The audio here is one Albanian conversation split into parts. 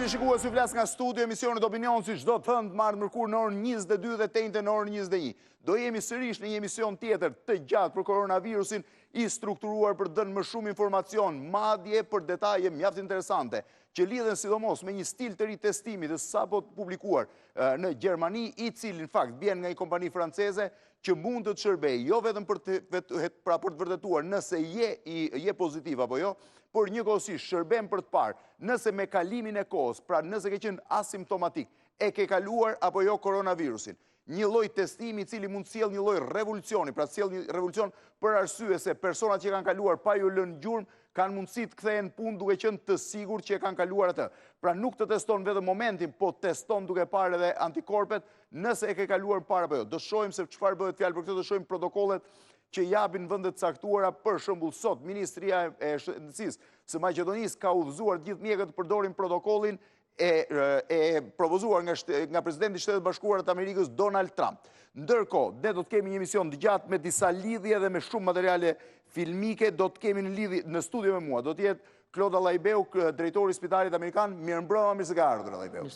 Përshëndetje shikues, ju flas nga studio emisionit Opinion, si çdo të hënë martë mërkurë në orën 22 dhe të njëjtën në orën 21. Do jemi sërish në një emision tjetër të gjatë për koronavirusin, i strukturuar për dhënë më shumë informacion, madje për detaje mjaft interesante, që lidhen sidomos me një stil të ri testimi të sapo publikuar në Gjermani, i cili në fakt vjen nga një kompani franceze që mund të shërbejë jo vetëm për të vërtetuar nëse je pozitiv apo jo, por njëkohësisht shërben për të parë nëse me kalimin e kohës, pra nëse ke qenë asimptomatik, e ke kaluar apo jo koronavirusin. Një lloj testimi i cili mund sjell një lloj revolucioni, pra sjell një revolucion për arsye se personat që kanë kaluar pa ju lënë gjurmë kanë mundësi të kthehen punë duke qenë të sigurt që e kanë kaluar atë. Pra nuk të teston vetëm momentin, po teston duke parë edhe antikorpet nëse e ke kaluar parë apo jo. Do shohim se çfarë bëhet fjalë për këtë, do shohim protokollet që japin vendet caktuara. Për shembull, sot Ministria e Shëndetësisë së Maqedonisë ka udhëzuar gjithë mjekët të përdorin protokollin e propozuar nga presidenti i Shtetit Bashkuar të Amerikës Donald Trump. Ndërkohë, ne do të kemi një emision të gjatë me disa lidhje dhe me shumë materiale filmike, do të kemi në lidhje në studio me mua. Do të jetë Klodian Allajbeu, drejtori i Spitalit Amerikan. Mirëmbrëma, mirë se ka ardhur Allajbeu.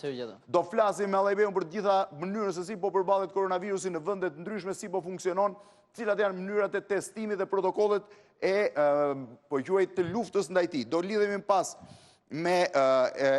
Do flasim me Allajbeun për të gjitha mënyrën se si po përballet koronavirusi në vende të ndryshme, si po funksionon, cilat janë mënyrat e testimit dhe protokollet po quaj të luftës ndaj tij. Do lidhemi pas me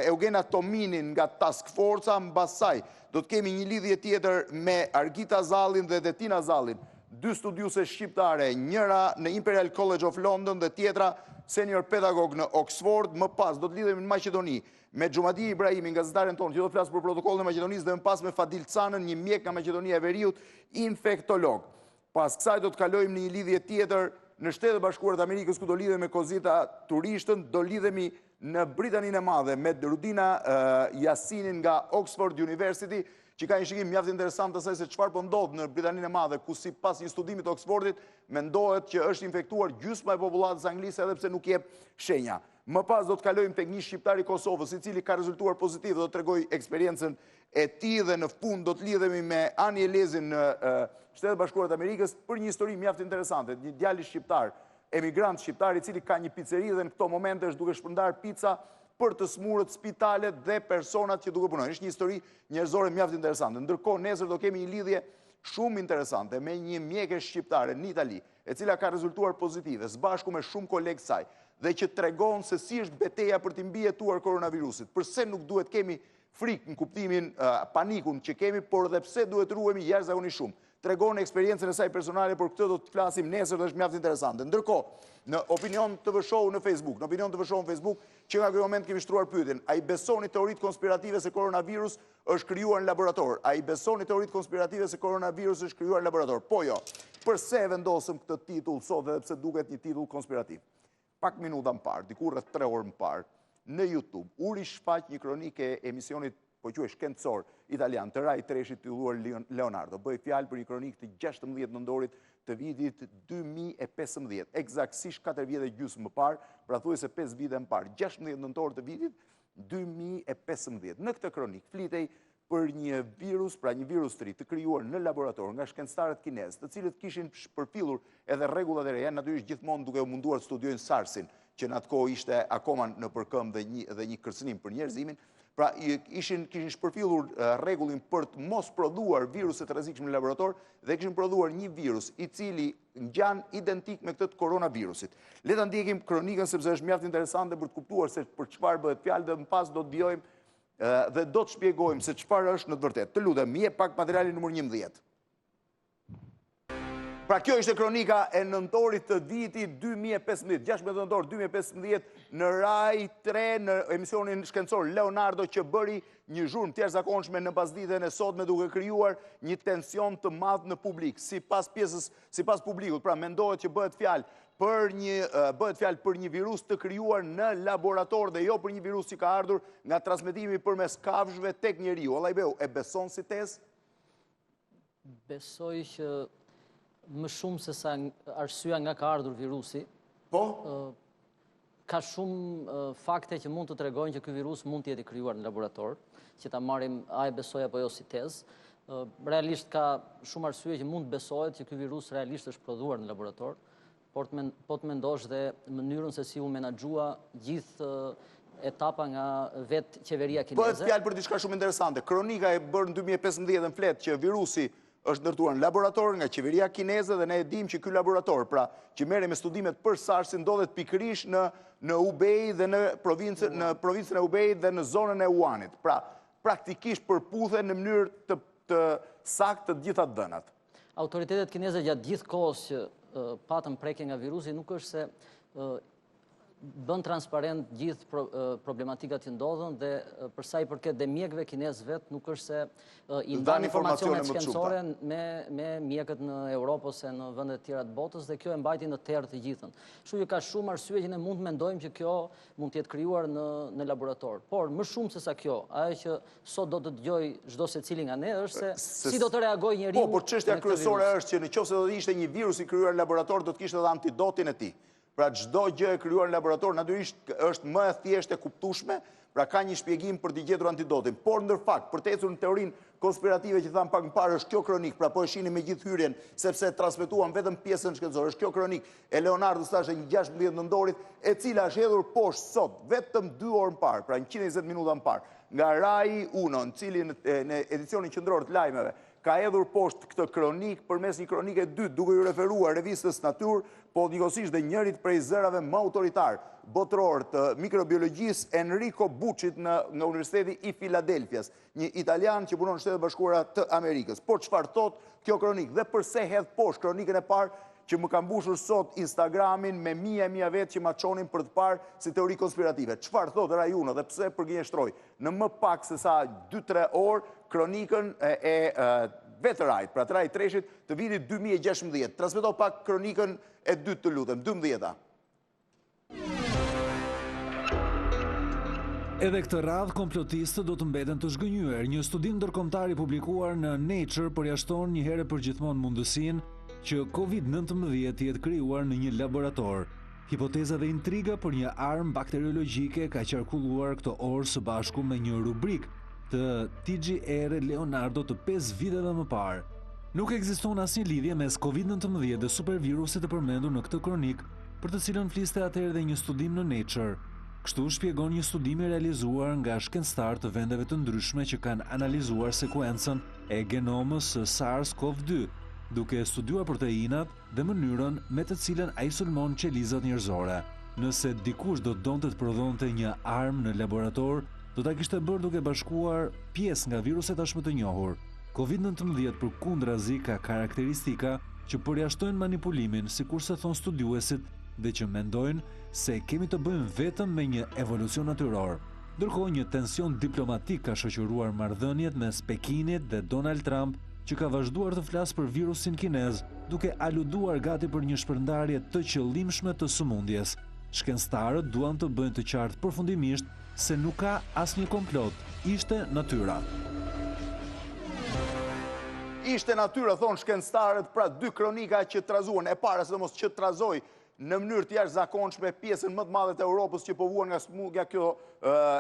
Eugena Tominin nga Task Force, mbas saj do të kemi një lidhje tjetër me Argita Zallin dhe Detina Zallin, dy studiuse shqiptare, njëra në Imperial College of London dhe tjetra senior pedagog në Oxford. Më pas do të lidhemi në Maqedoni me Xhumadi Ibrahimin, gazetaren tonë, që do të flasë për protokollin e Maqedonisë, dhe më pas me Fadil Canën, një mjek nga Maqedonia e Veriut, infektolog. Pas kësaj do të kalojmë në një lidhje tjetër në Shtetet Bashkuara të Amerikës, ku do lidhemi me Kozita Turishtën, do lidhemi në Britaninë e Madhe me Rudina Jasinin nga Oxford University, që ka një shikim mjaft interesant të asaj se çfarë po ndodh në Britaninë e Madhe, ku sipas një studimi të Oxfordit mendohet që është infektuar gjysma e popullatës anglise edhe pse nuk jep shenja. Më pas do të kalojmë tek një shqiptar i Kosovës, i cili ka rezultuar pozitiv, do të tregoj eksperiencën e tij, dhe në fund do të lidhemi me Ani Elezin në Shtetet Bashkuara të Amerikës për një histori mjaft interesante, një djalë shqiptar, emigrant shqiptar, i cili ka një piceri dhe në këto momente është duke shpërndar pica për të smurët spitalet dhe personat që duke punojnë. Është një histori njerëzore mjaft interesante. Ndërkohë, nesër do kemi një lidhje shumë interesante me një mjeke shqiptare në Itali, e cila ka rezultuar pozitive, së bashku me shumë kolegë saj, dhe që tregon se si është betejë për të mbijetuar koronavirusit. Përse nuk duhet kemi frikë në kuptimin panikun që kemi, por dhe pse duhet ruhemi jashtëzakonisht shumë. Tregon eksperiencën e saj personale, por këtë do të flasim nesër dhe është mjaft interesante. Ndërkohë, në Opinion TV Show në Facebook, që nga ky moment kemi shtruar pyetjen: a i besoni teoritë konspirative se koronavirus është krijuar në laborator? A i besoni teoritë konspirative se koronavirus është krijuar në laborator? Po jo. Përse vendosëm këtë titull sot edhe pse duket një titull konspirativ? Pak minuta më parë, diku rreth 3 orë më parë, në YouTube, uri shfaq një kronikë e emisionit po quaj shkencor italian të Rai Treshit titulluar Leonardo. Bëj fjalë për një kronikë të 16 nëntorit të vitit 2015, eksaktësisht 4 vjet e gjysmë më parë, pra thuajse 5 vite më parë, 16 nëntor të vitit 2015. Në këtë kronikë flitej për një virus, pra një virus të ri të krijuar në laborator nga shkencëtarët kinezë, të cilët kishin përfillur edhe rregullat e reja, natyrisht gjithmonë duke u munduar të studiojnë SARS-in, që në atë kohë ishte akoma në përkëmbë dhe një kërcënim për njerëzimin. Pra, kishin shpërfillur rregullin për të mos prodhuar viruset të rrezikshëm në laborator dhe kishin prodhuar një virus i cili ngjan identik me këtë të koronavirusit. Le ta ndjekim kronikën sepse është mjaft interesante për të kuptuar se për çfarë bëhet fjalë, dhe më pas do të dijojmë dhe do të shpjegojmë se çfarë është në të vërtetë. Të lutem, jep pak materialin numër 11. Pra kjo ishte kronika e nëntorit të vitit 2015, 16 nëntor 2015, në Rai 3, në emisionin shkencor Leonardo, që bëri një zhurmë të jashtëzakonshme në pasditën e sotme, duke krijuar një tension të madh në publik. Sipas publikut, pra mendohet që bëhet fjalë për një virus të krijuar në laborator dhe jo për një virus që ka ardhur nga transmetimi përmes kafshëve tek njeriu. Allajbeu, e beson si tezë? Besoj që më shumë se sa arsyeja nga ka ardhur virusi. Po? Ka shumë fakte që mund të tregojnë që ky virus mund të jetë i krijuar në laborator, që ta marrim a e besoj apo jo si tezë. Realisht ka shumë arsye që mund besohet që ky virus realisht është prodhuar në laborator, po të mendosh dhe mënyrën se si u menaxhua gjithë etapa nga vetë qeveria Bëhet kineze. fjalë për diçka shumë interesante. Kronika e bërë në 2015 në flet që virusi është ndërtuar në laborator nga qeveria kineze dhe ne e dim që ky laborator, pra që merret me studimet për SARS, ndodhet pikërisht në Hubei dhe në provincën e Hubei dhe në zonën e Wuhanit. Pra praktikisht përputhen në mënyrë të saktë të gjitha dënat. Autoritetet kineze gjatë gjithë kohës që patën prekje nga virusi nuk është se bën transparent gjithë problematikat që ndodhen dhe përsa i përket dhe mjekëve kinez vetë nuk është se i ndan informacionet shkencore me mjekët në Europë ose në vendet tjera të botës dhe kjo e mbajti në terë të gjithën. Kështu që ka shumë arsye që ne mund të mendojmë që kjo mund të jetë krijuar në laborator. Por më shumë se sa kjo, ajo që sot do të dëgjoj çdo secili nga ne është se si do të reagojë njeriu. Po, por çështja kryesore është që nëse do të ishte një virus i krijuar në laborator, do të kishte edhe antidotin e tij. Pra çdo gjë e krijuar në laborator natyrisht është më e thjeshtë e kuptueshme, pra ka një shpjegim për të gjetur antidotin. Por ndër fakt, për të ecur në teorinë konspirative që tham pak më parë, është kjo kronik, pra po e shihni me gjithë hyrjen, sepse transmetuam vetëm pjesën shkencore, është kjo kronik e Leonardos tash një 16 nëndorit, e cila është hedhur poshtë sot, vetëm 2 orë më parë, pra 120 minuta më parë, nga Rai Uno, në cili në edicionin qendror të lajmeve ka hedhur poshtë këtë kronik përmes një kronike dytë, duke ju referuar revistës Nature, po njëkohësisht dhe njërit prej zërave më autoritar botëror të mikrobiologjisë Enrico Bucit nga Universiteti i Filadelfias, një italian që punon në Shtetet Bashkuara të Amerikës. Por çfarë thot kjo kronik dhe pse hedh poshtë kronikën e parë që më ka mbushur sot Instagramin me mija vetë që ma qonin për të parë si teori konspirative. Çfarë thot Rai Uno dhe pse përgjigjeshtroi në më pak se sa 2-3 orë kronikën e vetë Rajt, pra të Rajt Treshit të vitit 2016. Transmeto pak kronikën e dytë të lutem, 12-a. Edhe këtë radhë komplotistët do të mbeten të zhgënjur. Një studim ndërkombëtar i publikuar në Nature përjashton një herë përgjithmonë mundësinë që COVID-19 jetë krijuar në një laborator. Hipoteza dhe intriga për një armë bakteriologjike ka qarkulluar këto orë së bashku me një rubrik të TGR Leonardo të 5 viteve më parë. Nuk ekziston asnjë lidhje mes COVID-19 dhe supervirusit të përmendur në këtë kronik, për të cilën fliste atëherë dhe një studim në Nature. Kështu shpjegon një studim i realizuar nga shkencëtar të vendeve të ndryshme që kanë analizuar sekuencën e genomës së SARS-CoV-2, duke studiuar proteinat dhe mënyrën me të cilën ai sulmon qelizat njerëzore. Nëse dikush do donte të prodhonte një armë në laborator, do ta kishte bërë duke bashkuar pjesë nga viruset tashmë të njohur. COVID-19 përkundrazi ka karakteristika që përjashtojnë manipulimin, sikurse thon studiuesit, dhe që mendojnë se kemi të bëjmë vetëm me një evolucion natyror. Ndërkohë një tension diplomatik ka shoqëruar marrëdhëniet mes Pekinit dhe Donald Trump, që ka vazhduar të flasë për virusin kinez, duke aluduar gati për një shpërndarje të qëllimshme të sëmundjes. Shkencëtarët duan të bëjnë të qartë përfundimisht se nuk ka asnjë komplot, ishte natyra. Ishte natyra, thonë shkencëtarët, pra 2 kronika që trazuan, e para sidomos që trazoi në mënyrë të jashtëzakonshme pjesën më të madhe të Europës që po vuan nga kjo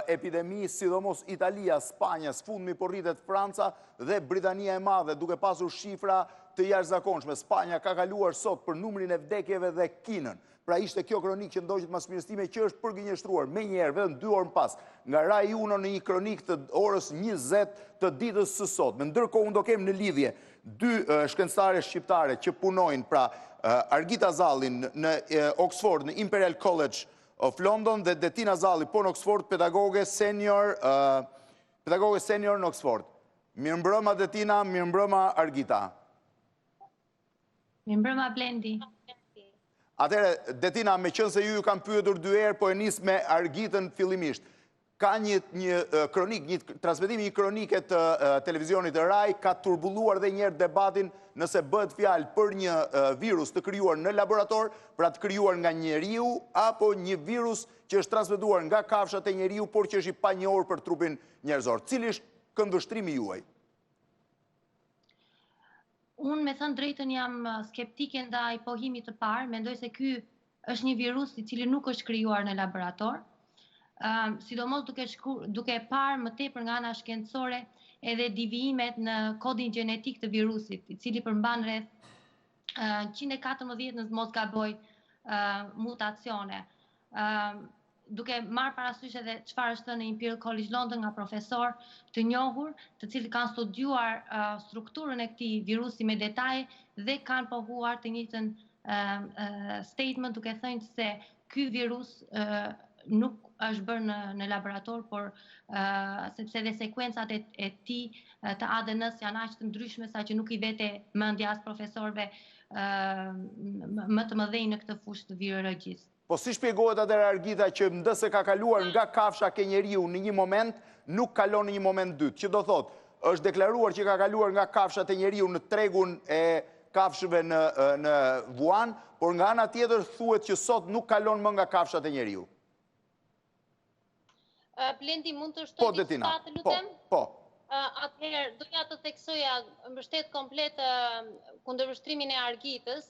epidemi, sidomos Italia, Spanja, sfundmi po rritet Franca dhe Britania e Madhe, duke pasur shifra të jashtëzakonshme. Spanja ka kaluar sot për numrin e vdekjeve dhe kinën. Pra ishte kjo kronik që ndoqët mas mirëstime që është përgjigjeshtruar me njerë, vetëm 2 orë më pas, nga Rai Uno në një kronik të orës 20 të ditës së sot. Ndërkohë unë do kem në lidhje 2 shkencëtare shqiptare që punojnë, pra Argita Zallin në Oxford, në Imperial College of London, dhe Detina Zalli po në Oxford, pedagoge senior në Oxford. Mirëmbrëma Detina, mirëmbrëma Argita. Mirëmbrëma Blendi. Atëherë, Detina, me qënë se ju kam pyetur 2 herë, po e nis me Argitën fillimisht. Ka një kronik, një transmetim një kronike të televizionit të Rai, ka turbulluar dhe njerë debatin nëse bëhet fjalë për një virus të krijuar në laborator, pra të krijuar nga njeriu, apo një virus që është transmetuar nga kafshat e njeriu, por që është i panjohur për trupin njerëzor. Cili është këndvështrimi juaj? Unë me thënë drejtën jam skeptike ndaj pohimit të parë, mendoj se ky është një virus i cili nuk është krijuar në laborator. Sidomos duke parë më tepër nga ana shkencore edhe divijimet në kodin gjenetik të virusit, i cili përmban rreth 114 nëse mos gaboj mutacione. duke marrë parasysh edhe çfarë është thënë në Imperial College London nga profesor të njohur, të cilët kanë studiuar strukturën e këtij virusi me detaje dhe kanë pohuar të njëjtën statement duke thënë se ky virus nuk është bërë në laborator, por sepse dhe sekuencat e tij të ADN-s janë aq të ndryshme sa që nuk i vete mendja as profesorëve më të mëdhenj në këtë fushë të virologjisë. Po si shpjegohet atëherë Argita që ndëse ka kaluar nga kafsha ke njeriu në një moment, nuk kalon në një moment dytë? Që do thot, është deklaruar që ka kaluar nga kafshat e njeriu në tregun e kafshëve në Wuhan, por nga ana tjetër thuhet që sot nuk kalon më nga kafshat e njeriu. Blendi, mund të shtoj diçka të lutem? Po. Atëherë, doja të theksoja mbështet komplet kundërvështrimin e Argitës.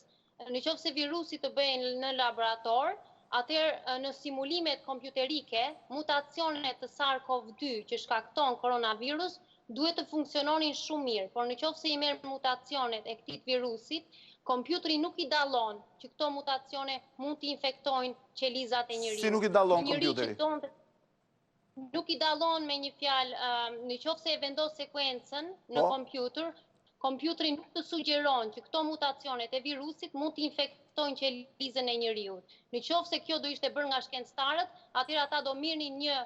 Në qoftë se virusi të bëjnë në laborator, atëherë në simulimet kompjuterike, mutacionet të SARS-CoV-2 që shkakton koronavirus duhet të funksiononin shumë mirë, por në qoftë se i merr mutacionet e këtij virusit, kompjuteri nuk i dallon që këto mutacione mund të infektojnë qelizat e njeriut. Si nuk i dallon kompjuteri? Nuk i dallon, me një fjalë, në qoftë se e vendos sekuencën në kompjuter, kompjuteri nuk të sugjeron që këto mutacionet e virusit mund të infektojnë qelizën e njeriut. Në qoftë se kjo do ishte bërë nga shkencëtarët, atëherë ata do mirnin një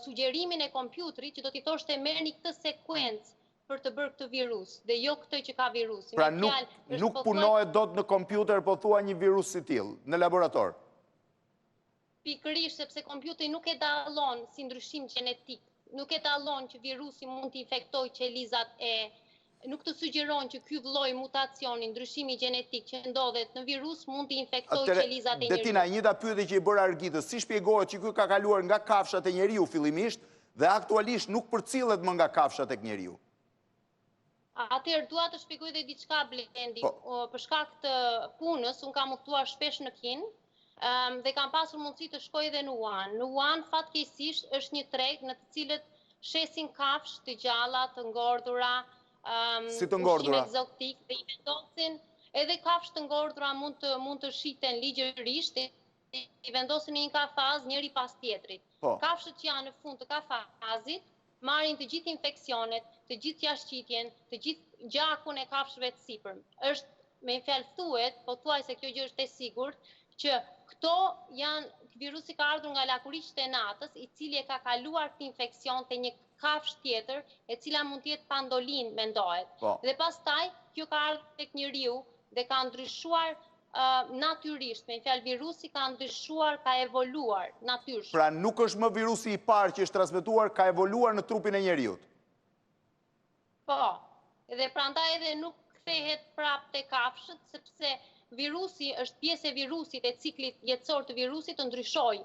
sugjerimin e kompjuterit që do t'i thoshte merrni këtë sekuencë për të bërë këtë virus, dhe jo këtë që ka virusi. Pra nuk punohet dot në kompjuter, po thua një virus si tillë në laborator. Pikërisht, sepse kompjuteri nuk e dallon si ndryshim gjenetik, nuk e dallon që virusi mund të infektojë qelizat nuk të sugjeron që ky lloj mutacioni, ndryshimi gjenetik që ndodhet në virus mund të infektojë qelizat e njeriut. Detina, njëta pyetje që i bëra Argitës, si shpjegohet që ky ka kaluar nga kafshat e njeriu fillimisht dhe aktualisht nuk përcillet më nga kafshat e njeriu? Atëherë dua të shpjegoj edhe diçka, Blendi. Për shkak të punës, unë kam udhëtuar shpesh në Kin dhe kam pasur mundësi të shkoj edhe në Wuhan. Në Wuhan fatkeqësisht është një treg në të cilët shesin kafshë të gjalla, të ngordhura, si të ngordhura? Egzotik, dhe i vendosin edhe kafshë të ngordhura mund të shiten ligjërisht, i vendosin në një kafaz njëri pas tjetrit. Kafshët që janë në fund të kafazit marrin të gjithë infeksionet, të gjithë jashtëqitjen, të gjithë gjakun e kafshëve të sipërm. Është me fjalë thuhet, po thuaj se kjo gjë është e sigurt, që këto janë virusi ka ardhur nga lakuriçt e natës, i cili e ka kaluar këtë infeksion te një kafshë tjetër, e cila mund të jetë pandolin, mendohet. Dhe pastaj kjo ka ardhur tek njeriu dhe ka ndryshuar natyrisht, me fjalë virusi ka ndryshuar, ka evoluar natyrisht. Pra nuk është më virusi i parë që është transmetuar, ka evoluar në trupin e njeriut. Po, dhe prandaj edhe nuk kthehet prapë te kafshët, sepse virusi është pjesë e virusit, e ciklit jetësor të virusit të ndryshojë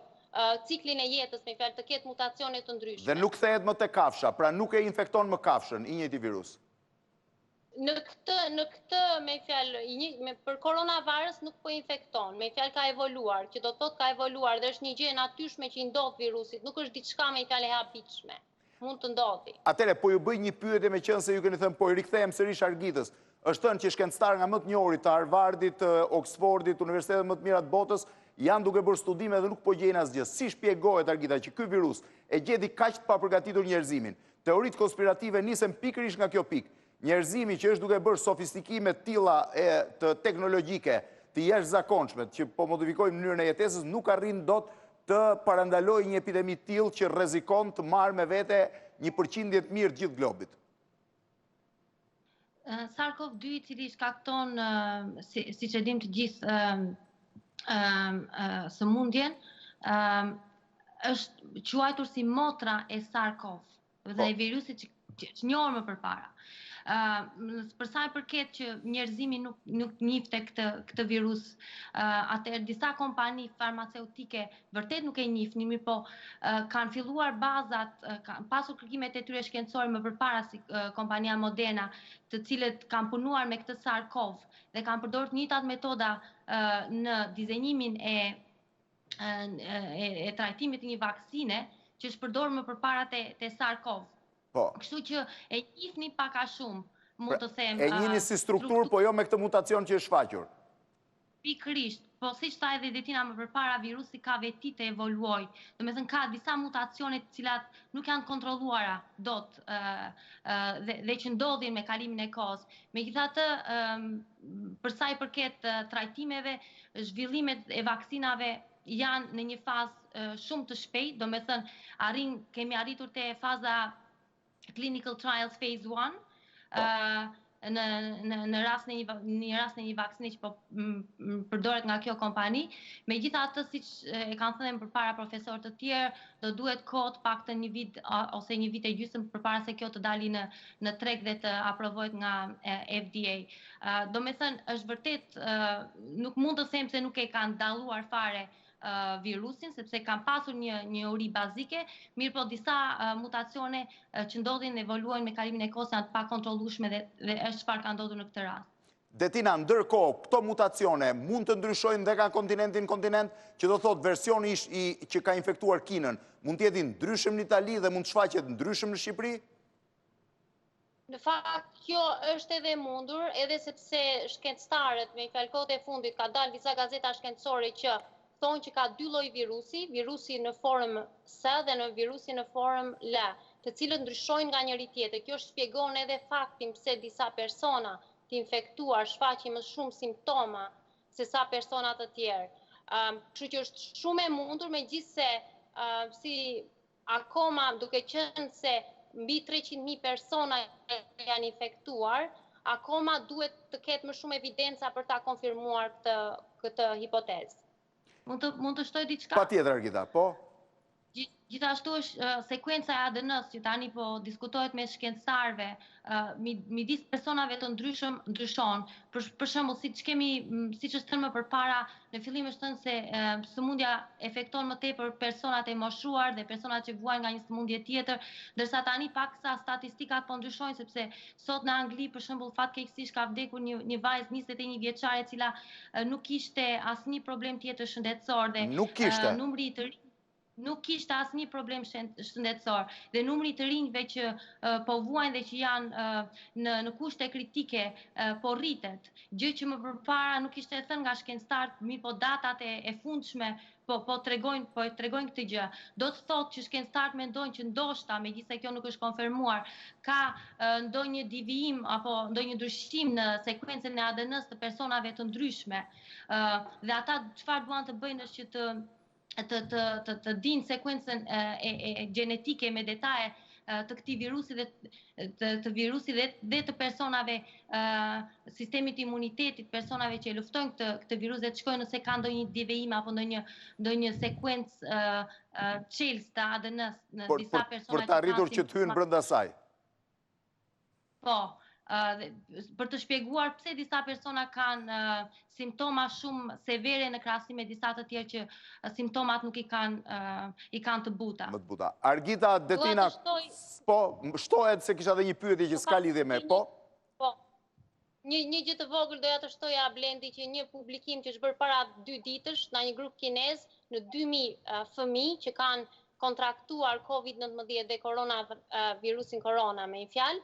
ciklin e jetës, me fjalë të ketë mutacione të ndryshme. Dhe nuk kthehet më te kafsha, pra nuk e infekton më kafshën, i njëjti virus. Në këtë, me fjalë, për koronavirus nuk po infekton, me fjalë ka evoluar, që do të thotë ka evoluar dhe është një gjë e natyrshme që i ndodh virusit, nuk është diçka me fjalë e habitshme. Mund të ndodhi. Atëre, po ju bëj një pyetje me qenë se ju keni thënë, po i rikthehem sërish Argitës. Është thënë që shkencëtarë nga më të njohurit të Harvardit, Oxfordit, universitetet më të mira të botës, janë duke bërë studime dhe nuk po gjejnë asgjë. Si shpjegohet, Argita, që ky virus e gjeti kaq të papërgatitur njerëzimin? Teoritë konspirative nisen pikërisht nga kjo pikë. Njerëzimi që është duke bërë sofistikime të tilla të teknologjike, të jashtëzakonshme, që po modifikojnë mënyrën e jetesës, nuk arrin dot të parandalojë një epidemi të tillë që rrezikon të marrë me vete një përqindje të mirë të gjithë globit. SARS-CoV-2, i cili shkakton, siç e dim të gjithë, sëmundjen, është quajtur si motra e SARS-CoV dhe virusit që njohur më përpara. Për sa i përket që njerëzimi nuk njifte këtë virus, atëherë disa kompani farmaceutike vërtet nuk e njifnin, mirë po kanë filluar bazat, kanë pasur kërkimet e tyre shkencore më përpara si kompania Moderna, të cilët kanë punuar me këtë SARS-CoV dhe kanë përdorur të njëjtat metoda në dizenjimin e trajtimit të një vaksine që është përdorur më përpara te SARS-CoV. Kështu që e njihni pak a shumë, mund të them. E njihni si strukturë, po jo me këtë mutacion që është shfaqur. Pikërisht, po si që tha edhe Detina më përpara, virusi ka veti të evoluoj. Do me thënë ka disa mutacione të cilat nuk janë kontrolluara dot dhe që ndodhin me kalimin e kohës. Megjithatë, përsa i përket trajtimeve, zhvillimet e vaksinave janë në një fazë shumë të shpejt, do me thënë kemi arritur te faza clinical trials phase 1, në rast në një vaksini që po përdoret nga kjo kompani. Megjithatë, siç e kanë thënë përpara profesorë të tjerë, do duhet kohë paktën një vit ose një vit e gjysmë përpara se kjo të dali në treg dhe të aprovohet nga FDA. Do me thënë, është vërtet, nuk mund të them se nuk e kanë dalluar fare virusin, sepse kanë pasur një uri bazike, mirë po disa mutacione që ndodhin evoluojnë me kalimin e kohës janë të pakontrollueshme dhe është çfarë ka ndodhur në këtë rast. Detina, ndërkohë, këto mutacione mund të ndryshojnë dhe nga kontinenti në kontinent, që do thotë versioni që ka infektuar Kinën, mund të jetë ndryshëm në Itali dhe mund të shfaqet ndryshëm në Shqipëri? Në fakt, kjo është edhe mundur, edhe sepse shkencëtarët me fjalkot e fundit ka dalë disa gazeta shkencore që thonë që ka dy lloj virusi në formë S dhe në virusi në formë L, të cilët ndryshojnë nga njëri tjetër. Kjo shpjegon edhe faktin pse disa persona të infektuar shfaqin më shumë simptoma se sa persona të tjerë. Kështu që është shumë e mundur, megjithse si akoma duke qenë se mbi 300.000 persona janë infektuar, akoma duhet të ketë më shumë evidenca për ta konfirmuar këtë hipotezë. Mund të shtoj diçka? Patjetër, Argita, po? Gjithashtu është sekuenca e ADN-s që tani po diskutohet me shkencëtarëve, midis personave të ndryshëm ndryshon. Për shembull, siç është thënë më përpara, në fillim është thënë se sëmundja efekton më tepër personat e moshuar dhe personat që vuajnë nga një sëmundje tjetër, ndërsa tani paksa statistikat po ndryshojnë, sepse sot në Angli, për shembull, fatkeqësisht ka vdekur një vajzë 21 vjeçare e cila nuk kishte asnjë problem tjetër shëndetësor dhe numri i të nuk kishte asnjë problem shëndetësor dhe numri i të rinjve që po vuajnë dhe që janë në kushte kritike po rritet, gjë që më përpara nuk ishte thënë nga shkencëtarët, mirë po datat e fundshme po tregojnë këtë gjë. Do të thotë që shkencëtarët mendojnë që ndoshta, megjithëse kjo nuk është konfirmuar, ka ndonjë devijim apo ndonjë ndryshim në sekuencën e ADN-s të personave të ndryshme. Dhe ata çfarë duan të bëjnë është që të dinë sekuencën gjenetike me detaje të këtij virusi dhe të personave, sistemit imunitetit, personave që luftojnë këtë virus dhe të shkojnë nëse ka ndonjë devijim apo ndonjë sekuencë çelës të ADN-s në disa persona. Për të arritur që të hynë brenda saj. Po, për të shpjeguar pse disa persona kanë simptoma shumë severe në krahasim me disa të tjerë që simptomat nuk i kanë të buta. Më të buta. Argita, Detina, po, shtohet se kisha dhe një pyetje që s'ka lidhje me, po? Po. Një gjë të vogël doja të shtoja, Blendi, që një publikim që është bërë para 2 ditësh nga një grup kinez në 2000 fëmijë që kanë kontraktuar COVID-19 dhe virusin korona me një fjalë.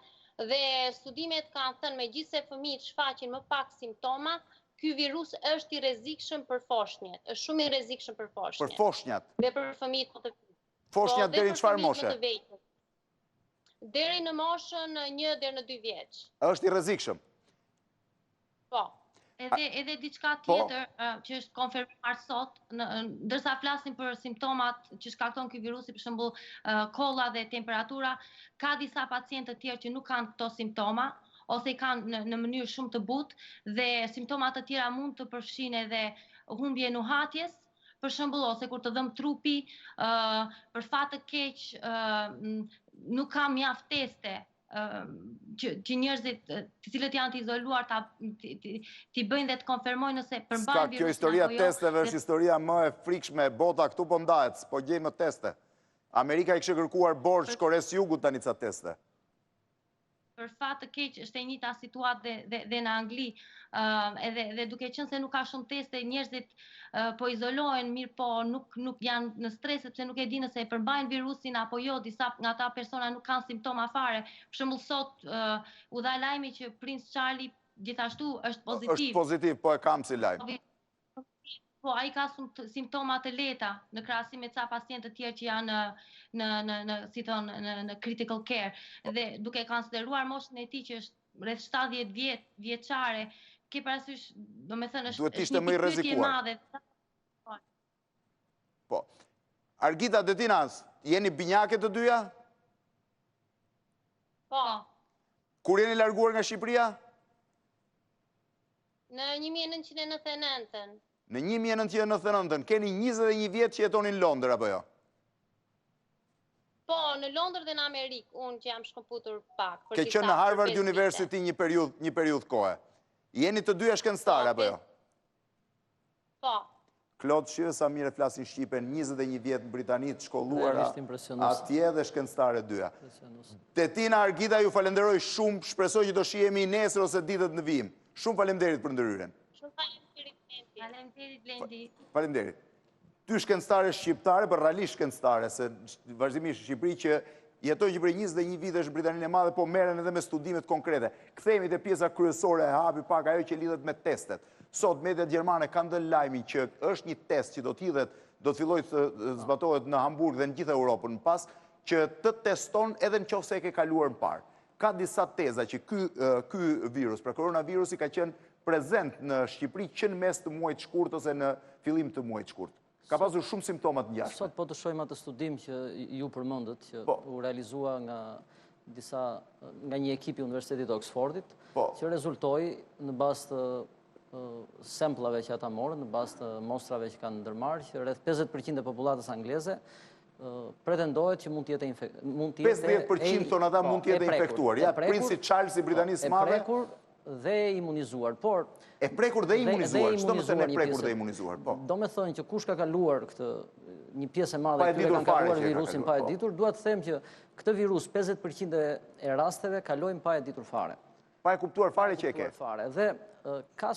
Dhe studimet kanë thënë megjithëse fëmijët shfaqin më pak simptoma, ky virus është i rrezikshëm për foshnjët. Është shumë i rrezikshëm për foshnjët. Për foshnjat. Dhe për fëmijët më të vjeçër. Foshnjat deri në çfarë moshe? Deri në moshën 1 deri në 2 vjeç. Është i rrezikshëm. Po. Edhe diçka tjetër që është konfirmuar sot, ndërsa flasim për simptomat që shkakton ky virusi, për shembull kolla dhe temperatura, ka disa pacientë të tjerë që nuk kanë këto simptoma ose i kanë në mënyrë shumë të butë dhe simptomat të tjera mund të përfshin edhe humbje nuhatjes, për shembull, ose kur të dhëm trupi, për fat të keq nuk ka mjaft teste që njerëzit të cilët janë të izoluar t'i bëjnë dhe të konfirmojnë nëse përmbajnë virusin apo jo. Kjo historia testeve është historia më e frikshme, bota këtu po ndahet, po gjejmë më teste. Amerika i kishte kërkuar borxh Koreas Jugut tani ca teste. Për fat të keq është e njëjta situatë dhe në Angli, edhe duke qenë se nuk ka shumë teste, njerëzit po izolohen, mirë po nuk janë në stres sepse nuk e dinë nëse e përmbajnë virusin apo jo, disa nga ata persona nuk kanë simptoma fare. Për shembull sot u dha lajmi që Prince Charlie gjithashtu është pozitiv. Është pozitiv, po e kam si lajm. Po, ai ka simptoma të lehta në krahasim me ca pacientë të tjerë që janë në critical care dhe duke konsideruar moshën e tij që është rreth 70 vjeçare, ke parasysh, domethënë është një pyetje e madhe. Po. Argita Detinas, jeni binjake të dyja? Po. Kur jeni larguar nga Shqipëria? Në 1999. Në 1999, keni 21 vjetë që jetoni në Londër, apo jo? Po, në Londër dhe në Amerikë, unë që jam shkëputur pak. Ke qenë në Harvard University një periudhë kohë. Jeni të dyja shkencëtare, apo jo? Po. Klod, shive sa mire flasin Shqipe, 21 vjetë në Britanit, shkolluara atje dhe shkencëtare dyja. Tetina Argita, ju falenderoj shumë, shpresoj që do shihemi nesër ose ditët në vijim. Shumë falenderit për ndërhyrjen. Faleminderit, Blendi. Faleminderit. Ty shkencëtare shqiptare, për realisht shkencëtare, se vazhdimisht Shqipëri që jetojnë që për 21 vitesh në Britaninë e Madhe, po merren edhe me studimet konkrete. Kthehemi te pjesa kryesore e hapi pak ajo që lidhet me testet. Sot mediat gjermane kanë dhënë lajmin që është një test që do të fillojë të zbatohet në Hamburg dhe në gjithë Europën më pas, që të teston edhe nëse e ke kaluar më parë. Ka disa teza që ky virus, pra koronavirusi ka qenë prezent në Shqipëri që në mes të muajit shkurt ose në fillim të muajit shkurt. Ka pasur shumë simptomat ngjashme. Sot po të shohim atë studim që ju përmendët, që u realizua nga një ekip i Universitetit të Oxfordit, që rezultoi në bazë të semplave që ata morën, në bazë të mostrave që kanë ndërmarrë, që rreth 50% e popullatës angleze pretendohet që mund të jetë 50% thonë ata mund të jetë infektuar. Ja, Princi Charles i Britanisë së Madhe. E prekur dhe imunizuar, por... E prekur dhe imunizuar, që do më thënë e prekur dhe imunizuar, po? Do me thënë që kush ka kaluar këtë, një pjesë e madhe këtyre kanë kaluar virusin pa e ditur, duhet të them që këtë virus 50% e rasteve kalojnë pa e ditur fare. Pa e kuptuar fare që e ke? Dhe ka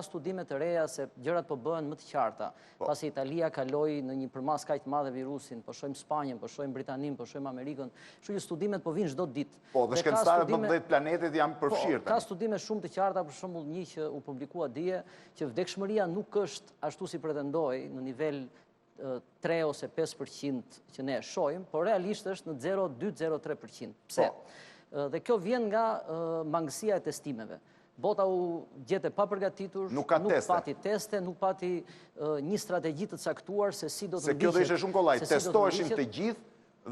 studime të reja se gjërat po bëhen më të qarta. Pasi Italia kaloi në një përmas kaq të madhe virusin, po shohim Spanjën, po shohim Britaninë, po shohim Amerikën, kështu që studimet po vinë çdo ditë. Po, dhe shkencëtarët në 10 planetet janë përfshirë. Ka studime shumë të qarta, për shembull një që u publikua dje, që vdekshmëria nuk është ashtu si pretendoi në nivel 3 ose 5% që ne e shohim, por realisht është në 0,2-0,3%. Pse? Dhe kjo vjen nga mangësia e testimeve. Bota u gjete pa përgatitur, nuk pati teste, nuk pati një strategji të caktuar se si do të ndiqet. Se kjo do ishte shumë kollaj, testoheshin të gjithë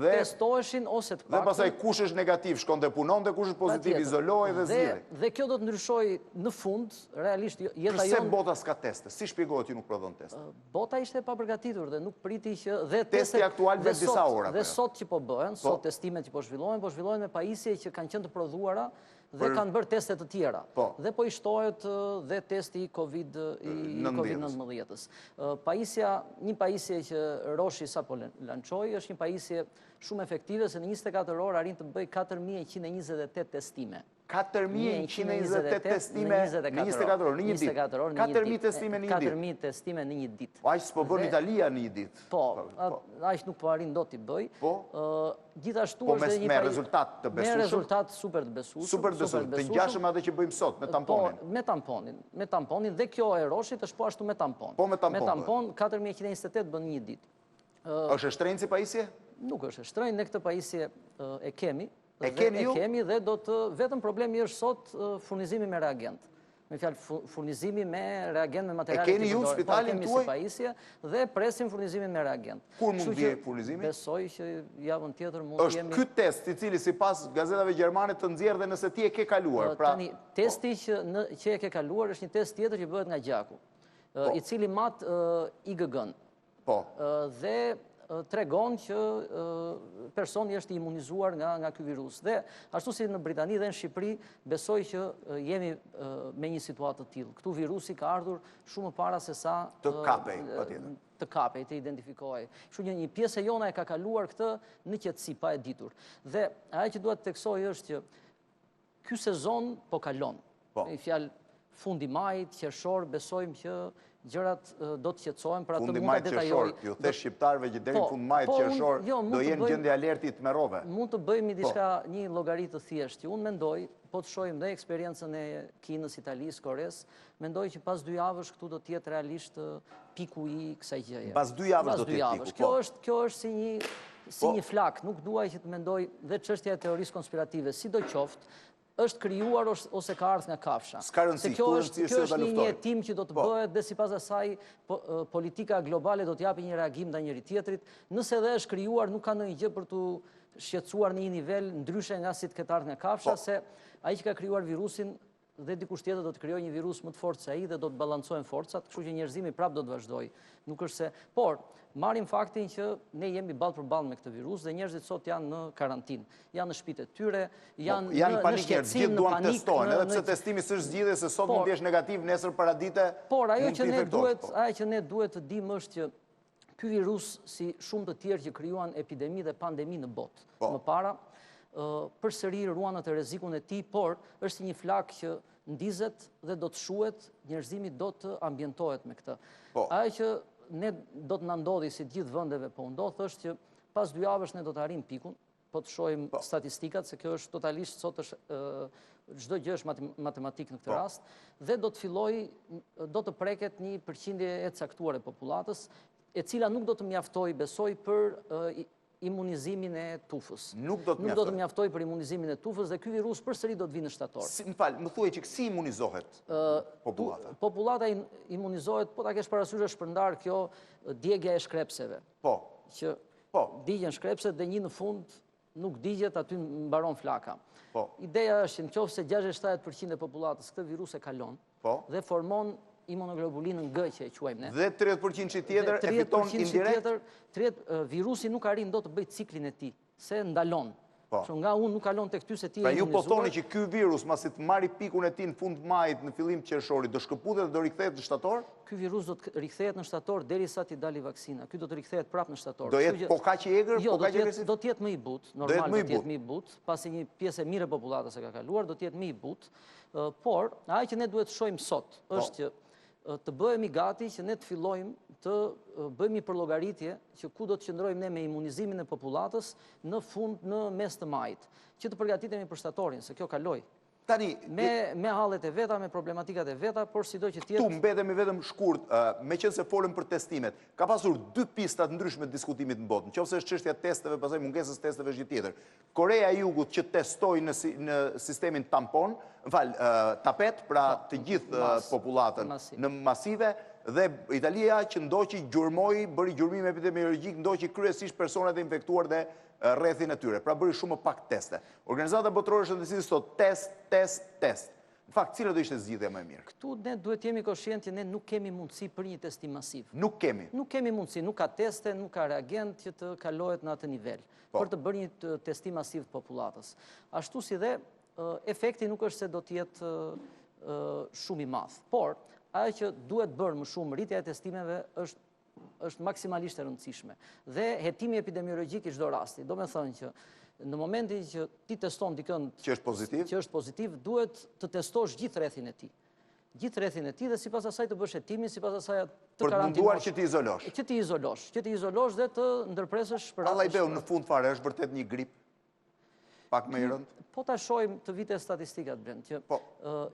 dhe... Testoheshin ose të paktën... Dhe pasaj kush është negativ, shkon të punon, dhe kush është pozitiv, izoloj dhe zgjidhej. Dhe kjo do të ndryshoj në fund, realisht jeta jonë... Përse bota s'ka teste? Si shpjegohet ju nuk prodhon teste? Bota ishte pa përgatitur dhe nuk priti që... Testi aktual me disa ora. Dhe sot që po bëhen, sot testimet që po zhvillohen me pajisje që kanë qenë të prodhuara dhe kanë bërë testet të tjera. Dhe po ishtohet dhe testi i COVID-19-ës. Një pajisje që Roshi sa po lançoi është një pajisje shumë efektive, se në 24 orë arrin të bëj 4128 testime. 4128 testime në 24 orë, në një ditë. 4000 testime në një ditë. 4000 testime në një ditë. Aq s'po bën Italia në një ditë. Po, aq nuk po arrin dot t'i bëj. Gjithashtu është edhe një me rezultat të besueshëm. Me rezultat super të besueshëm. Super të besueshëm, të ngjashëm atë që bëjmë sot me tamponin. Po, me tamponin dhe kjo e Roshit është po ashtu me tampon. Po me tampon. Me tampon 4128 bën një ditë. Është e shtrenjtë si pajisje? Nuk është e shtrenjtë, ne këtë pajisje e kemi. E keni ju? E kemi dhe do të, vetëm problemi është sot furnizimi me reagent. Me fjalë furnizimi me reagent me materiale të keni ju në spitalin tuaj? Kemi si pajisje dhe presim furnizimin me reagent. Kur mund vje furnizimi? Besoj që javën tjetër mund të jemi... Është ky test i cili sipas gazetave gjermane të nxjerrë dhe nëse ti e ke kaluar. Tani, testi që e ke kaluar është një test tjetër që bëhet nga gjaku, i cili mat IgG-n. Po. Dhe tregon që personi është imunizuar nga ky virus. Dhe ashtu si në Britani dhe në Shqipëri, besoj që jemi me një situatë të tillë. Këtu virusi ka ardhur shumë para se sa të kapej, patjetër. Të kapej, të identifikohej. Kështu një pjesë e jona e ka kaluar këtë në qetësi pa e ditur. Dhe ajo që duhet të theksoj është që ky sezon po kalon. Me fjalë fundi majit, qershor, besojmë që gjërat do të qetësohen, pra të fundi mund majt të qershor, detajoj. ju the shqiptarëve që deri në fund majt qershor do jenë gjendje alerti të merrove. Mund të bëjmë një llogari të thjeshtë. Unë mendoj, po të shohim dhe eksperiencën e Kinës, Italisë, Kores, mendoj që pas 2 javësh këtu do të jetë realisht piku I kësaj gjëje. Pas 2 javësh do të jetë piku. Kjo është si një flak, nuk duaj që të mendoj dhe çështja e teorisë konspirative, sidoqoftë është krijuar ose ka ardhur nga kafsha. Se kjo është një hetim që do të bëhet dhe sipas asaj politika globale do të japë një reagim ndaj njëri tjetrit. Nëse edhe është krijuar, nuk ka ndonjë gjë për tu shqetësuar në një nivel ndryshe nga si të ketë ardhur nga kafsha, se ai që ka krijuar virusin dhe dikush tjetër do të krijojë një virus më të fortë se ai dhe do të balancohen forcat, kështu që njerëzimi prapë do të vazhdojë. Nuk është se, por marrim faktin që ne jemi ballë për ballë me këtë virus dhe njerëzit sot janë në karantinë, janë në shtëpitë e tyre, janë në shqetësim, në panikë, testohen, edhe pse testimi s'është zgjidhje se sot mund të jesh negativ, nesër paradite. Por ajo që ne duhet të dimë është që ky virus, si shumë të tjerë që krijuan epidemi dhe pandemi në botë më para, përsëri ruan atë rrezikun e tij, por është një flak që ndizet dhe do të shuhet, njerëzimi do të ambientohet me këtë. Ajo që ne do të na ndodhi si të gjithë vendeve po ndodh është që pas 2 javësh ne do të arrijmë pikun, po të shohim statistikat se kjo është totalisht sot është çdo gjë është matematik në këtë rast dhe do të do të preket një përqindje e caktuar e popullatës, e cila nuk do të mjaftojë, besoj, për imunizimin e tufës. Nuk do të mjaftoj për imunizimin e tufës dhe ky virus përsëri do të vinë në shtator. Më fal, më thuaj që si imunizohet popullata? Popullata imunizohet, po ta kesh parasysh është përndar kjo djegja e shkrepseve. Që digjen shkrepset dhe një në fund nuk digjet, aty mbaron flaka. Ideja është që nëse 67% e popullatës këtë virus e kalon dhe formon imunoglobulinën G që e quajmë ne. Dhe 30% që tjetër e fiton indirekt? Virusi nuk arrin do të bëjë ciklin e tij, se ndalon. Që nga unë nuk kalon tek ty se ti e Pra ju po imunizuar. thoni që ky virus, masi të marri pikun e tij në fund majit, në fillim qershorit, do shkëputet dhe do rikthehet në shtator? Ky virus do të rikthehet në shtator derisa t'i dali vaksina. Ky do të rikthehet prapë në shtator. Do jetë po kaq i egër, po kaq i agresiv? Do të jetë më i butë, normal do të jetë më i butë, pasi një pjesë e mirë e popullatës e ka kaluar, do të jetë më i butë, por ajo që ne duhet të shohim sot është që të bëhemi gati që ne të fillojmë të bëjmë një përllogaritje që ku do të qëndrojmë ne me imunizimin e popullatës në fund, në mes të majit, që të përgatitemi për shtatorin, se kjo kaloi. Tani, me hallet e veta, me problematikat e veta, por sido që tjetë... Tu mbetemi vetëm shkurt, me qenë se folëm për testimet, ka pasur 2 pistat ndryshme të diskutimit në botë, nëse është çështja testeve, pastaj mungesës testeve është gjë tjetër. Korea e Jugut që testoi në sistemin tampon, tapet, pra të gjithë popullatën në masive, dhe Italia që ndoqi gjurmoi, bëri gjurmim epidemiologjik, ndoqi kryesisht personat e infektuar dhe rrethin e tyre, pra bëri shumë pak teste. Organizata botërore e shëndetësisë thot test. Në fakt, cila do ishte zgjidhja më e mirë? Këtu ne duhet jemi koshient që ne nuk kemi mundësi për një testim masiv. Nuk kemi? Nuk kemi mundësi, nuk ka teste, nuk ka reagent që të kalohet në atë nivel, për të bërë një testim masiv të popullatës. Ashtu si dhe, efekti nuk është se do t'jetë shumë i madh, por ajo që duhet bërë më shumë, rritja e testimeve është maksimalisht e rëndësishme. Dhe hetimi epidemiologjik i çdo rasti. Do me thënë që në momentin që ti teston dikën që është pozitiv, duhet të testosh gjithë rrethin e tij. Gjithë rrethin e tij dhe sipas asaj të bësh hetimin, sipas asaj të karantinosh. Për të munduar që ti izolosh. Që ti izolosh dhe të ndërpresësh për Allajbeu në fund fare është vërtet një grip pak më i rënd? Po ta shohim të vite statistikat, Blend, që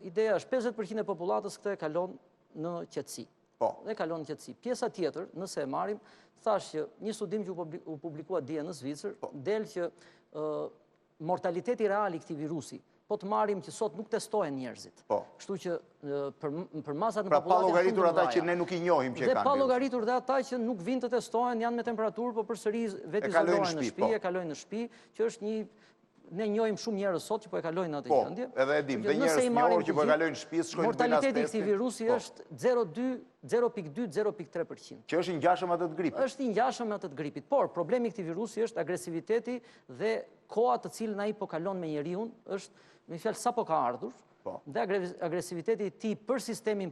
ideja është 50% e popullatës këtë e kalon në qetësi. Dhe kalon në qetësi. Pjesa tjetër, nëse e marrim, thash që një studim që u publikua dje në Zvicër, del që mortaliteti real i këtij virusi, po të marrim që sot nuk testohen njerëzit. Kështu që për masat në pra popullat pa llogaritur ata që ne nuk i njohim që dhe kanë. Pa llogaritur dhe ata që nuk vinë të testohen, janë me temperaturë, po përsëri vetë izolohen në shtëpi, e kalojnë në shtëpi, që është një ne njohim shumë njerëz sot që po e kalojnë atë gjendje. Po, edhe e dim, dhe njerëz njohur që po e kalojnë në shtëpi, shkojnë në mortaliteti i këtij virusi është 0,2-0,3%. Që është i ngjashëm atë të gripit. Është i ngjashëm atë të gripit, por problemi i këtij virusi është agresiviteti dhe koha të cilën ai po kalon me njeriu është, me fjalë, sapo ka ardhur, dhe agresiviteti i tij për sistemin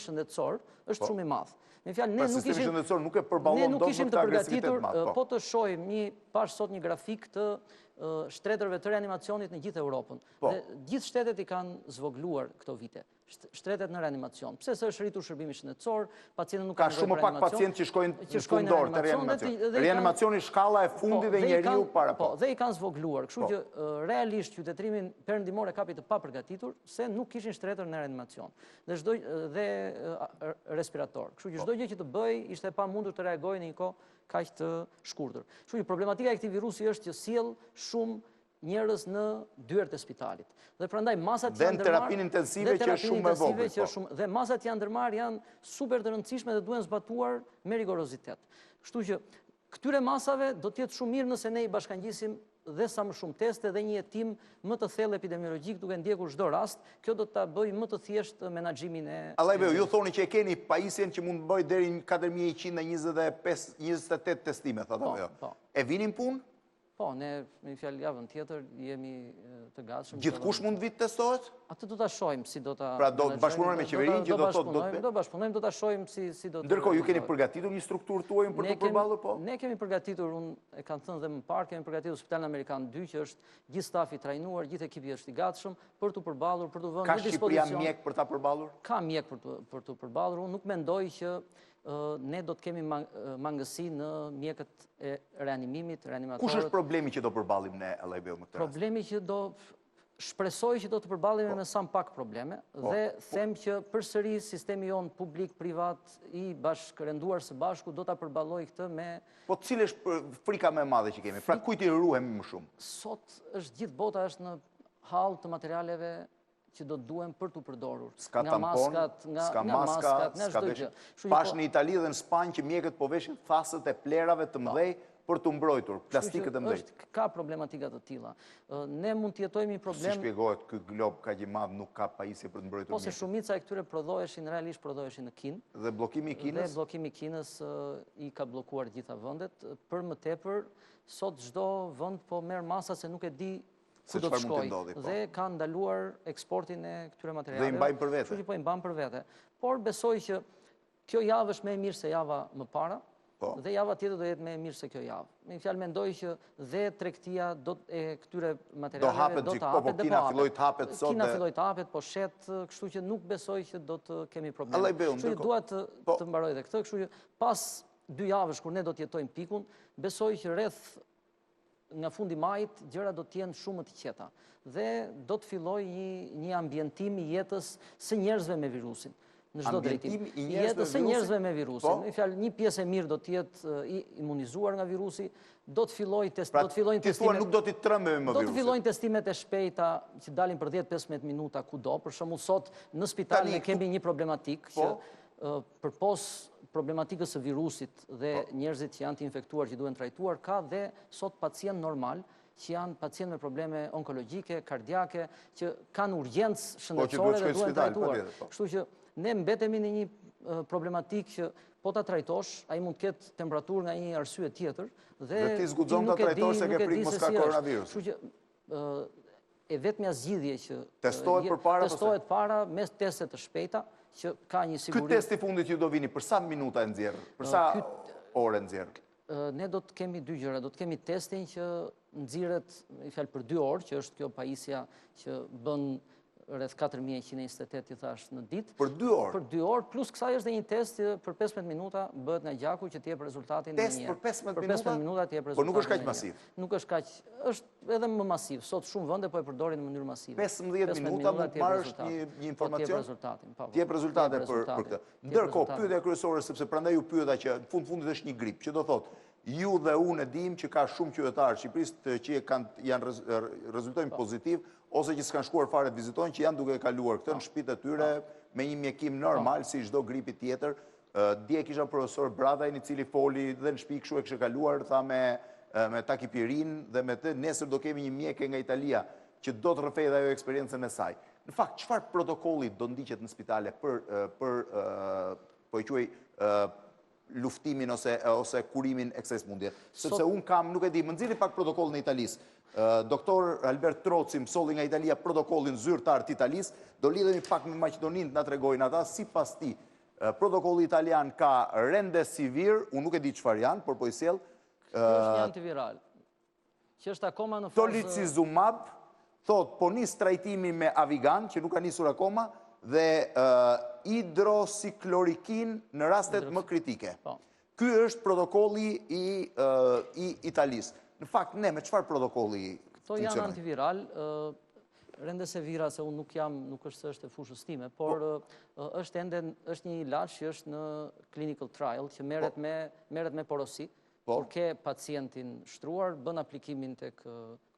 shëndetësor është shumë i madh. Me fjalë, ne sistemi shëndetësor nuk e përballon dot me këtë agresivitet të madh. Po të shohim pash sot një grafik të shtretërve të reanimacionit në gjithë Europën. Dhe gjithë shtetet i kanë zvogluar këto vite. Shtretet në reanimacion. Pse se është rritur shërbimi shëndetësor, pacientët nuk ka kanë shumë pak pacientë që shkojnë në fundor të reanimacion. Reanimacioni shkalla e fundit dhe njeriu para. Po, dhe i kanë zvogluar. Kështu që realisht qytetrimin perëndimor e kapi të papërgatitur se nuk kishin shtretër në reanimacion. Dhe respirator. Kështu që çdo gjë që të bëj ishte e pamundur të reagojë në një kohë kaq të shkurtër. Kështu që problematika e këtij virusi është që sjell shumë njerëz në dyert e spitalit. Dhe prandaj masat janë ndërmarrë. Dhe terapinë intensive që është shumë e vogël. Dhe masat janë ndërmarrë janë super të rëndësishme dhe duhen zbatuar me rigorozitet. Kështu që këtyre masave do të jetë shumë mirë nëse ne i bashkangjisim dhe sa më shumë teste dhe një hetim më të thellë epidemiologjik duke ndjekur çdo rast. Kjo do ta bëjë më të thjeshtë menaxhimin e. Allajbeu, ju thoni që e keni pajisjen që mund të bëjë deri në 4128 testime, thotë apo jo? E vinin punë? Po, ne me fjalë javën tjetër jemi të gatshëm. Gjithkush mund vit testohet? Atë do ta shohim si do ta. Pra do të bashkëpunojmë me qeverinë që do thotë do bashkëpunojmë, do ta shohim si do të. Ndërkohë ju keni përgatitur një strukturë tuaj për të përballur po? Ne kemi përgatitur, unë e kam thënë dhe më parë, kemi përgatitur Spitalin Amerikan 2 që është gjithë stafi trajnuar, gjithë ekipi është i gatshëm për të përballur, për të vënë në dispozicion. Ka Shqipëria mjek për ta përballur? Ka mjek për të përballur. Unë nuk mendoj që ne do të kemi mangësi në mjekët e reanimimit, reanimatorët. Kush është problemi që do përballim ne, Allajbeu, më këtë rast? Problemi që shpresoj që do të përballemi me sa më pak probleme dhe them që përsëri sistemi jon publik-privat i bashkërenduar së bashku do ta përballojë këtë me. Po cilë është frika më e madhe që kemi? Pra kujt i ruhemi më shumë? Sot është gjithë bota është në hall të materialeve që do të duhem për të përdorur. Ska tampon, ska maska, ska veshje. Pash në Itali dhe në Spanjë që mjekët po veshin thasët e plerave të mëdhej për të mbrojtur, plastikët e mëdhej. Ka problematika të tilla. Ne mund të jetojmë një problem. Si shpjegohet ky glob kaq i madh nuk ka pajisje për të mbrojtur mjekët? Po se shumica e këtyre prodhoheshin realisht prodhoheshin në Kinë. Dhe bllokimi i Kinës? Dhe bllokimi i Kinës i ka bllokuar gjitha vendet. Për më tepër, sot çdo vend po merr masa se nuk e di ku do të shkojë dhe kanë ndaluar eksportin e këtyre materialeve. Dhe i mbajnë për vete. Kështu që po i mban për vete. Por besoj që kjo javë është më e mirë se java më para dhe java tjetër do jetë më e mirë se kjo javë. Me fjalë mendoj që dhe tregtia e këtyre materialeve do të hapet. Kina filloi të hapet sot. Kina filloi të hapet, po shet, kështu që nuk besoj që do të kemi probleme. Allajbeu, kështu që dua të mbaroj edhe këtë, kështu që pas 2 javësh kur ne do të jetojmë pikun, besoj që rreth nga fundi majit, gjëra do t'jenë shumë të qeta. Dhe do të filloj një ambientim i jetës së njerëzve me virusin. Në çdo drejtim. Jetës së njerëzve me virusin. Në fjalë, një pjesë e mirë do të jetë imunizuar nga virusi, do të fillojnë testimet. Nuk do t'i trembë me virusin. Do të fillojnë testimet e shpejta që dalin për 10-15 minuta kudo. Për shembull sot në spital ne kemi një problematik që përpos problematikës së virusit dhe njerëzit që janë të infektuar që duhen trajtuar, ka dhe sot pacient normal, që janë pacient me probleme onkologjike, kardiake, që kanë urgjencë shëndetësore dhe duhen trajtuar. Kështu që ne mbetemi në një problematik që po ta trajtosh, ai mund të ketë temperaturë nga një arsye tjetër dhe ti zguxon ta trajtosh se ke frikë mos ka koronavirus. Kështu që e vetmja zgjidhje që testohet para me teste të shpejta, që ka një sigurim. Ky test i fundit ju do vini për sa minuta e nxjerr? Për sa orë nxjerr? Ne do të kemi 2 gjëra. Do të kemi testin që nxirret për 2 orë, që është kjo pajisja që bën rreth 4128 i thash në ditë. Për 2 orë? Për 2 orë, plus kësaj është dhe një test që për 15 minuta bëhet nga gjaku që t'jep rezultatin në një. Test për 15 minuta? Për 15 minuta t'jep rezultatin. Po nuk është kaq masiv? Nuk është kaq, është edhe më masiv. Sot shumë vende po e përdorin në mënyrë masive. 15 minuta mund të marrësh një informacion? T'jep rezultate për këtë. Ndërkohë, pyetja kryesore, sepse prandaj ju pyeta që në fundit është një grip, që do thotë ju dhe unë e dim që ka shumë qytetarë Shqipërisë që rezultojnë pozitiv, ose që s'kan shkuar fare të vizitojnë, që janë duke kaluar këtë në shtëpitë e tyre me një mjekim normal, si çdo gripi tjetër. Dje kisha profesor Bradajn, i cili foli dhe në shtëpi kështu e kishte kaluar, tha me takipirin dhe me të, nesër do kemi një mjeke nga Italia që do të rrëfejë dhe ajo eksperiencën e saj. Në fakt, çfarë protokolli do ndiqet në spitale për po e quaj luftimin ose kurimin e kësaj sëmundje? Sepse unë kam, nuk e di, më nxirri pak protokollin e Italisë. Doktor Albert Troci mësolli nga Italia protokollin zyrtar të Italisë, do lidhemi pak me Maqedoninë të na tregojnë ata, sipas tij, protokolli italian ka remdesivir, unë nuk e di çfarë janë, por po i sjell. Është një antiviral që është akoma në fazë... Tolicizumab, thot, po nis trajtimi me avigan, që nuk ka nisur akoma, dhe hidrosiklorikin në rastet më kritike. Ky është protokolli i Italisë. Në fakt, ne me çfarë protokolli funksionojmë? Këto janë antiviral, rendesevira, se unë nuk është se është e fushës time, por është një ilaç që është në clinical trial, që merret me porosi, por ke pacientin shtruar, bën aplikimin tek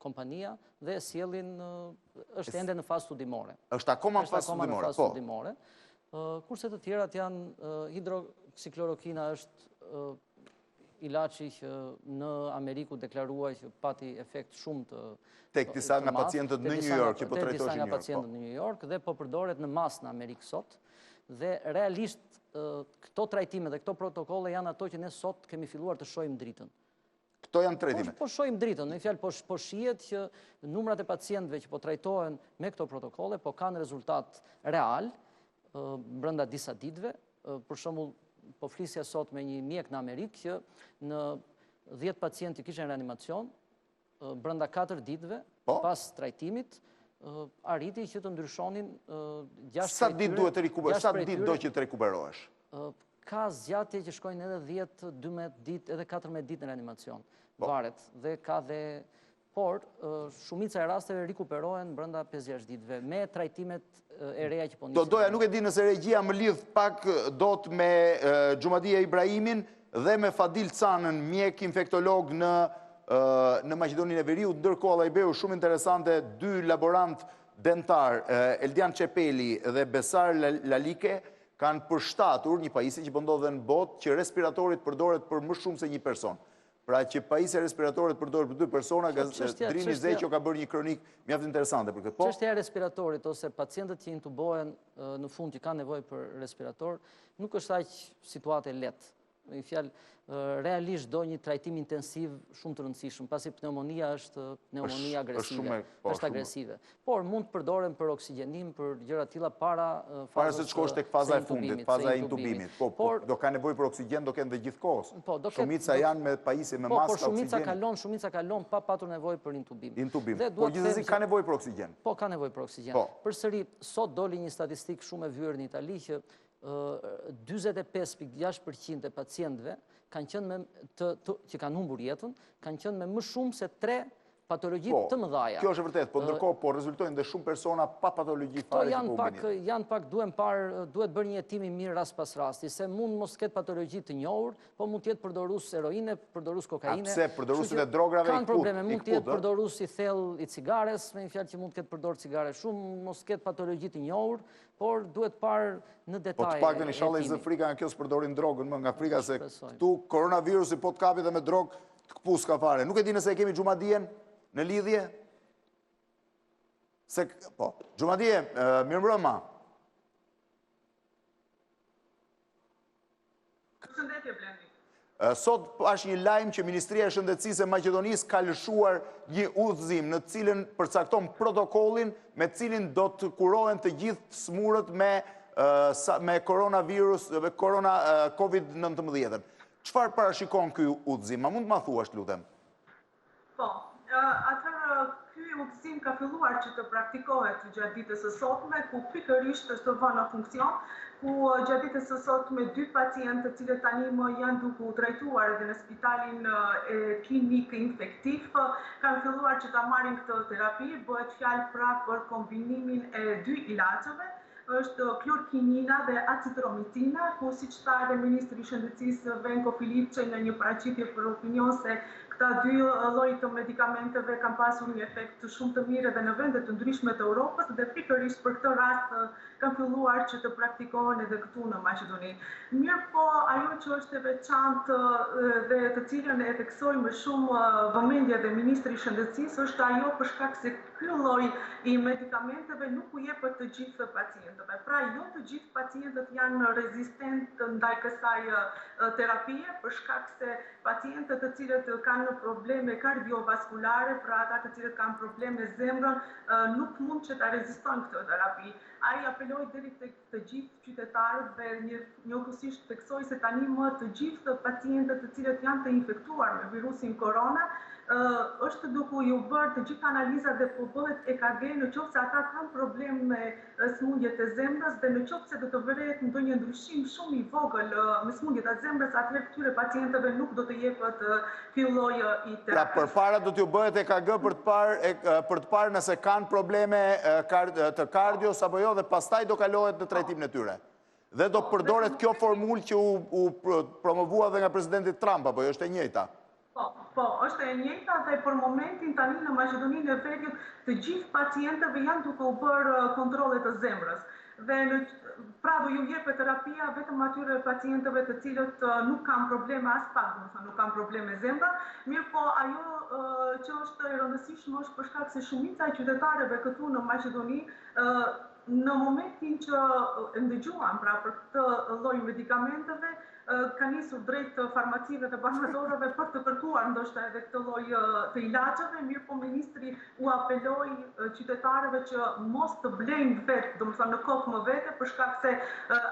kompania dhe sjellin, është ende në fazë studimore. Është akoma në fazë studimore, kurse të tjerat janë hidroksiklorokina është ilaçi që në Ameriku deklaruaj që pati efekt shumë të tek disa nga pacientët në New York, që po trajtoheshin në New York. Tek disa nga pacientët në New York dhe po përdoret në masë në Amerikë sot. Dhe realisht këto trajtime dhe këto protokolle janë ato që ne sot kemi filluar të shohim dritën. Këto janë trajtime. Po shohim dritën, në fjalë po shihet që numrat e pacientëve që po trajtohen me këto protokolle po kanë rezultat real brenda disa ditëve. Për shembull, po flisja sot me një mjek në Amerikë që në 10 pacientë që kishin reanimacion, brenda 4 ditëve pas trajtimit, arriti që të ndryshonin 6 Sa ditë duhet të rikuperosh? Sa ditë do që të rikuperohesh? Ka zgjatje që shkojnë edhe 10, 12 ditë, edhe 14 ditë në reanimacion. Varet. Dhe ka dhe... Por, shumica e rasteve rikuperohen brenda 5-6 ditëve, me trajtimet e reja që po nisin. Doja, nuk e di nëse regjia më lidh pak dot me Xhumadia Ibrahimin dhe me Fadil Canën, mjek infektolog në Maqedoninë e Veriut, ndërkohë Allajbeu, shumë interesante, 2 laborant dentar, Eldian Çepeli dhe Besar Lalike, kanë përshtatur një pajisje që po ndodhe në botë që respiratorit përdoret për më shumë se një person. Pra që pajisja respiratorit përdoret për 2 persona, Drini Zeqo ka bërë një kronik mjaft interesante për këtë. Çështja e respiratorit ose pacientët që intubohen në fund që kanë nevojë për respirator, nuk është aq situatë e lehtë. Në fjalë, realisht do një trajtim intensiv shumë të rëndësishëm, pasi pneumonia është pneumonia agresive, është agresive. Por mund të përdoren për oksigjenim, për gjëra tilla para se të shkosh tek faza e fundit, faza e intubimit. Po, do ka nevojë për oksigjen, do kenë dhe gjithkohës. Shumica janë me pajisje me maska oksigjen. Po, shumica kalon pa patur nevojë për intubim. Po, gjithsesi ka nevojë për oksigjen. Po, ka nevojë për oksigjen. Përsëri, sot doli një statistikë shumë e vyer në Itali që 45.6% e pacientëve që kanë humbur jetën, kanë qenë me më shumë se 3 patologji të mëdhaja. Kjo është vërtet, po ndërkohë po rezultojnë dhe shumë persona pa patologji fare që po humbin. Janë pak, duhet bërë një hetim i mirë rast pas rasti, se mund mos ketë patologji të njohur, po mund të jetë përdorus heroine, përdorus kokaine. Pse përdorusit e drograve kanë probleme, mund të jetë përdorus i thellë i cigares, me një fjalë që mund të ketë përdorur cigare shumë, mos ketë patologji të njohur, por duhet parë në detaje. Po të paktën inshallah iz Afrika nga kjo s'përdorin drogën, më nga Afrika se këtu koronavirusi po të kapi dhe me drogë të kpus ka fare. Nuk e di nëse e kemi Xhumadien në lidhje? Po, Xhumadie, mirë mbrëma. Përshëndetje, Blendi. Sot pash një lajm që Ministria e Shëndetësisë e Maqedonisë ka lëshuar një udhëzim në cilën përcakton protokollin me cilin do të kurohen të gjithë smurët me koronavirus, me COVID-19. Çfarë parashikon ky udhëzim? A mund të ma thuash, lutem? Po, atëherë ky udhëzim ka filluar që të praktikohet gjatë ditës së sotme, ku pikërisht është vënë në funksion, ku gjatë ditës së sotme 2 pacientë të cilët tani më janë duke u trajtuar edhe në spitalin klinik infektiv, kanë filluar që ta marrin këtë terapi, bëhet fjalë pra për kombinimin e 2 ilaçeve, është klorkinina dhe acitromicina, ku siç tha edhe Ministri i Shëndetësisë Venko Filipçe në një paraqitje për opinion se këta 2 lloj të medikamenteve kanë pasur një efekt shumë të mirë edhe në vende të ndryshme të Europës dhe pikërisht për këtë rast kanë filluar që të praktikohen edhe këtu në Maqedoni. Mirë po, ajo që është e veçantë dhe të cilën e theksoi më shumë vëmendje dhe Ministri i Shëndetësisë është ajo për shkak se ky lloj i medikamenteve nuk u jepet të gjithë pacientëve. Pra, jo të gjithë pacientët janë rezistent ndaj kësaj terapie për shkak se pacientët të cilët kanë probleme kardiovaskulare, pra ata të cilët kanë probleme zemrën, nuk mund që ta rezistojnë këtë terapi. Ai apeloi deri tek të gjithë qytetarët dhe njëkohësisht theksoi se tani më të gjithë pacientët të cilët janë të infektuar me virusin korona është duke ju bërë të gjitha analizat dhe po bëhet EKG në qoftë se ata kanë problem me smundjet e zemrës dhe në qoftë se do të vëret ndonjë ndryshim shumë i vogël me smundjet e zemrës, atëherë këtyre pacientëve nuk do të jepet ky lloj i terapisë. Pra përpara do t'ju bëhet EKG për të parë nëse kanë probleme të kardios apo jo, dhe pastaj do kalohet në trajtimin e tyre. Dhe do përdoret kjo formulë që u promovua dhe nga presidenti Trump, apo jo është e njëjta? Po, është e njëjta dhe për momentin tani në Maqedoninë e Veriut të gjithë pacientëve janë duke u bërë kontrole të zemrës. Dhe pra do ju jepet terapia vetëm atyre pacientëve të cilët nuk kanë probleme as pak, nuk kanë probleme zemra, mirë po ajo që është e rëndësishme është për shkak se shumica e qytetarëve këtu në Maqedoni në momentin që ndëgjuan pra për këtë lloj medikamenteve ka nisur drejt farmacive dhe farmatorëve për të kërkuar ndoshta edhe këtë lloj të ilaçeve, mirë po ministri u apeloi qytetarëve që mos të blejnë vetë, domethënë në kokë më vete, për shkak se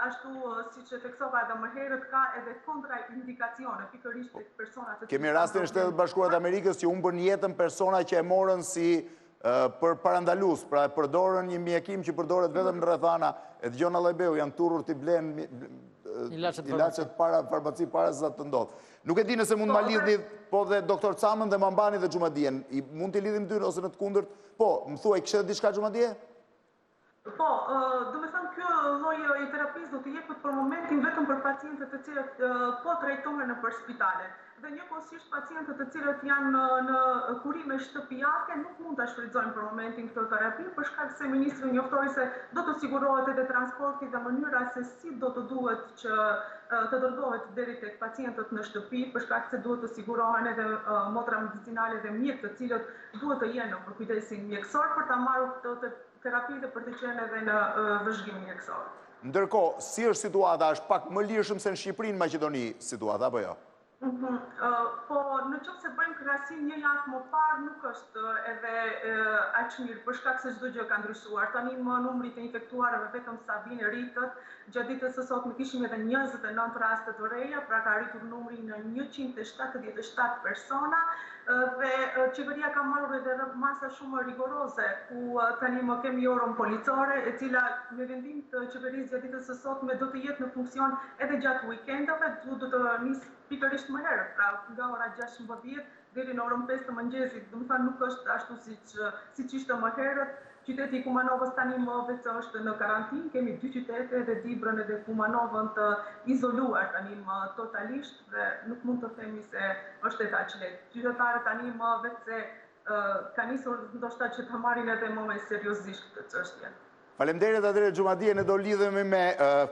ashtu siç e theksova edhe më herët ka edhe kontraindikacione pikërisht tek personat që kemi rastin në Shtetet Bashkuara të Amerikës që humbën jetën persona që e morën si për parandalus, pra e përdorën një mjekim që përdoret vetëm në rrethana, e dëgjon Allajbeu, janë turur t'i blenë ilacet para farmaci para se të ndodhë. Nuk e di nëse mund ma lidhni po dhe doktor Camën dhe Mambani dhe Xhumadien. Mund t'i lidhim dy ose në të kundërt? Po, më thuaj, kishte diçka Xhumadie? Po, do me thënë kjo lloj i terapisë do të jepet për momentin vetëm për pacientët të cilët po trajtohen nëpër spitale. Dhe njëkohësisht pacientët të cilët janë në kurime shtëpiake nuk mund ta shfrytëzojnë për momentin këtë terapi, për shkak se ministri njoftori se do të sigurohet edhe transporti dhe mënyra se si do të duhet që të dërgohet deri tek pacientët në shtëpi, për shkak se duhet të sigurohen edhe motra medicinale dhe mjekë të cilët duhet të jenë në kujdesin mjekësor për ta marrë këtë terapi dhe për të qenë edhe në vëzhgim mjekësor. Ndërkohë, si është situata? Është pak më lirshëm se në Shqipëri, në Maqedoni situata apo jo? Po, në qoftë se bëjmë krahasim një javë më parë nuk është edhe aq mirë, për shkak se çdo gjë ka ndryshuar. Tani numri të infektuarëve vetëm sa vjen rritët. Gjatë ditës së sotme kishim edhe 29 raste të reja, pra ka rritur numri në 177 persona dhe qeveria ka marrur edhe masa shumë rigoroze, ku tani më kemi orën policore, e cila me vendim të qeverisë gjatë ditës së sotme do të jetë në funksion edhe gjatë weekendave, do të nisë pikërisht më herët, pra nga ora 16 deri në orën 5 të mëngjesit. Domethënë nuk është ashtu siç ishte më herët. Qyteti i Kumanovës tani më vetë është në karantinë, kemi 2 qytete dhe Dibrën edhe Kumanovën të izoluar tani më totalisht dhe nuk mund të themi se është e aq lehtë. Qytetarët tani më vetë se ka nisur ndoshta që të marrin edhe më me seriozisht këtë çështje. Faleminderit atëherë Xhumadie, ne do lidhemi me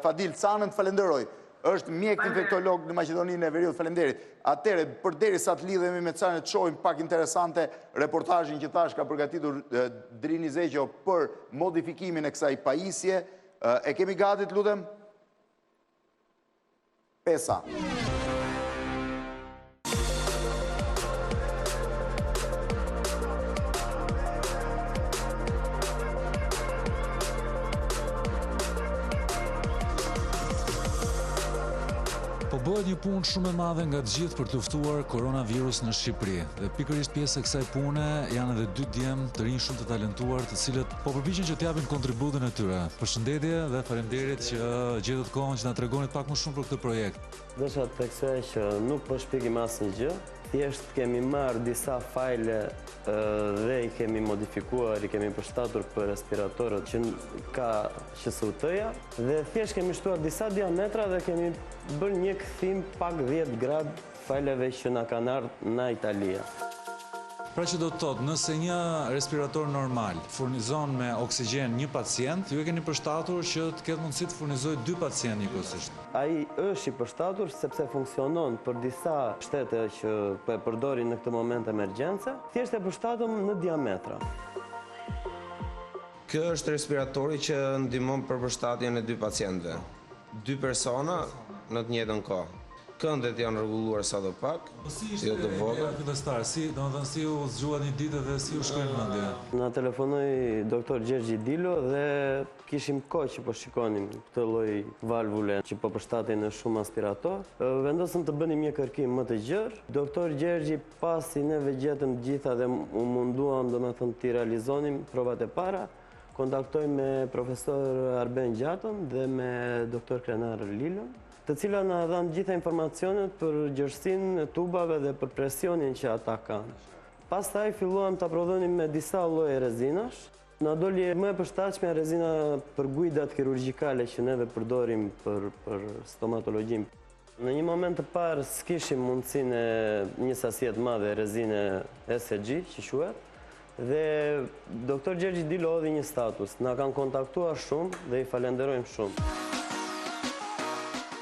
Fadil Canën, falenderoj. Është mjek infektolog në Maqedoninë e Veriut, faleminderit. Atëherë, përderisa të lidhemi me Canën, të shohim pak interesante reportazhin që thash ka përgatitur Drini Zeqo për modifikimin e kësaj pajisje. E kemi gati, të lutem? Pesa. Po bëhet një punë shumë e madhe nga të gjithë për të luftuar koronavirus në Shqipëri. Dhe pikërisht pjesë e kësaj pune janë edhe 2 djemë të rinj shumë të talentuar, të cilët po përpiqen që t'japin kontributin e tyre. Përshëndetje dhe faleminderit që gjetët kohën që na tregonit pak më shumë për këtë projekt. Desha të theksoj që nuk po shpjegim asnjë gjë. Thjesht kemi marrë disa fajle dhe i kemi modifikuar, i kemi përshtatur për respiratorët që ka QSUT-ja dhe thjesht kemi shtuar disa diametra dhe kemi bërë një kthim pak 10 gradë fajleve që na kanë ardhur nga Italia. Pra që do të thotë, nëse një respirator normal furnizon me oksigjen një pacient, ju e keni përshtatur që të ketë mundësi të furnizojë 2 pacient njëkohësisht. Ai është i përshtatur sepse funksionon për disa shtete që po e përdorin në këtë moment emergjence, thjesht e përshtatëm në diametra. Kjo është respiratori që ndihmon për përshtatjen e 2 pacientëve. 2 persona në të njëjtën kohë. Këndet janë rregulluar sadopak, jo të vogël. Fillestar, si u zgjuat një ditë dhe si u shkoi në mendje? Na telefonoi doktor Gjergji Dilo dhe kishim kohë që po shikonim këtë lloj valvule që po përshtaten në shumë aspirator. Vendosëm të bënim një kërkim më të gjerë. Doktor Gjergji pasi neve gjetëm gjitha dhe u munduam domethënë të realizonim provat e para, kontaktoj me profesor Arben Gjatën dhe me doktor Krenar Lilën, të cilat na dhanë gjitha informacionet për gjerësinë e tubave dhe për presionin që ata kanë. Pastaj filluam të prodhonim me disa lloje rezinash. Na doli më e përshtatshme rezina për gujdat kirurgjikale që neve përdorim për stomatologjinë. Në një moment të parë s'kishim mundësinë e një sasie të madhe rezine SG që quhet, dhe doktor Gjergji Dilo hodhi një status. Na kanë kontaktuar shumë dhe i falenderojmë shumë.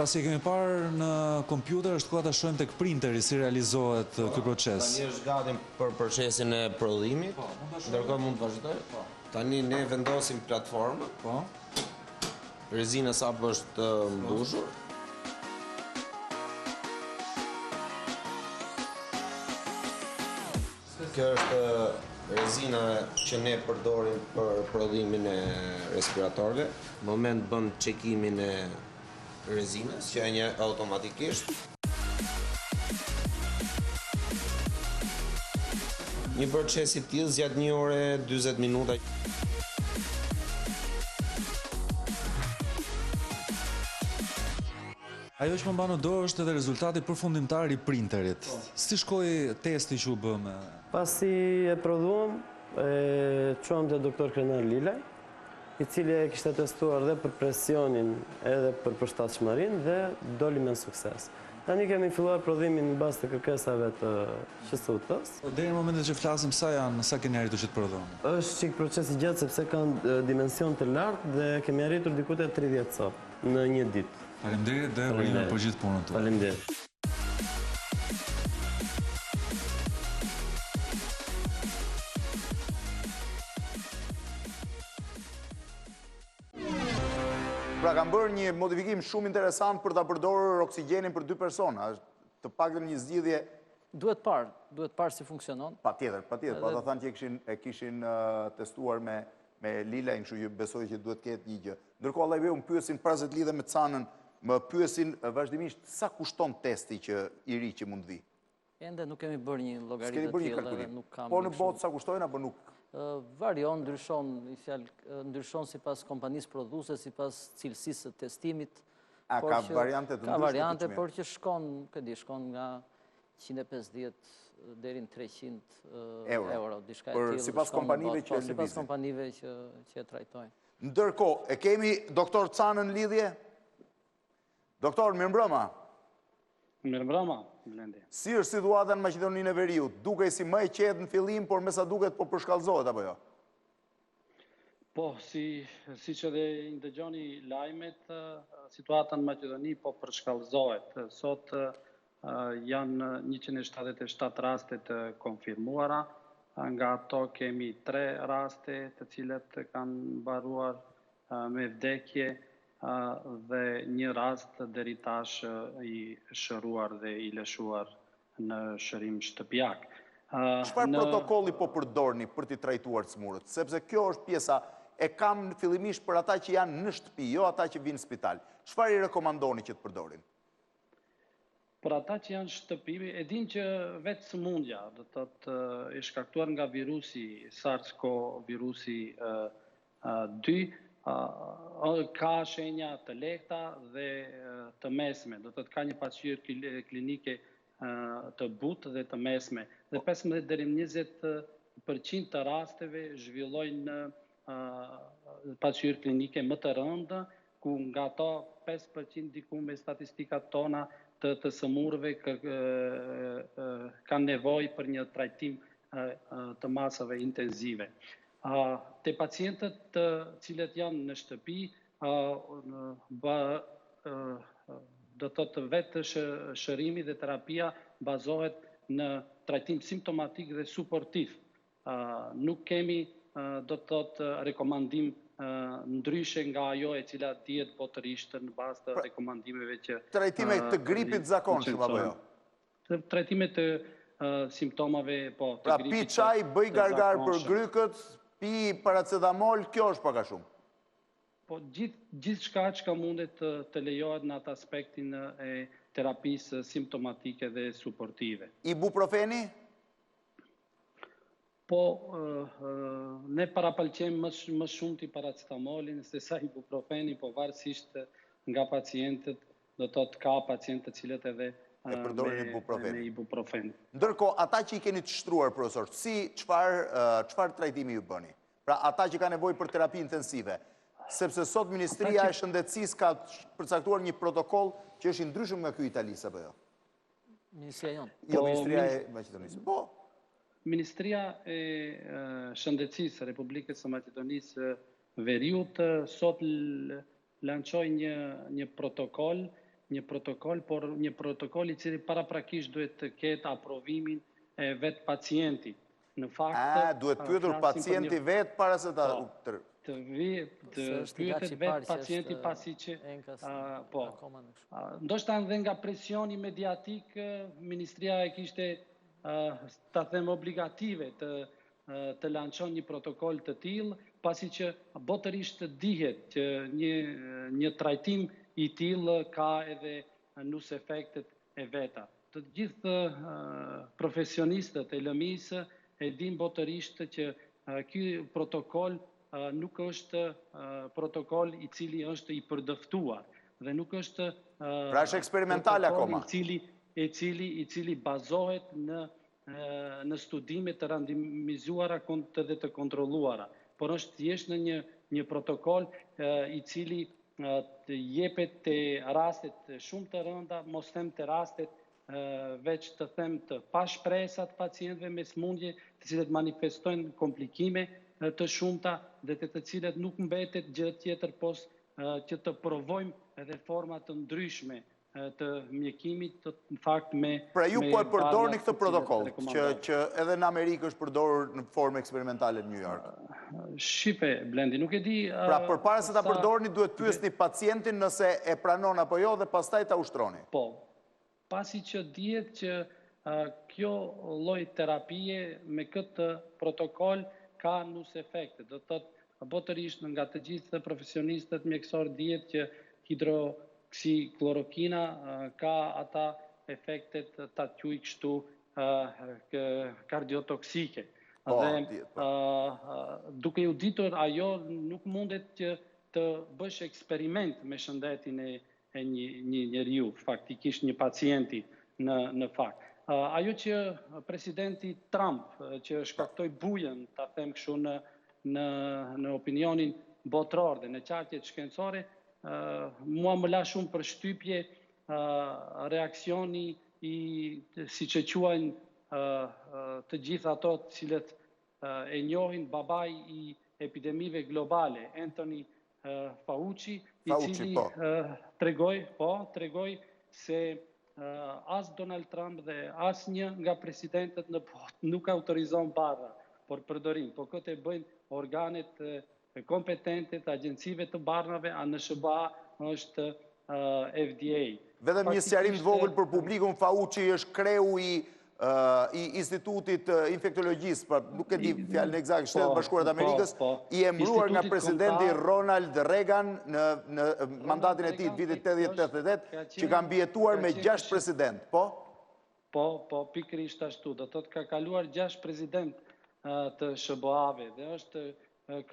Pasi kemi parë në kompjuter, është koha ta shohim tek printeri si realizohet ky proces. Tani është gati për procesin e prodhimit. Ndërkohë mund të vazhdoj. Tani ne vendosim platformën. Rezina sapo është mbushur. Kjo është rezina që ne përdorim për prodhimin e respiratorëve. Në moment bën çekimin e rezinës, që e një automatikisht. Një proces i tillë zgjat 1 orë 40 minuta. Ajo që më mban në dorë është edhe rezultati përfundimtar i printerit. Si shkoi testi që u bë me? Pasi e prodhuam, e çuam te doktor Krenar Lilaj, i cili e kishte testuar dhe për presionin edhe për përshtatshmërinë dhe doli me sukses. Tani kemi filluar prodhimin në bazë të kërkesave të QSUT-s. Deri në momentin që flasim, sa keni arritur që të prodhoni? Është çik proces i gjatë sepse kanë dimension të lartë dhe kemi arritur diku te 30 copë në një ditë. Faleminderit dhe urojmë për gjithë punën tuaj. Faleminderit. Pra kam bërë një modifikim shumë interesant për ta përdorur oksigjenin për 2 persona. Të paktën një zgjidhje. Duhet parë si funksionon. Patjetër, po ata thanë që e kishin testuar me Lilajn, kështu që besoj që duhet ketë një gjë. Ndërkohë Allajbeu më pyesin para se të lidhem me Canën, më pyesin vazhdimisht sa kushton testi që i ri që mund vi. Ende nuk kemi bërë një llogari të tillë, nuk kam. Po në botë sa kushtojnë apo nuk? Varion, ndryshon sipas kompanisë prodhuese, sipas cilësisë së testimit. A ka variante të ndryshme? Ka variante, por që shkon nga 150 deri në 300 euro, diçka e tillë. Sipas kompanive që lëvizin. Sipas kompanive që e trajtojnë. Ndërkohë, e kemi doktor Canën në lidhje? Doktor, mirëmbrëma. Mirëmbrëma, Blendi. Si është situata në Maqedoninë e Veriut? Dukej si më e qetë në fillim, por me sa duket po përshkallëzohet apo jo? Po, si që dhe ndëgjoni lajmet, situata në Maqedoni po përshkallëzohet. Sot janë 177 raste të konfirmuara, nga ato kemi 3 raste të cilet kanë mbaruar me vdekje, dhe një rast deri tash i shëruar dhe i lëshuar në shërim shtëpiak. Çfarë protokolli po përdorni për t'i trajtuar smurët? Sepse kjo është pjesa, e kam fillimisht për ata që janë në shtëpi, jo ata që vinë në spital. Çfarë i rekomandoni që të përdorin? Për ata që janë shtëpi, e din që vetë sëmundja, do të thotë e shkaktuar nga virusi SARS-CoV, virusi 2, ka shenja të lehta dhe të mesme. Do të ka një pasqyrë klinike të butë dhe të mesme. Dhe 15 deri në 20% të rasteve zhvillojnë pasqyrë klinike më të rëndë, ku nga ato 5% diku me statistikat tona të sëmurëve kanë nevojë për një trajtim të masave intenzive. Te pacientët të cilët janë në shtëpi, do të thotë vetë shërimi dhe terapia bazohet në trajtim simptomatik dhe suportiv. Nuk kemi, do të thotë, rekomandim ndryshe nga ajo e cila dihet botërisht në bazë të rekomandimeve që trajtime të gripit zakonshëm apo jo? Trajtime të simptomave, po, të pra gripit. pi çaj, bëj gargar për grykët, pi paracetamol, kjo është pak a shumë. Po gjithë shka që mundet të lejohet në atë aspektin e terapisë simptomatike dhe suportive. Ibuprofeni? Po, ne parapalqem më shumë të paracetamolin se sa ibuprofeni, po varësisht nga pacientët, do të ka pacientët cilët edhe e përdorin ibuprofeni. Ndërkohë, ata që i keni të shtruar, profesor, çfarë trajtimi ju bëni? Pra, ata që ka nevojë për terapi intensive, sepse sot Ministria e Shëndetësisë ka përcaktuar një protokoll që është i ndryshëm nga ky Italis apo jo? Ministria jonë. Jo, Ministria e Maqedonisë. Po. Ministria e Shëndetësisë Republikës së Maqedonisë Veriut sot lançoi një protokoll, por një protokoll i cili paraprakisht duhet të ketë aprovimin e vetë pacienti. Në fakt, duhet pyetur pacienti vetë para se ta të pyetet vetë pacienti pasi që ndoshta edhe nga presioni mediatik Ministria e kishte ta them obligative të lançon një protokoll të tillë, pasi që botërisht dihet që një trajtim i tillë ka edhe nus efektet e veta. Të gjithë profesionistët e lëmisë e din botërisht që ky protokoll nuk është protokoll i cili është i përdëftuar dhe nuk është pra është eksperimental akoma. I cili bazohet në studime të randimizuara dhe të kontrolluara, por është thjesht në një protokoll i cili të jepet të rastet shumë të rënda, mos them të rastet veç të them të pashpresat pacientëve me smundje, të cilët manifestojnë komplikime të shumta dhe të cilët nuk mbetet gjë tjetër pos që të provojmë edhe forma të ndryshme të mjekimit, në fakt me... Pra ju po e përdorni këtë protokoll, që edhe në Amerikë është përdorur në formë eksperimentale në New York? Shqipe, Blendi, nuk e di... Pra përpara se ta përdorni, duhet pyesni pacientin nëse e pranon apo jo dhe pastaj ta ushtroni? Po, pasi që dihet që kjo lloj terapie me këtë protokoll ka nus efekte. Do të thotë botërisht nga të gjithë profesionistët mjekësor dihet që hidroksiklorokina ka ata efektet ta quaj kështu kardiotoksike. Dhe duke u ditur ajo nuk mundet që të bësh eksperiment me shëndetin e një njeriu, faktikisht një pacienti në fakt. Ajo që presidenti Trump, që shkaktoi bujën, ta them kështu në opinionin botror dhe në qartjet shkencore, mua më la shumë për shtypje reaksioni siç e quajnë të gjithë ato të cilët e njohin babai i epidemive globale, Anthony Fauci, i cili tregoi se as Donald Trump dhe as një nga presidentët në botë nuk autorizon barra për përdorim, po këtë e bëjnë organet kompetente të agjencive të barrave, ANSHBA është FDA. Vetëm një sqarim të vogël për publikun, Fauci është kreu i Institutit Infektologjisë, pra nuk e di fjalën eksakte, Shtetet Bashkuara të Amerikës, i embruar nga presidenti Ronald Reagan në mandatin e tij vitit 80-88, që ka mbijetuar me 6 president, po? Po, pikërisht ashtu. Do thotë ka kaluar 6 president të SBA-ve dhe është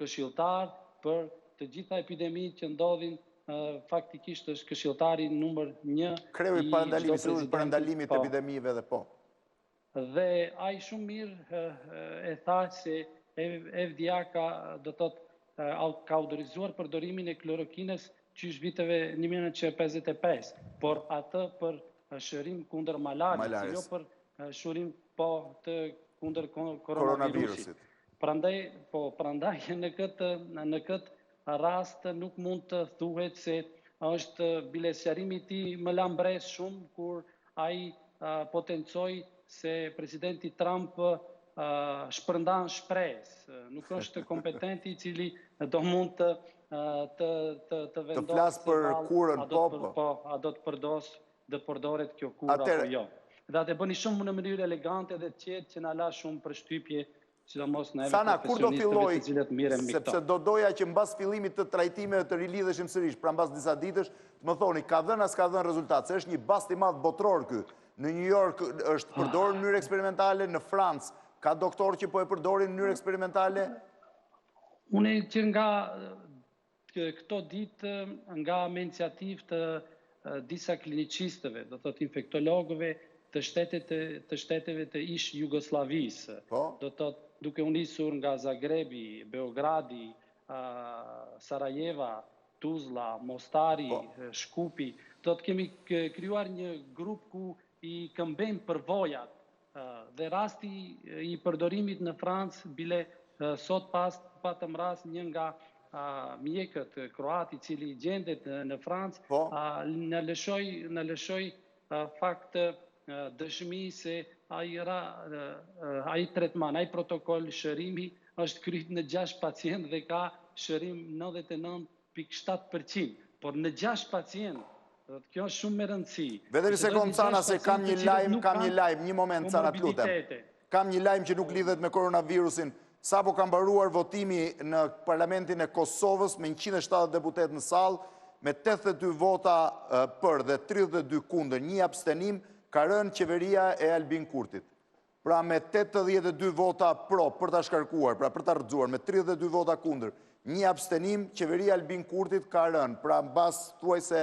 këshilltar për të gjitha epidemitë që ndodhin, faktikisht është këshilltari numër 1 kreu i parandalimit të epidemive dhe po. Dhe ai shumë mirë e tha se FDA ka autorizuar përdorimin e klorokinës qysh viteve 1955, por atë për shërim kundër malarisë, jo për shërim kundër koronavirusit. Prandaj në këtë rast nuk mund të thuhet se është bilesjarimi i tij më lambres shumë kur ai potencoi se presidenti Trump shpërndan shpresë, nuk është kompetenti i cili do mund të vendosë të flasë për kurën, a do të përdoret kjo kurë apo jo. Dhe atë e bëni shumë në mënyrë elegante dhe të qetë që na la shumë për shtypje, sidomos në profesionistëve të cilët mirën me këto. Sepse do doja që mbas fillimit të trajtimeve të rilidheshim sërish, pra mbas disa ditësh, të më thoni, ka dhënë as ka dhënë rezultat, se është një bast i madh botror ky. Në New York është përdorur në mënyrë eksperimentale, në Francë ka doktor që po e përdorin në mënyrë eksperimentale? Unë që nga këto ditë, nga me iniciativë të disa klinicistëve, do të thotë infektologëve të shteteve të ish Jugosllavisë, do të thotë duke u nisur nga Zagrebi, Beogradi, Sarajeva, Tuzla, Mostari, Shkupi, do të kemi krijuar një grup ku i këmbejmë përvojat dhe rasti i përdorimit në Francë bile sot patëm rast një nga mjekët kroat i cili gjendet në Francë në lëshoj fakt dëshmi se ai tretman, ai protokoll shërimi është kryt në 6 pacient dhe ka shërim 99.7%, por në 6 pacient. Kjo është shumë me rëndësi. Vete një sekundë, Cana, se kam një lajm, një moment, Cana, të lutem. Kam një lajm që nuk lidhet me koronavirusin. Sa po kam baruar votimi në Parlamentin e Kosovës me 170 deputet në salë, me 82 vota për dhe 32 kundër, një abstenim, ka rënë qeveria e Albin Kurtit. Pra me 82 vota pro për ta shkarkuar, pra për ta rrëzuar, me 32 vota kundër, një abstenim, qeveria Albin Kurtit ka rënë. Pra mbas thuaj se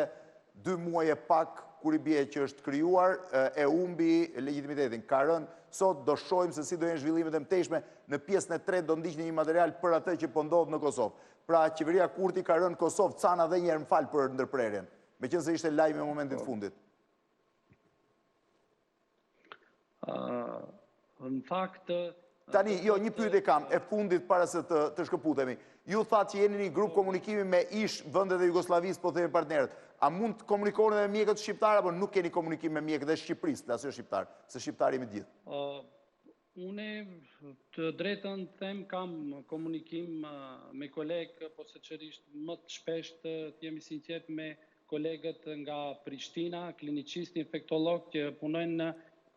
2 muaj e pak, kur i bie që është krijuar, e humbi legitimitetin. Ka rënë, sot do shohim se si do jenë zhvillimet e mëtejshme, në pjesën e tretë do ndiqni një material për atë që po ndodh në Kosovë. Pra qeveria Kurti ka rënë Kosovë, Cana dhe njerë më falë për ndërprerjen, meqense ishte lajmi në momentin fundit. Në fakt... Tani, jo, një pyetje kam, e fundit para se të shkëputemi. Ju thatë që jeni një grup komunikimi me ish vëndet e Jugoslavisë, po themi partnerët. A mund të komunikoni dhe mjekët shqiptarë, apo nuk keni komunikim me mjekët e Shqipërisë, dhe asë shqiptarë, se shqiptarë jemi gjithë? Une të drejtën them kam komunikim me kolegë, po se qërisht më të shpesht të jemi sinqert me kolegët nga Prishtina, klinicist, infektolog, që punojnë në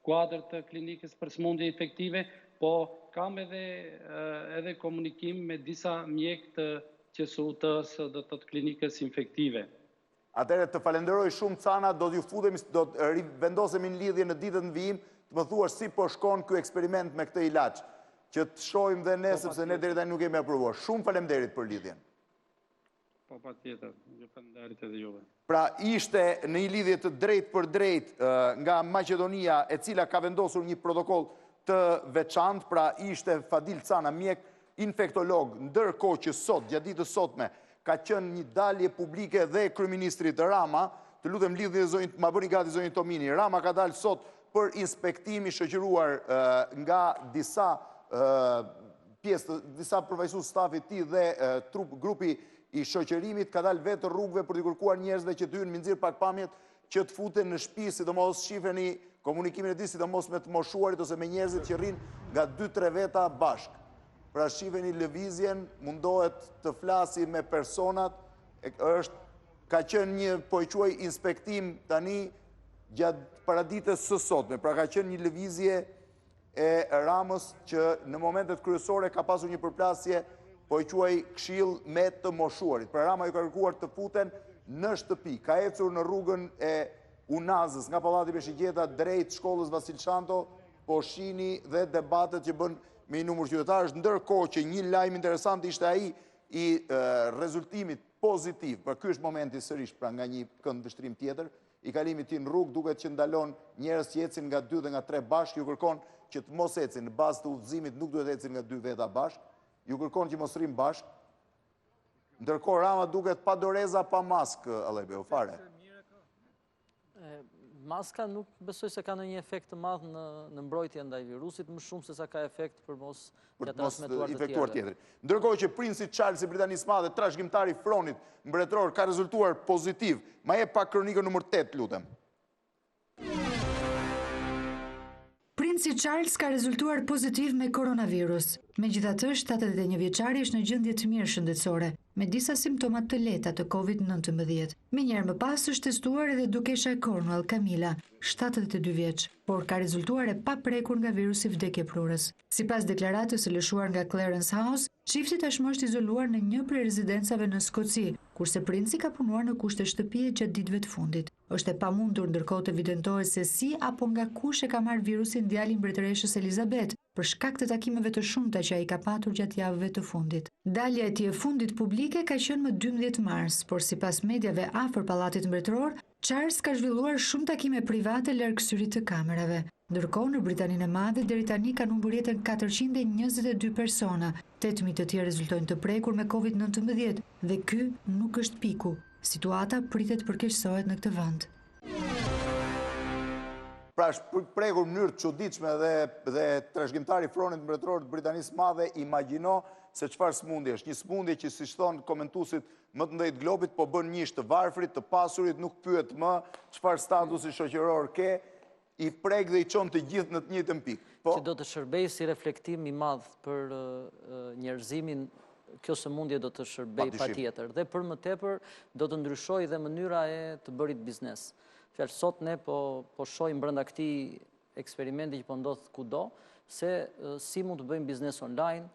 kuadrë të klinikës për smundje infektive, po kam edhe komunikim me disa mjekë të QSUT-s dhe të klinikës infektive. Atere të falenderoj shumë, Cana, do t'ju futemi, do të vendosemi në lidhje në ditët në vijim, të më thuash si po shkon ky eksperiment me këtë ilaç, që të shohim dhe ne, sepse ne deri tani nuk kemi aprovuar. Shumë faleminderit për lidhjen. Po patjetër, ju falenderit edhe juve. Pra ishte në një lidhje të drejt për drejt nga Maqedonia, e cila ka vendosur një protokoll të veçantë, pra ishte Fadil Cana, mjek infektolog, ndërkohë që sot, gjatë ditës sotme, ka qenë një dalje publike dhe kryeministrit Rama, të lutem lidhje zonjë, ma bëni gati zonjë Tomini. Rama ka dalë sot për inspektimi shoqëruar nga disa pjesë, disa përfaqësues stafit ti dhe grupi i shoqërimit, ka dalë vetë rrugëve për të kërkuar njerëzve që të hyjnë mi nxirr pak pamjet, që të futen në shtëpi, sidomos shifreni komunikimin e tij, sidomos me të moshuarit ose me njerëzit që rrinë nga 2-3 veta bashkë. Pra shifreni lëvizjen, mundohet të flasi me personat, ka qenë një, po i quaj, inspektim tani gjatë paraditës së sotme, pra ka qenë një lëvizje e Ramës që në momentet kryesore ka pasur një përplasje, po i quaj, këshill me të moshuarit. Pra Rama ju ka kërkuar të futen në shtëpi, ka ecur në rrugën e Unazës, nga Pallati Peshigjeta drejt shkollës Vasil Shanto, po shihni dhe debatet që bën me i numër qytetarësh, ndërkohë që një lajm interesant ishte ai i rezultimit pozitiv, për ky është momenti sërish, pra nga një këndvështrim tjetër, i kalimit ti në rrugë, duket që ndalon njerëz që ecin nga 2 dhe nga 3 bashkë, ju kërkon që të mos ecin, në bazë të udhëzimit nuk duhet ecin nga 2 veta bashkë, ju kërkon që mos rrim bashkë, ndërkohë Rama duket pa doreza, pa maskë, Allajbeu, fare. Maska nuk besoj se ka në një efekt të madh në mbrojtje ndaj virusit, më shumë se sa ka efekt për mos t'ia transmetuar të tjerëve. Ndërkohë që princi Charles i Britanisë së Madhe, trashëgimtari i fronit mbretëror, ka rezultuar pozitiv. Ma jep pak kronikën numër 8, lutem. Princi Charles ka rezultuar pozitiv me koronavirus. Megjithatë, 71 vjeçari është në gjendje të mirë shëndetësore, me disa simptomat të lehta të COVID-19. Me njerë më pas është testuar edhe dukesha e Cornwall Camila, 72 vjeç, por ka rezultuar e paprekur nga virusi vdekjeprurës. Sipas deklaratës së lëshuar nga Clarence House, çifti tashmë është izoluar në një prej rezidencave në Skoci, kurse princi ka punuar në kushte shtëpie gjatë ditëve të fundit. Është e pamundur ndërkohë të evidentohet se si apo nga kush e ka marrë virusin djali i mbretëreshës Elizabeth, për shkak të takimeve të shumta që ai ka patur gjatë javëve të fundit. Dalja e tij e fundit publike ka qenë më 12 mars, por sipas mediave afër pallatit mbretëror, Charles ka zhvilluar shumë takime private larg syrit të kamerave. Ndërkohë, në Britaninë e Madhe deri tani kanë humbur jetën 422 persona. 8.000 të tjerë rezultojnë të prekur me COVID-19 dhe ky nuk është piku. Situata pritet të përkeqësohet në këtë vend. Pra është prekur në mënyrë të çuditshme dhe trashëgimtari i fronit mbretëror të Britanisë së Madhe imagjino se çfarë smundje është. Një smundje që siç thon komentuesit më të ndëjtë globit, po bën njësh të varfrit, të pasurit, nuk pyet më çfarë statusi shoqëror ke, i prek dhe i çon të gjithë në të njëjtën pikë. Që do të shërbejë si reflektim i madh për njerëzimin, kjo sëmundje do të shërbej patjetër. Dhe për më tepër do të ndryshojë dhe mënyra e të bërit biznes. Fjalë, sot ne po shohim brenda këtij eksperimenti që po ndodh kudo, se si mund të bëjmë biznes online.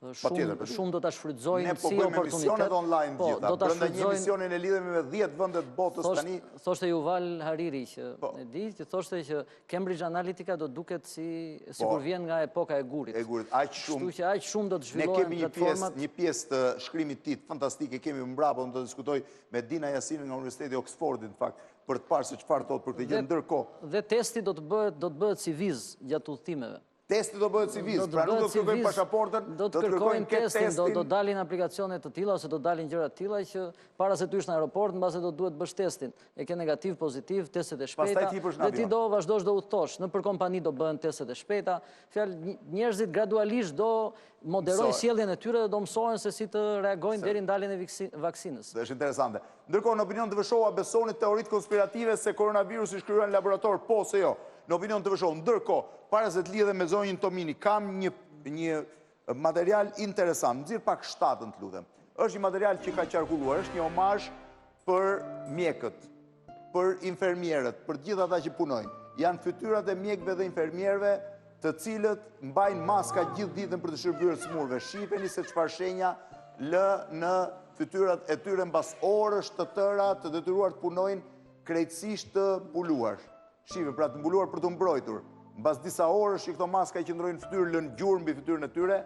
Shumë do të shfrytëzojnë si oportunitet. Ne po bëjmë emisionet online gjitha. Brenda një emisionin e lidhemi me 10 vende të botës tani. Thoshte Yuval Hariri që e di, që thoshte që Cambridge Analytica do duket sikur vjen nga epoka e gurit. Aq shumë. Kështu që aq shumë do të zhvillohen platformat. Ne kemi një pjesë të shkrimit të tij fantastike, kemi mbrapa, do të diskutoj me Dina Jasinin nga Universiteti i Oxfordit, në fakt, për të parë se çfarë thotë për këtë gjë ndërkohë. Dhe testi do të bëhet si vizë gjatë udhëtimeve. Testi do bëhet si vizë, pra nuk do të kërkojnë pasaportën, do të kërkojnë testin, do dalin aplikacione të tilla ose do dalin gjëra të tilla që para se të hysh në aeroport, mbase do duhet bësh testin. E ke negativ, pozitiv, testet e shpejta. Dhe ti do vazhdosh do udhtosh. Në për kompani do bëhen testet e shpejta. Fjalë, njerëzit gradualisht do moderojnë sjelljen e tyre dhe do mësohen se si të reagojnë deri në daljen e vaksinës. Është interesante. Ndërkohë, në opinion të Vëshova besoni teoritë konspirative se koronavirusi shkryuar në laborator, po se jo. Në opinion të Vëshova, ndërkohë, para se të lidhe me zonjën Tomini, kam një material interesant, nëzirë pak 7 të lutem. Është një material që ka qarkulluar, është një omazh për mjekët, për infermierët, për gjithë ata që punojnë. Janë fytyrat e mjekëve dhe infermierëve, të cilët mbajnë maska gjithë ditën për të shërbyer smurve. Shiheni se çfarë shenja lë në fytyrat e tyre mbas orësh të tëra të detyruar të punojnë krejtësisht të mbuluar. Shihni, pra të mbuluar për të mbrojtur. Mbas disa orësh që këto maska i qëndrojnë fytyrë lënë gjurmë mbi fytyrën e tyre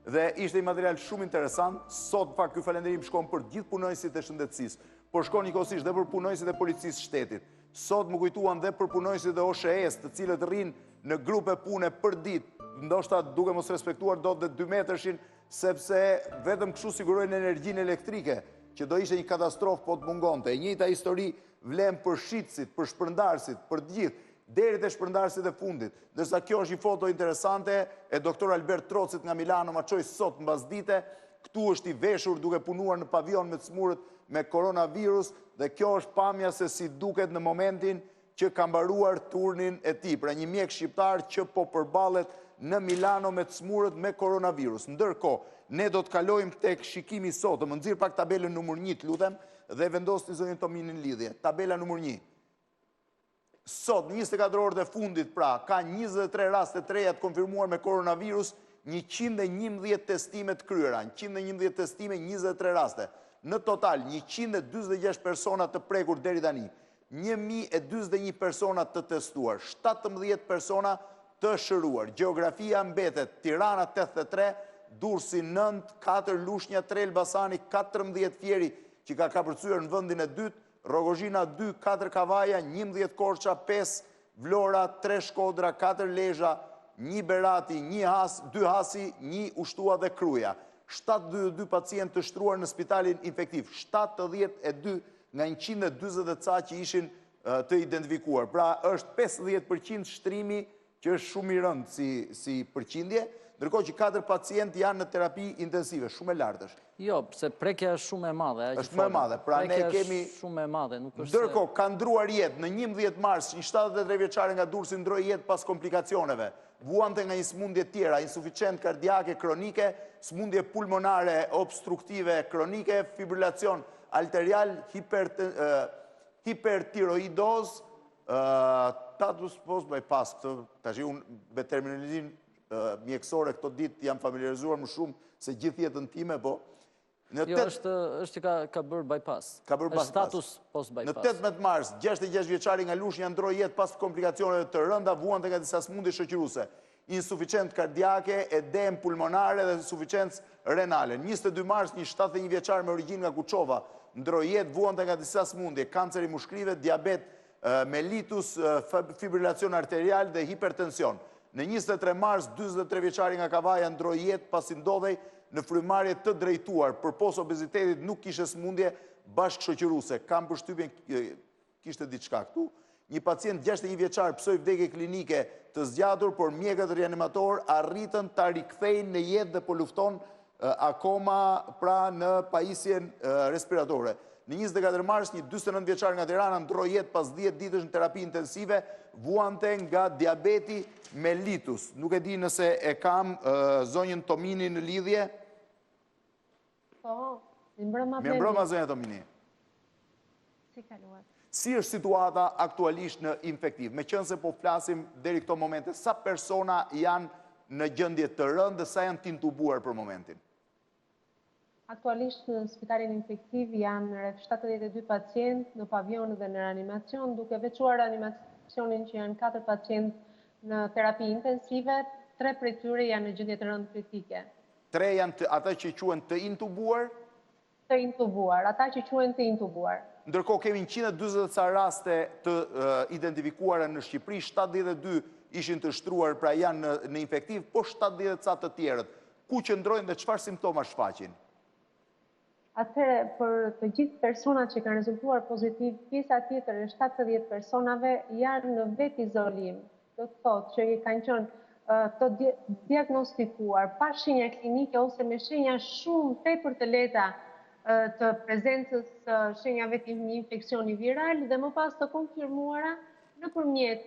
dhe ishte një material shumë interesant. Sot fakt ky falënderim shkon për gjithë punonjësit e shëndetësisë, por shkon njëkohësisht dhe për punonjësit e policisë shtetit. Sot më kujtuan dhe për punonjësit e OSHE-s, të cilët rrinë në grupe pune për ditë, ndoshta duke mos respektuar dot dhe 2 metërshin, sepse vetëm kështu sigurojnë energjinë elektrike, që do ishte një katastrofë po të mungonte. E njëjta histori vlen për shitësit, për shpërndarësit, për të gjithë, deri te shpërndarësit e fundit. Ndërsa kjo është një foto interesante e doktor Albert Trocit nga Milano, ma qoj sot mbasdite, këtu është i veshur duke punuar në pavion me të smurët me koronavirus, dhe kjo është pamja se si duket në momentin që ka mbaruar turnin e tij. Pra një mjek shqiptar që po përballet në Milano me të smurët me koronavirus. Ndërkohë, ne do të kalojmë tek shikimi sot, më nxirr pak tabelën numër 1, lutem, dhe vendosni zonjën Tominin lidhje. Tabela numër 1. Sot, 24 orët e fundit, pra, ka 23 raste të reja të konfirmuar me koronavirus, 111 testime të kryera, 111 testime, 23 raste. Në total, 146 persona të prekur deri tani, 1041 persona të testuar, 17 persona të shëruar. Gjeografia mbetet Tirana 83, Durrësi 9, 4 Lushnja, 3 Elbasani, 14 Fjeri që ka kapërcyer në vendin e dytë, Rogozhina 2, 4 Kavaja, 11 Korça, 5 Vlora, 3 Shkodra, 4 Lezhë, 1 Berati, 2 Hasi, 1 Ushtua dhe Kruja. 72 pacientë të shtruar në spitalin infektiv, 72 nga 140 ca që ishin të identifikuar. Pra është 50% shtrimi që është shumë i rëndë si përqindje, ndërkohë që 4 pacient janë në terapi intensive, shumë e lartë është. Jo, se prekja është shumë e madhe. Është më e madhe, pra ne kemi... shumë e madhe, nuk është... Ndërkohë, ka ndruar jetë, në 11 mars, një 73 vjeçare nga Durrësi ndroi jetë pas komplikacioneve, vuante nga një sëmundje tjera, insuficient kardiake kronike, sëmundje pulmonare obstruktive kronike, fibrilacion arterial, hipertiroidoz, status post bypass, tash unë me terminologjinë mjekësore këto ditë jam familiarizuar më shumë se gjithë jetën time, po... Jo, është që ka bërë bypass. Ka bërë bypass. Status post bypass. Në 18 mars, 66 vjeçari nga Lushnja ndroi jetë pas komplikacioneve të rënda, vuante nga disa sëmundje shoqëruese, insuficient kardiake, edem pulmonare dhe insuficiencë renale. 22 mars, një 71 vjeçar me origjinë nga Kuçova ndroi jetë, vuante nga disa sëmundje, kanceri mushkrive, diabet mellitus, fibrilacion arterial dhe hipertension. Në 23 mars, 43 vjeçari nga Kavaja ndroi jetë pasi ndodhej në frymarrje të drejtuar, përpos obezitetit nuk kishe sëmundje bashkëshoqëruese. Kam përshtypjen kishte diçka këtu. Një pacient 61 vjeçar psoi vdekje klinike të zgjatur, por mjekët reanimator arritën ta rikthejnë në jetë dhe po lufton akoma pra në pajisjen respiratore. Në 24 mars, një 49 vjeçar nga Tirana ndroi jetë pas 10 ditësh në terapi intensive, vuante nga diabeti mellitus. Nuk e di nëse e kam zonjën Tomini në lidhje. Po, mbrëma Blendi. Mbrëma zonja Tomini. Si kaluat? Si është situata aktualisht në infektiv? Me qënë se po flasim deri këto momente, sa persona janë në gjendje të rëndë dhe sa janë tintubuar për momentin? Aktualisht në spitalin infektiv janë rreth 72 pacient në pavion dhe në reanimacion, duke veçuar reanimacionin që janë 4 pacient në terapi intensive, 3 prej tyre janë në gjendje të rëndë kritike. 3 janë ata që quhen të intubuar? Të intubuar, ata që quhen të intubuar. Ndërkohë kemi 140 ca raste të identifikuara në Shqipëri, 72 ishin të shtruar, pra janë në infektiv, po 70 ca të tjerët. Ku qëndrojnë dhe çfarë simptoma shfaqin? Atëre, për të gjithë personat që kanë rezultuar pozitiv, pjesa tjetër e 70 personave janë në vetë izolim. Do të thotë që kanë qenë të diagnostikuar pa shenja klinike ose me shenja shumë tepër të lehta të prezencës shenjave të një infeksioni viral dhe më pas të konfirmuara nëpërmjet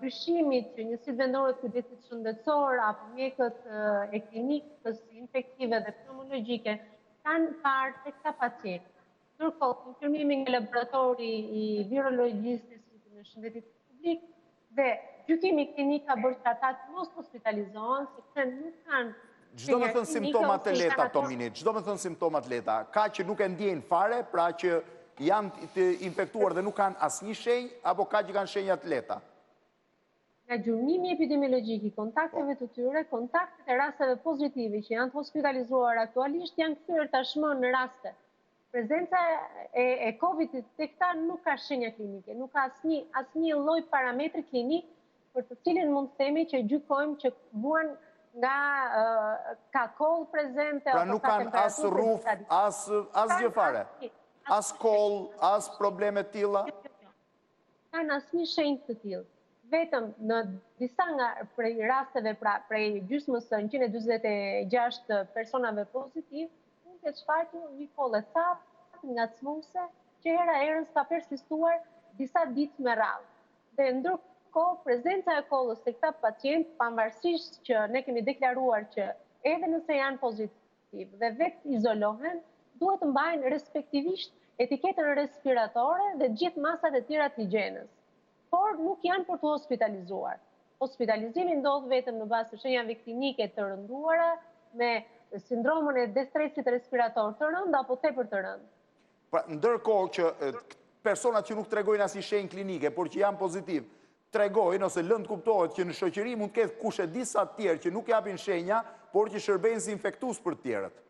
dyshimit që njësitë vendore të kujdesit shëndetësor apo mjekët e klinikës infektive dhe pneumologjike kanë parë të këta pacient. Ndërkohë, konfirmimi nga laboratori i virologjisë të Institutit të Shëndetit Publik dhe gjykimi klinik ka bërë që ata të mos hospitalizohen, sepse nuk kanë çdo me thënë simptomat të lehta, Tomini, çdo me thënë simptomat lehta, ka që nuk e ndjejnë fare, pra që janë të infektuar dhe nuk kanë asnjë shenjë, apo ka që kanë shenja të lehta? Nga gjurnimi epidemiologjik i kontakteve të tyre, kontaktet e rasteve pozitive që janë të hospitalizuar aktualisht janë kthyer tashmë në raste. Prezenca e COVID-it tek ta nuk ka shenja klinike, nuk ka asnjë lloj parametri klinik për të cilin mund të themi që gjykojmë që vuan nga ka koll prezente pra nuk kanë as rruf, as gjë fare. As koll, as probleme të tilla. Kanë asnjë shenjë të tillë. Vetëm në disa nga prej rasteve, pra prej gjysmës 146 personave pozitiv, mund të shfaqur një kollë thap, ngacmuese, që hera herës ka persistuar disa ditë me radhë. Dhe ndërkohë prezenca e kollës tek këta pacient, pavarësisht që ne kemi deklaruar që edhe nëse janë pozitiv dhe vetë izolohen, duhet të mbajnë respektivisht etiketën respiratore dhe gjithë masat e tjera të higjienës. Por nuk janë për të hospitalizuar. Hospitalizimi ndodh vetëm në bazë të shenjave klinike të rënduara me sindromën e destresit respirator të rënd apo tepër të rënd. Pra, ndërkohë që personat që nuk tregojnë asnjë shenjë klinike, por që janë pozitiv, tregojnë ose lënd kuptohet që në shoqëri mund të ketë kush e di sa të tjerë që nuk japin shenja, por që shërbejnë si infektues për të tjerët.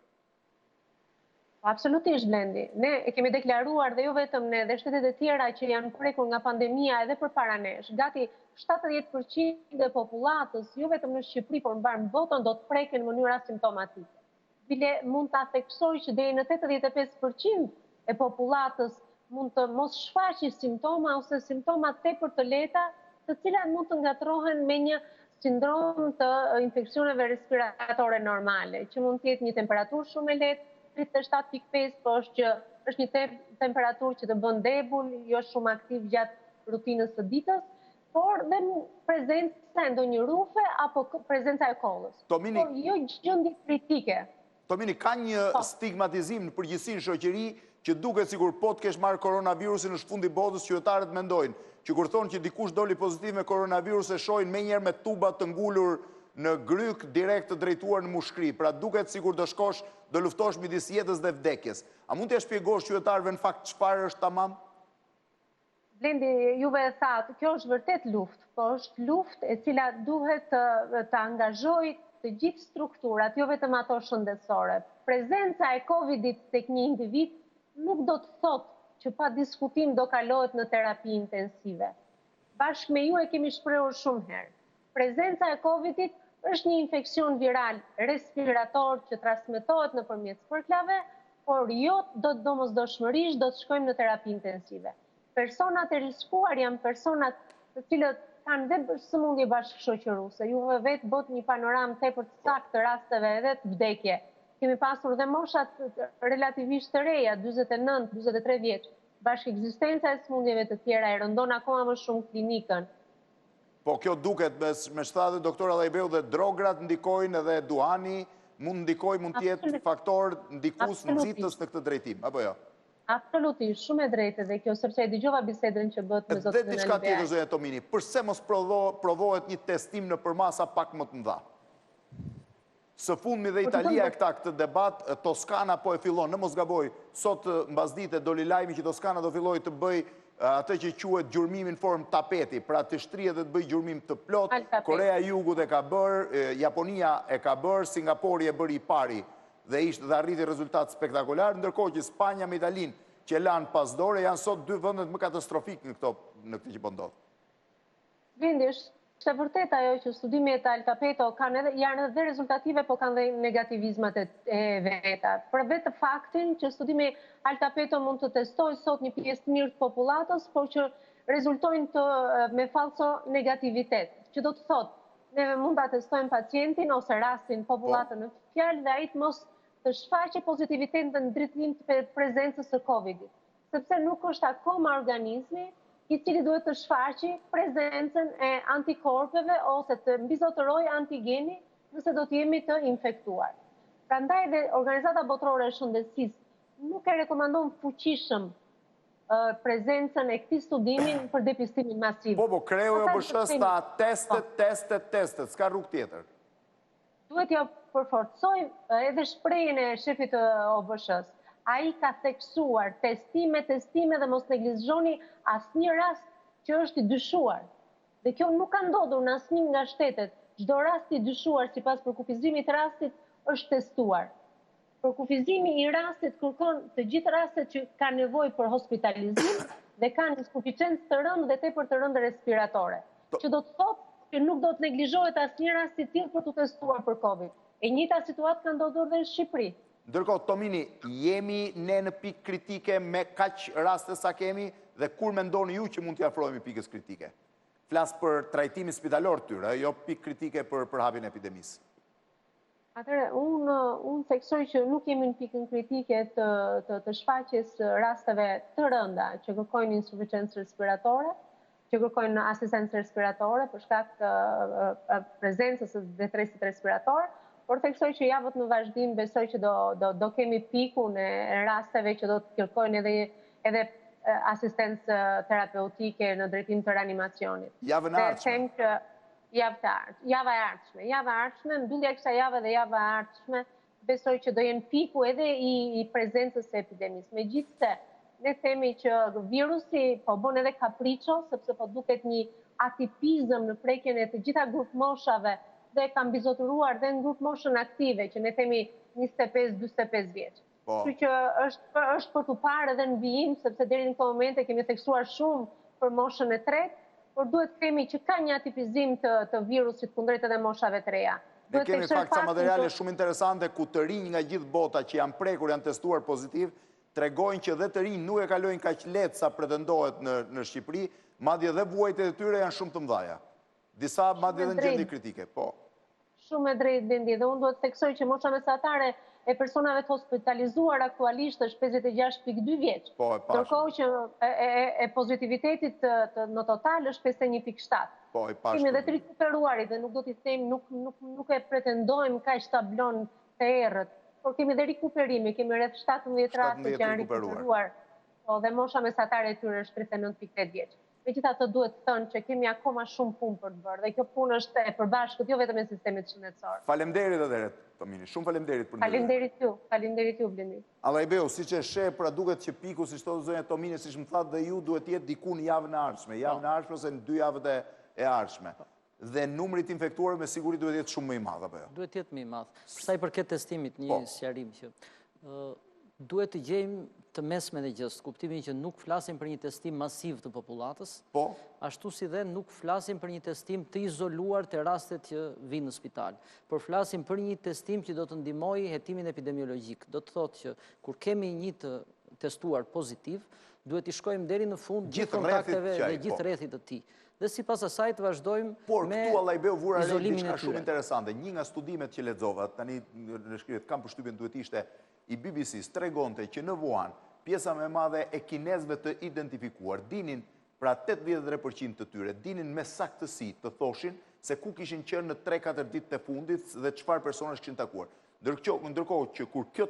Absolutisht, Blendi. Ne e kemi deklaruar dhe jo vetëm ne dhe shtetet e tjera që janë prekur nga pandemia edhe për para nesh. Gati 70% e popullatës, jo vetëm në Shqipëri, por mbar botën do të preken në mënyrë asimptomatike. Bile mund ta theksoj që deri në 85% e popullatës mund të mos shfaqë simptoma ose simptoma tepër të lehta të cilat mund të ngatrohen me një sindrom të infeksioneve respiratore normale, që mund të jetë një temperaturë shumë e lehtë, 37.5, po është një temperaturë që të bën debull, jo shumë aktiv gjatë rutinës së ditës, por dhe prezenca e ndonjë rufe apo prezenca e kollës. Por jo gjendje kritike. Tomini, ka një stigmatizim në përgjithësi në shoqëri që duket sikur po të kesh marrë koronavirusin në shfundi botës, qytetarët mendojnë që kur thonë që dikush doli pozitiv me koronavirus e shohin menjëherë me tuba të ngulur në gryk direkt të drejtuar në mushkri. Pra duket sikur do shkosh, do luftosh midis jetës dhe vdekjes. A mund t'ja shpjegosh qytetarëve në fakt çfarë është tamam? Blendi, juve e thatë, kjo është vërtet luftë, po është luftë e cila duhet të angazhojë të gjithë strukturat, jo vetëm ato shëndetësore. Prezenca e Covidit tek një individ nuk do të thotë që pa diskutim do kalohet në terapi intensive. Bashkë me ju e kemi shprehur shumë herë. Prezenca e Covidit është një infeksion viral respirator që transmetohet nëpërmjet spërklave, por jo do të domosdoshmërisht do të shkojmë në terapi intensive. Personat e riskuar janë personat të cilët kanë dhe sëmundje bashkëshoqëruese. Juve vetë bët një panoramë tepër të saktë të rasteve edhe të vdekje. Kemi pasur dhe moshat relativisht të reja, 49, 43 vjeç. Bashkë ekzistenca e sëmundjeve të tjera e rëndon akoma më shumë klinikën. Po kjo duket, me shtatë doktor Allajbeu, dhe drograt ndikojnë edhe duhani, mund të jetë faktor ndikus nxitës në këtë drejtim, apo jo? Absolutisht, shumë e drejtë dhe kjo, sepse e dëgjova bisedën që bët me zotin Allajbeu. Dhe diçka tjetër, zonja Tomini, përse mos provohet një testim në përmasa pak më të mëdha? Së fundmi dhe Italia e këta këtë debat, Toskana po e fillon, në mos gaboj, sot mbasdite doli lajmi që Toskana do filloj të bëj atë që quhet gjurmimin formë tapeti, pra të shtrihet dhe të bëj gjurmim të plot, Korea e Jugut e ka bërë, Japonia e ka bërë, Singapori e bëri i pari dhe arriti rezultat spektakular, ndërkohë që Spanja me Italinë që lanë pas dore janë sot dy vendet më katastrofik në këtë që po ndodh. Blendi, është e vërtet ajo që studimet e Altapeto janë edhe rezultative, po kanë dhe negativizmat e veta. Për vetë faktin që studimi Altapeto mund të testojë sot një pjesë të mirë të popullatës, por që rezultojnë me falso negativitet. Që do të thotë, neve mund të testojmë pacientin ose rastin popullatën në fjalë dhe ai të mos të shfaqe pozitivitet në drejtim të prezencës së Covidit. Sepse nuk është akoma organizmi i cili duhet të shfaqi prezencën e antikorpeve ose të mbizotërojë antigeni nëse do të jemi të infektuar. Prandaj dhe Organizata Botërore e Shëndetësisë nuk e rekomandon fuqishëm prezencën e këtij studimi për depistimin masiv. Po, kreu e OBSH-s ta testet, s'ka rrugë tjetër. Duhet ja përforcoj edhe shprehjen e shefit të OBSH-s. Ai ka theksuar testime dhe mos neglizhoni asnjë rast që është i dyshuar. Dhe kjo nuk ka ndodhur në asnjë nga shtetet. Çdo rast i dyshuar sipas përkufizimit të rastit është testuar. Përkufizimi i rastit kërkon të gjithë rastet që kanë nevojë për hospitalizim dhe kanë insuficiencë të rëndë dhe tepër të rëndë respiratore. Që do të thotë që nuk do të neglizhohet asnjë rast i tillë për të testuar për Covid. E njëjta situatë ka ndodhur dhe në Shqipëri. Ndërkohë, Tomini, jemi ne në pikë kritike me kaq raste sa kemi dhe kur mendoni ju që mund t'i afrohemi pikës kritike? Flas për trajtimin spitalor tyre, jo pikë kritike për hapjen e epidemisë. Atëherë, unë theksoj që nuk jemi në pikën kritike të shfaqjes rasteve të rënda që kërkojnë insuficiencë respiratore, që kërkojnë asistencë respiratore për shkak të prezencës së detresit respirator, por theksoj që javët në vazhdim besoj që do kemi pikun e rasteve që do të kërkojnë edhe asistencë terapeutike në drejtim të reanimacionit. Javën e ardhshme. Java e ardhshme, mbyllja e kësaj jave dhe java e ardhshme, besoj që do jenë piku edhe i prezencës së epidemisë. Megjithse ne themi që virusi po bën edhe kapriço, sepse po duket një atipizëm në prekjen e të gjitha grup moshave dhe kam bizotëruar dhe në grup moshën aktive, që ne themi 25-45 vjeç. Kështu që është për të parë edhe në vijim, sepse deri në këtë moment e kemi theksuar shumë për moshën e tretë, por duhet të themi që ka një atipizim të virusit kundrejt edhe moshave të reja. Ne kemi fakt sa materiale shumë interesante ku të rinj nga gjithë bota që janë prekur, janë testuar pozitiv, tregojnë që dhe të rinj nuk e kalojnë kaq lehtë sa pretendohet në Shqipëri madje dhe vuajtjet e tyre janë shumë të mëdha. Disa madje dhe në gjendje kritike, po. Shumë e drejtë, Blendi, dhe unë duhet të theksoj që mosha mesatare e personave të hospitalizuar aktualisht është 56.2 vjeç. Ndërkohë që e pozitivitetit në total është 51.7. Kemi dhe 3 preferuarit dhe nuk do t'i them, nuk e pretendojmë kaq tablon të errët, por kemi dhe rikuperimi, kemi rreth 17 raste që janë rikuperuar. Dhe mosha mesatare e tyre është 39.8 vjeç. Megjithatë duhet të thënë që kemi akoma shumë punë për të bërë dhe kjo punë është e përbashkët jo vetëm me sistemit shëndetësor. Faleminderit atëherë, Tomini, shumë faleminderit për ndërhyrje. Faleminderit ju, Blendi. Allajbeu, siç e sheh, pra duket që piku, siç thotë zonja Tomini, siç më thatë dhe ju, duhet të jetë diku në javën e ardhshme, ose në 2 javët e ardhshme. Dhe numri të infektuarve me siguri duhet të jetë shumë më i madh apo jo? Duhet të jetë më i madh. Për sa i përket testimit, një sqarim që duhet të gjejmë të mesmen e gjës, kuptimin që nuk flasim për një testim masiv të popullatës, ashtu si dhe nuk flasim për një testim të izoluar të rastet që vinë në spital, por flasim për një testim që do të ndihmojë hetimin epidemiologjik. Do të thotë që kur kemi një të testuar pozitiv, duhet i shkojmë deri në fund gjithë kontakteve dhe gjithë rrethit të tij. Dhe sipas asaj të vazhdojmë me por këtu Allajbeu vura re diçka shumë interesante. Një nga studimet që lexova, tani në shkrihet kam përshtypjen duhet ishte i BBC-s, tregonte që në Wuhan pjesa më e madhe e kinezëve të identifikuar dinin, pra 83% të tyre dinin me saktësi të thoshin se ku kishin qenë në 3-4 ditë të fundit dhe çfarë personash kishin takuar. Ndërkohë që kur kjo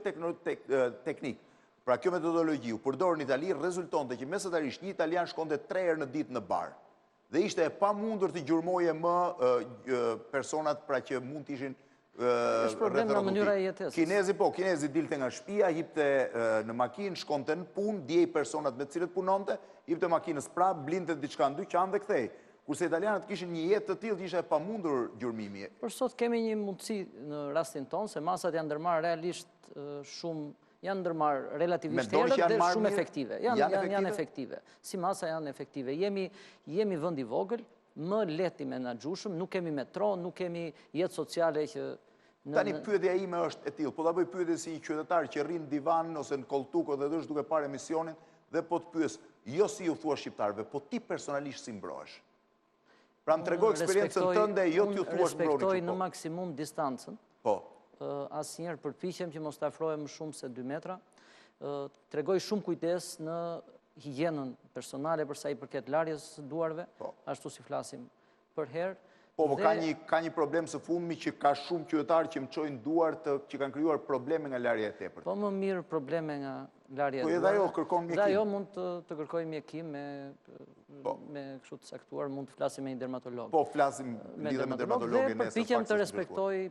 teknik, pra kjo metodologji u përdor në Itali, rezultonte që mesatarisht një italian shkonte 3 herë në ditë në bar. Dhe ishte e pamundur të gjurmoje më personat pra që mund të ishin është problem në mënyra e jetesës. Kinezi dilte nga shtëpia, hipte në makinë, shkonte në punë, djej personat me të cilët punonte, hipte makinës prapë, blinte diçka në dyqan dhe kthej. Kurse italianët kishin një jetë të tillë që ishte e pamundur gjurmimi. Por sot kemi një mundësi në rastin tonë se masat janë ndërmarrë realisht shumë, janë ndërmarrë relativisht herët dhe shumë efektive. Janë efektive. Si masa janë efektive. Jemi vend i vogël, më lehti menaxhueshëm, nuk kemi metro, nuk kemi jetë sociale që tani pyetja ime është e tillë, po ta bëj pyetje si një qytetar që rrin në divan ose në koltuk ose është duke parë emisionin dhe po të pyes, jo si ju thua shqiptarëve, po ti personalisht si mbrohesh. Pra më tregoj eksperiencën tënde, jo t'ju thuash mbrojnë. Respektoj në maksimum distancën. Po. Asnjëherë përpiqem që mos të afrohem më shumë se 2 metra. Tregoj shumë kujdes në higjienën personale për sa i përket larjes së duarve, ashtu si flasim për herë. Po, ka një problem së fundmi që ka shumë qytetarë që më çojnë duar që kanë krijuar probleme nga larja e tepërt. Po më mirë probleme nga larja e duarve. Po edhe ajo kërkon mjekim. Dhe ajo mund të kërkoj mjekim me kështu të saktuar, mund të flasim me një dermatolog. Po, flasim lidhe me dermatologin nesër.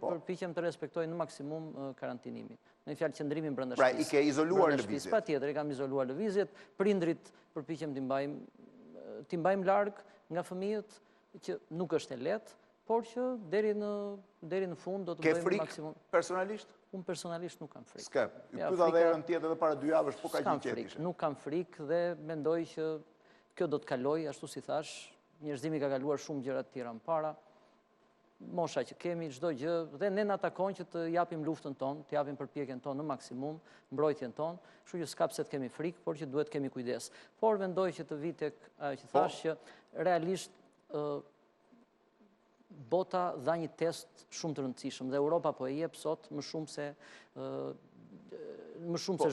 Përpiqem të respektoj në maksimum karantinimin. Në një fjalë qëndrimin brenda shtëpisë. Pra i ke izoluar lëvizjet. Patjetër, i kam izoluar lëvizjet. Prindrit përpiqem t'i mbajmë larg nga fëmijët, që nuk është e lehtë, por që deri në fund do të bëjmë maksimum. Ke frikë personalisht? Unë personalisht nuk kam frikë. S'ke. Pyeta edhe herën tjetër edhe para 2 javësh, po ka gjë tjetër. Nuk kam frikë dhe mendoj që kjo do të kalojë, ashtu si thash, njerëzimi ka kaluar shumë gjëra të tjera më para. Mosha që kemi, çdo gjë, dhe ne na takon që të japim luftën tonë, të japim përpjekjen tonë në maksimum, mbrojtjen tonë, kështu që s'ka pse të kemi frikë, por që duhet kemi kujdes. Por mendoj që të vi tek ajo që thash që realisht bota dha një test shumë të rëndësishëm dhe Europa po e jep sot më shumë se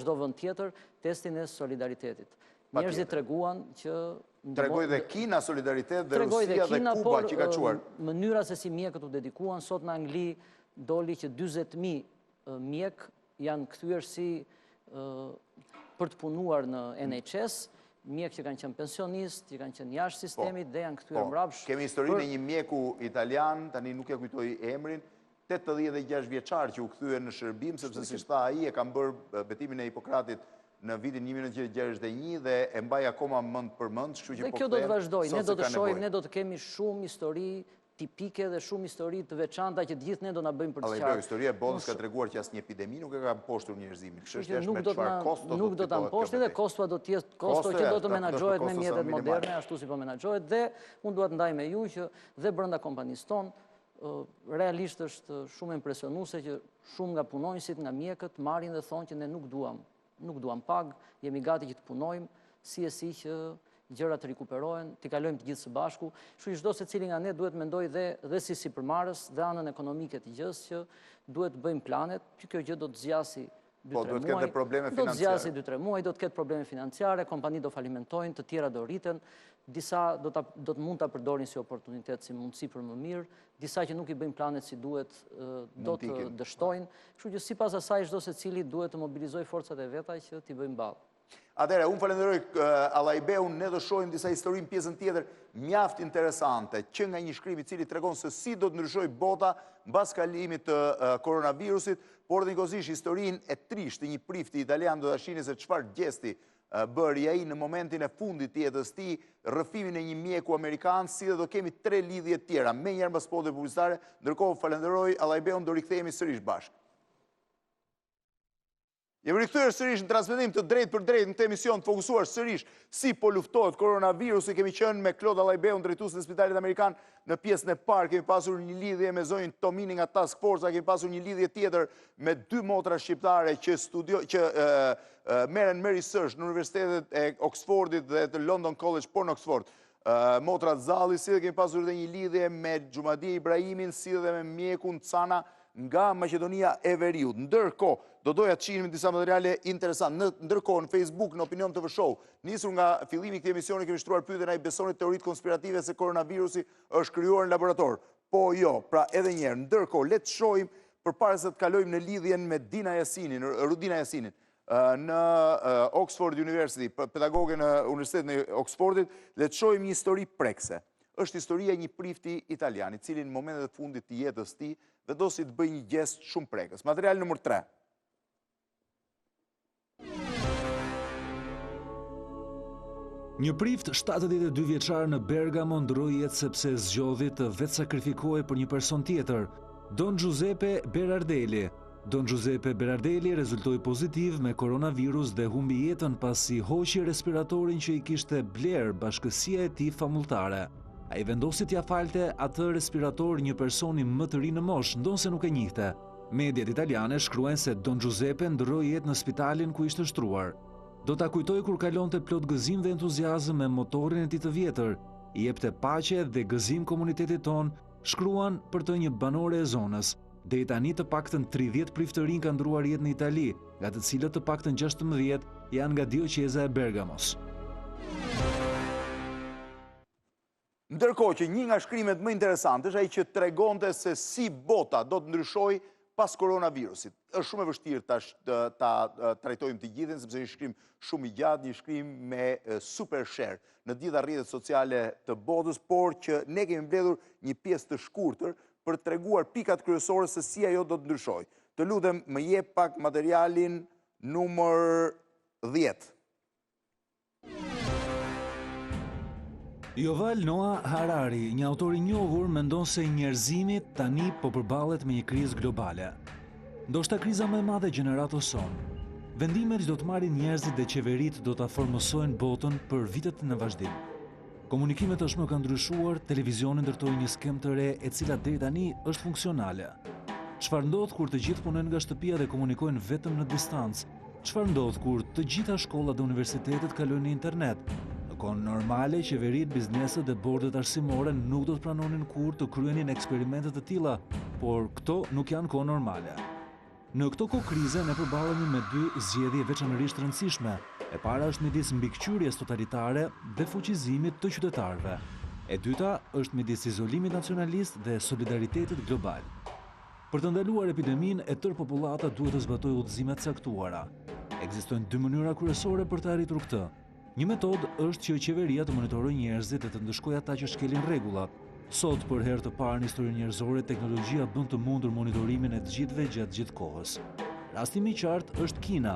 çdo vend tjetër testin e solidaritetit. Njerëzit treguan që tregoi dhe Kina solidaritet dhe Rusia dhe Kuba që ka çuar. Mënyra se si mjekët u dedikuan sot në Angli doli që 40.000 mjek janë kthyer si për të punuar në enjtes. Mjek që kanë qenë pensionist, që kanë qenë jashtë sistemit dhe janë kthyer mbrapsht. Kemi historinë e një mjeku italian, tani nuk ja kujtoj emrin, 86 vjeçar që u kthye në shërbim sepse si tha ai e kanë bërë betimin e Hipokratit në vitin 1961 dhe e mbaj akoma mend për mend, kështu që po. Dhe kjo do të vazhdojë, ne do të shohim, ne do të kemi shumë histori tipike dhe shumë histori të veçanta që të gjithë ne do na bëjmë për të qartë. Allajbeu, historia e botës ka treguar që asnjë epidemi nuk e ka mposhtur njerëzimin. Çështja është me çfarë kosto nuk do ta mposhtë dhe kosto do të jetë kosto që do të menaxhohet me mjetet moderne, ashtu si po menaxhohet dhe unë dua të ndaj me ju që dhe brenda kompanisë tonë realisht është shumë impresionuese që shumë nga punonjësit, nga mjekët marrin dhe thonë që ne nuk duam pag, jemi gati që të punojmë, si e si që gjërat rikuperohen, t'i kalojmë të gjithë së bashku. Kështu që çdo secili nga ne duhet mendoj dhe si sipërmarrës dhe anën ekonomike të gjës që duhet bëjmë planet, që kjo gjë do të zgjasë 2-3 muaj, do të zgjasë 2-3 muaj, do të ketë probleme financiare, kompani do falimentojnë, të tjera do rriten, disa do të mund ta përdorin si oportunitet, si mundësi për më mirë, disa që nuk i bëjnë planet si duhet do të dështojnë. Kështu që sipas asaj çdo secili duhet të mobilizojë forcat e veta që t'i bëjmë ballë. Atëherë, unë falenderoj Allajbeu, ne do shohim disa histori në pjesën tjetër mjaft interesante, që nga një shkrim i cili tregon se si do të ndryshojë bota mbas kalimit të koronavirusit, por dhe njëkohësisht historinë e trishtë të një prifti italian, do ta shihni se çfarë gjesti bëri ai në momentin e fundit të jetës tij, rrëfimin e një mjeku amerikan, si dhe do kemi 3 lidhje tjera. Menjëherë mbas spoteve publicitare, ndërkohë falenderoj Allajbeun, do rikthehemi sërish bashkë. Jemi rikthyer sërish në transmetim të drejtë për drejtë në këtë emision të fokusuar sërish si po luftohet koronavirusi. Kemi qenë me Klodian Allajbeu, drejtuesin e Spitalit Amerikan, në pjesën e parë. Kemi pasur një lidhje me zonjën Tomini nga Task Force, kemi pasur një lidhje tjetër me 2 motra shqiptare që merren me research në Universitetet e Oxfordit dhe të London College por në Oxford. Motra Zalli, si dhe kemi pasur edhe një lidhje me Xhumadie Ibrahimin, si dhe me mjekun Cana nga Maqedonia e Veriut. Ndërkohë, do doja të shihnim disa materiale interesante. Ndërkohë, në Facebook, në Opinion TV Show, nisur nga fillimi i këtij emisioni, kemi shtruar pyetjen ai besoni teoritë konspirative se koronavirusi është krijuar në laborator. Po jo, pra edhe një herë. Ndërkohë, le të shohim përpara se të kalojmë në lidhjen me Rudina Jasinin, në Oxford University, pedagoge në Universitetin e Oxfordit, le të shohim një histori prekse. Është historia e një prifti italian, i cili në momentet e fundit të jetës tij vendosi të bëjë një gest shumë prekës. Material nëmër 3. Një prift 72 vjeçar në Bergamo ndroi jetë sepse zgjodhi të vetë sakrifikohej për një person tjetër, Don Giuseppe Berardelli. Don Giuseppe Berardelli rezultoi pozitiv me koronavirus dhe humbi jetën pasi hoqi respiratorin që i kishte bler bashkësia e tij famultare. Ai vendosi t'ia falte atë respirator një personi më të ri në moshë, ndonse nuk e njihte. Mediat italiane shkruajnë se Don Giuseppe ndroi jetë në spitalin ku ishte shtruar. Do ta kujtoj kur kalonte plot gëzim dhe entuziazëm me motorin e tij të vjetër, i jepte paqe dhe gëzim komunitetit ton, shkruan për të një banore e zonës. Deri tani të paktën 30 priftërinj kanë ndruar jetë në Itali, nga të cilët të paktën 16 janë nga dioqeza e Bergamos. Ndërkohë që një nga shkrimet më interesante është ai që tregonte se si bota do të ndryshojë pas koronavirusit. Është shumë e vështirë ta trajtojmë të gjithën, sepse është një shkrim shumë i gjatë, një shkrim me super share në gjitha rrjetet sociale të botës, por që ne kemi mbledhur një pjesë të shkurtër për të treguar pikat kryesore se si ajo do të ndryshojë. Të lutem, më jep pak materialin numër 10. Yuval Noah Harari, një autor i njohur, mendon se njerëzimi tani po përballet me një krizë globale. Ndoshta kriza më e madhe e gjeneratës sonë. Vendimet që do të marrin njerëzit dhe qeveritë do ta formosojnë botën për vitet në vazhdim. Komunikimet tashmë kanë ndryshuar, televizioni ndërtoi një skem të re e cila deri tani është funksionale. Çfarë ndodh kur të gjithë punojnë nga shtëpia dhe komunikojnë vetëm në distancë? Çfarë ndodh kur të gjitha shkollat dhe universitetet kalojnë në internet? Në kohën normale, qeveritë, bizneset dhe bordet arsimore nuk do të pranonin kurrë të kryenin eksperimente të tilla, por këto nuk janë kohë normale. Në këto kohë krize ne përballemi me 2 zgjedhje veçanërisht rëndësishme. E para është midis mbikëqyrjes totalitare dhe fuqizimit të qytetarëve. E dyta është midis izolimit nacionalist dhe solidaritetit global. Për të ndaluar epideminë, e tërë popullata duhet të zbatojë udhëzime të caktuara. Ekzistojnë 2 mënyra kryesore për të arritur këtë. Një metodë është që qeveria të monitorojë njerëzit dhe të ndëshkojë ata që shkelin rregullat. Sot, për herë të parë në historinë njerëzore, teknologjia bën të mundur monitorimin e të gjithëve gjatë gjithë kohës. Rasti më i qartë është Kina,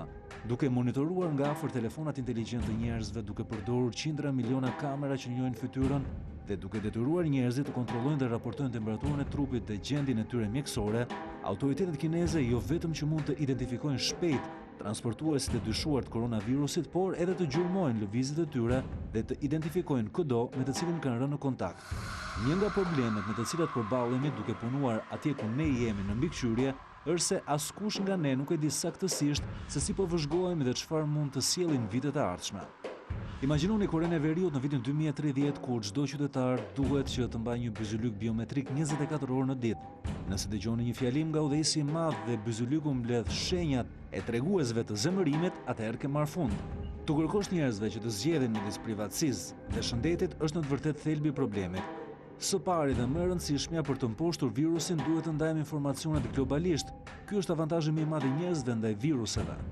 duke monitoruar nga afër telefonat inteligjent të njerëzve, duke përdorur qindra miliona kamera që njohin fytyrën dhe duke detyruar njerëzit të kontrollojnë dhe raportojnë temperaturën e trupit dhe gjendjen e tyre mjekësore, autoritetet kineze jo vetëm që mund të identifikojnë shpejt transportuesit e dyshuar të koronavirusit, por edhe të gjurmojnë lëvizjet e tyre dhe të identifikojnë kudo me të cilin kanë rënë në kontakt. Një nga problemet me të cilat përballemi duke punuar atje ku ne jemi në mbikëqyrje është se askush nga ne nuk e di saktësisht se si po vëzhgohemi dhe çfarë mund të sjellin vitet e ardhshme. Imagjinoni kurën e veriut në vitin 2030 kur çdo qytetar duhet që të mbajë një byzylyk biometrik 24 orë në ditë. Nëse dëgjoni një fjalim nga udhëheqësi i madh dhe byzylyku mbledh shenjat e treguesve të zemërimit, atëherë ke marrë fund. Tu kërkosh njerëzve që të zgjedhin midis privatësisë dhe shëndetit është në të vërtetë thelbi i problemit. Së pari dhe më e rëndësishmja për të mposhtur virusin duhet të ndajmë informacionet globalisht. Ky është avantazhi më i madh i njerëzve ndaj viruseve.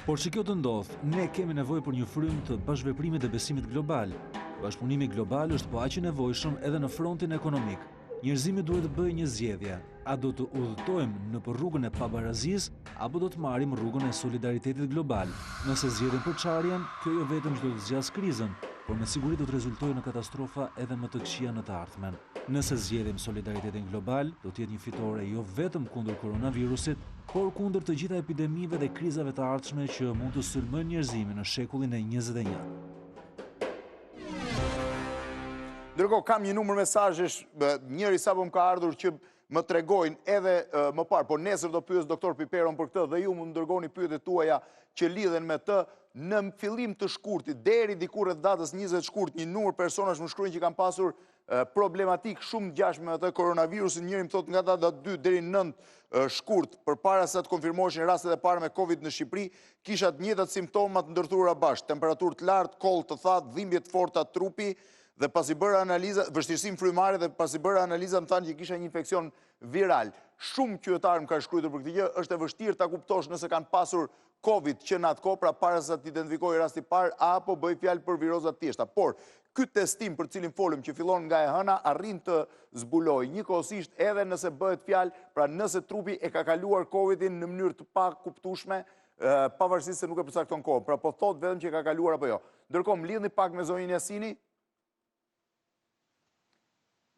Por që kjo të ndodh, ne kemi nevojë për një frymë të bashkëveprimit dhe besimit global. Bashkëpunimi global është po aq i nevojshëm edhe në frontin ekonomik. Njerëzimi duhet të bëjë një zgjedhje, a do të udhëtojmë në për rrugën e pabarazisë apo do të marrim rrugën e solidaritetit global. Nëse zgjedhim përçarjen, kjo jo vetëm që do të zgjas krizën, por me siguri do të rezultojë në katastrofa edhe më të këqija në të ardhmen. Nëse zgjedhim solidaritetin global, do të jetë një fitore jo vetëm kundër koronavirusit, por kundër të gjitha epidemive dhe krizave të ardhshme që mund të sulmojnë njerëzimin në shekullin e 21. Ndërkohë, kam një numër mesazhesh, njëri sapo më ka ardhur që më tregojnë edhe më parë, por nesër do pyes doktor Piperon për këtë dhe ju më dërgoni pyetjet tuaja që lidhen me të. Në fillim të shkurtit, deri diku rreth datës 20 shkurt, një numër personash më shkruajnë që kanë pasur problematik shumë ngjashme me atë koronavirusin. Njëri më thotë nga data 2 deri 9 shkurt, përpara se të konfirmoheshin rastet e para me Covid në Shqipëri, kisha të njëjtat simptoma të ndërtuara bashkë, temperaturë të lartë, koll të thatë, dhimbje të forta të trupi, dhe pasi bërë analiza, vështirësim frymare dhe pasi bërë analiza më thanë që kisha një infeksion viral. Shumë qytetarë më kanë shkruar për këtë gjë, është e vështirë ta kuptosh nëse kanë pasur Covid që në atë kohë, pra para se të identifikojë rasti parë, apo bëj fjalë për viroza të tjeshta. Por, ky testim për cilin folëm që fillon nga e hëna, arrin të zbulojë njëkohësisht edhe nëse bëhet fjalë, pra nëse trupi e ka kaluar Covidin në mënyrë të pakuptueshme, pavarësisht se nuk e përcakton kohën. Pra po thot vetëm që e ka kaluar apo jo. Ndërkohë, mlidhni pak me zonjën Jasini.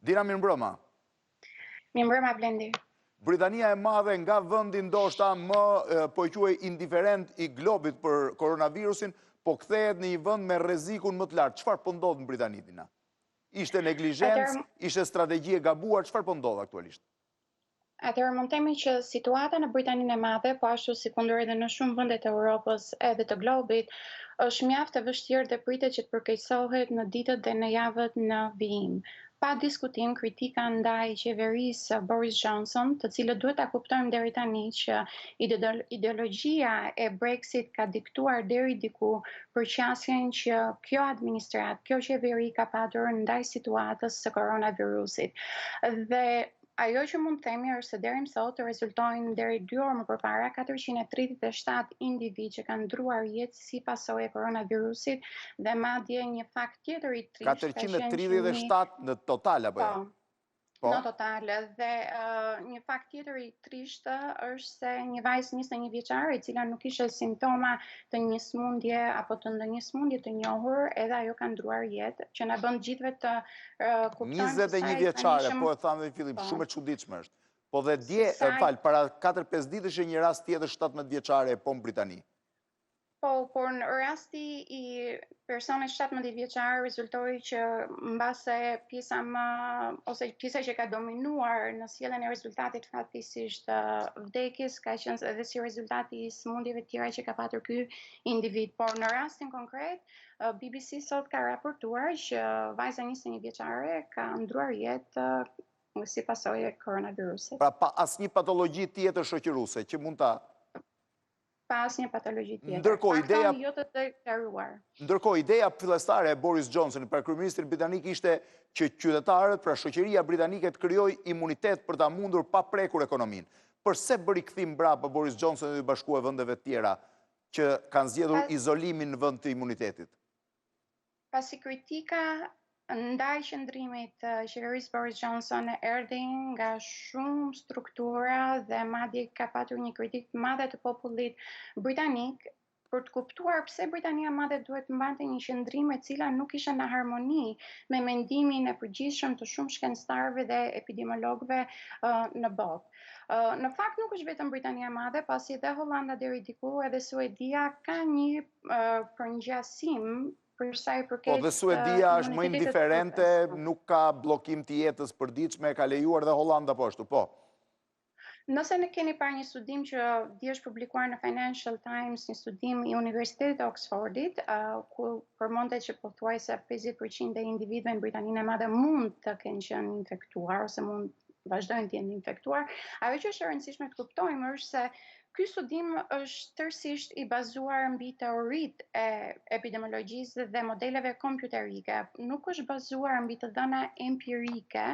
Dina, mbrëma. Mbrëma, Blendi. Britania e madhe nga vendi ndoshta më po e quaj indiferent i globit për koronavirusin, po kthehet në një vend me rrezikun më të lartë. Çfarë po ndodh në Britani, Dina? Ishte neglizhencë, ishte strategji e gabuar, çfarë po ndodh aktualisht? Atëherë mund të themi që situata në Britaninë e Madhe, po ashtu si kundër edhe në shumë vende të Europës edhe të globit, është mjaft e vështirë dhe pritet që të përkeqësohet në ditët dhe në javët në vijim. Pa diskutim kritika ndaj qeverisë Boris Johnson, të cilët duhet ta kuptojmë deri tani që ideologjia e Brexit ka diktuar deri diku përqasjen që kjo administratë, kjo qeveri ka patur ndaj situatës së koronavirusit. Dhe ajo që mund të themi është se deri më sot rezultojnë deri 2 orë më përpara 437 individ që kanë ndruar jetë si pasojë e koronavirusit dhe madje një fakt tjetër i trisht 437 në total apo jo? Në total, dhe një fakt tjetër i trisht është se një vajzë 21 vjeçare e cila nuk kishte simptoma të një smundje apo të ndonjë smundje të njohur, edhe ajo ka ndruar jetë, që na bën gjithëve të kuptojmë 21 vjeçare, po e thamë në fillim, shumë e çuditshme është. Po dhe dje, para 4-5 ditësh një rast tjetër 17 vjeçare e po në Britani. Po, por në rasti i personit 17 vjeçar rezultoi që mbase pjesa që ka dominuar në sjelljen e rezultatit fatkeqësisht vdekjes ka qenë edhe si rezultati i smundjeve të tjera që ka patur ky individ. Por në rastin konkret, BBC sot ka raportuar që vajza 21 vjeçare ka ndruar jetë si pasojë e koronavirusit. Pra pa asnjë patologji tjetër shoqëruese që mund ta pas një patologji tjetër. Ndërkohë, ideja fillestare e Boris Johnson, pra kryeministri britanik, ishte që qytetarët, pra shoqëria britanike të krijojë imunitet për ta mundur pa prekur ekonominë. Përse bëri kthim mbrapa Boris Johnson dhe i bashkuar vendeve të tjera që kanë zgjedhur izolimin në vend të imunitetit? Pasi kritika ndaj qëndrimit të qeverisë Boris Johnson erdhi nga shumë struktura dhe madje ka patur një kritik të madhe të popullit britanik për të kuptuar pse Britania e Madhe duhet të mbante një qëndrim e cila nuk ishte në harmoni me mendimin e përgjithshëm të shumë shkencëtarëve dhe epidemiologëve në botë. Në fakt nuk është vetëm Britania e Madhe, pasi edhe Hollanda deri diku edhe Suedia ka një përngjasim. Po dhe Suedia është më indiferente, nuk ka blokim të jetës përditshme, ka lejuar dhe Hollanda po ashtu, po. Nëse ne keni parë një studim që di është publikuar në Financial Times, një studim i Universitetit të Oxfordit, ku përmondet që pothuajse 50% e individëve në Britaninë e Madhe mund të kenë qenë infektuar ose mund vazhdojnë të jenë infektuar. Ajo që është e rëndësishme të kuptojmë është se ky studim është tërësisht i bazuar mbi teoritë e epidemiologjisë dhe modeleve kompjuterike. Nuk është bazuar mbi të dhëna empirike,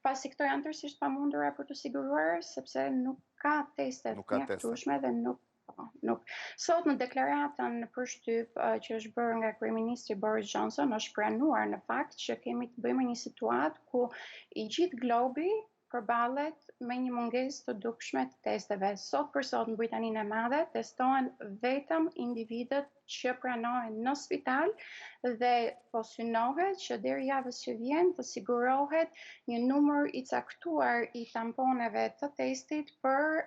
pasi këto janë tërësisht pamundura për të siguruar, sepse nuk ka teste të mjaftueshme dhe nuk. Sot në deklaratën për shtyp që është bërë nga kryeministri Boris Johnson është pranuar në fakt që kemi të bëjmë një situatë ku i gjithë globi përballet me një mungesë të dukshme të testeve. Sot për sot në Britaninë e Madhe testohen vetëm individët që pranohen në spital dhe po synohet që deri javës që vjen të sigurohet një numër i caktuar i tamponeve të testit për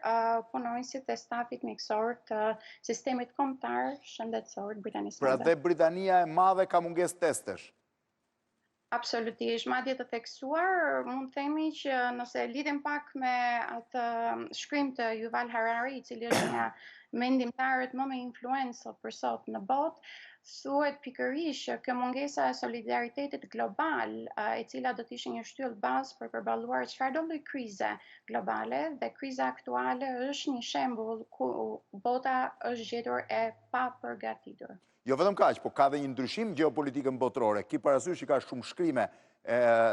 punonësit e stafit mjekësor të sistemit kombëtar shëndetësor të Britanisë së Madhe. Pra dhe Britania e Madhe ka mungesë testesh. Absolutisht, madje të theksuar, mund të themi që nëse lidhem pak me atë shkrim të Yuval Harari, i cili është nga mendimtarët më me influencë për sot në botë, thuhet pikërisht që kjo mungesa e solidaritetit global, e cila do të ishte një shtyllë bazë për përballuar çfarëdo lloj krize globale, dhe kriza aktuale është një shembull ku bota është gjetur e papërgatitur. Jo vetëm kaq, po ka dhe një ndryshim gjeopolitikën botërore. Ki parasysh që ka shumë shkrime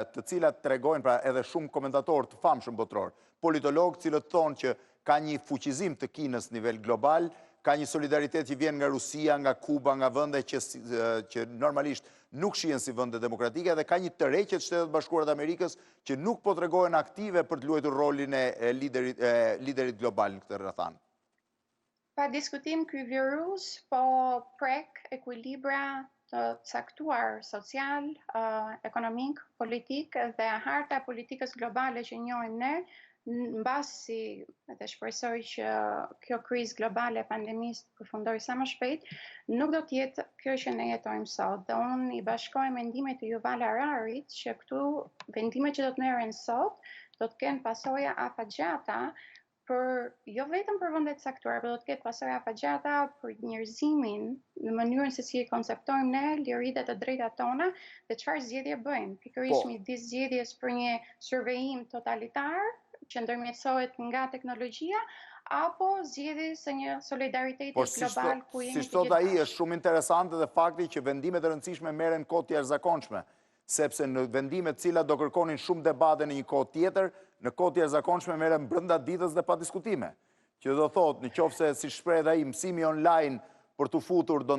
të cilat tregojnë, pra edhe shumë komentatorë të famshëm botëror, politologë cilët thonë që ka një fuqizim të Kinës në nivel global, ka një solidaritet që vjen nga Rusia, nga Kuba, nga vende që normalisht nuk shihen si vende demokratike, dhe ka një tërheqje të Shtetet Bashkuara të Amerikës që nuk po tregojnë aktive për të luajtur rolin e liderit global në këtë rrethana. Pa diskutim, ky virus po prek ekuilibra të caktuar social, ekonomik, politik dhe harta e politikës globale që njohim ne, mbasi edhe shpresoj që kjo krizë globale e pandemisë të përfundojë sa më shpejt, nuk do të jetë kjo që ne jetojmë sot. Dhe unë i bashkoj mendimet të Yuval Hararit që këtu vendimet që do të merren sot do të kenë pasoja afatgjata jo vetëm për vendet caktuara, por do të ketë pasoja afatgjata për njerëzimin në mënyrën se si e konceptojmë ne liritë të drejtat tona dhe çfarë zgjedhje bëjmë. Pikërisht midis zgjedhjes për një survejim totalitar që ndërmjetësohet nga teknologjia apo zgjedhjes së një solidariteti global ku jemi të gjithë. Si thot ai, është shumë interesante dhe fakti që vendimet e rëndësishme merren kohë të jashtëzakonshme, sepse në vendimet cilat do kërkonin shumë debate në një kohë tjetër, në kohë të jashtëzakonshme merren brenda ditës dhe pa diskutime. Që do thotë, nëse si shpreh ai, mësimi online për të futur do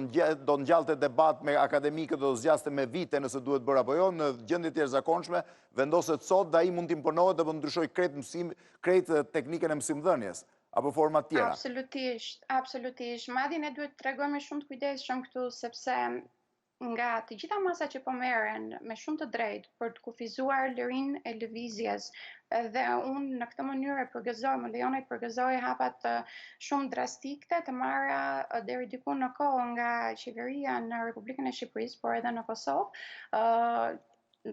ngjallte debat me akademikët, do zgjaste me vite nëse duhet bërë apo jo, në gjendje të jashtëzakonshme vendoset sot dhe ai mund të imponohet dhe mund të ndryshojë krejt teknikën e mësimdhënies apo forma tjera. Absolutisht. Madje ne duhet të tregojmë shumë të kujdesshëm këtu sepse nga të gjitha masat që po merren me shumë të drejtë për të kufizuar lirinë e lëvizjes, dhe unë në këtë mënyrë më lejoni të përgëzoj hapat shumë drastike të marra deri diku në kohë nga qeveria në Republikën e Shqipërisë, por edhe në Kosovë,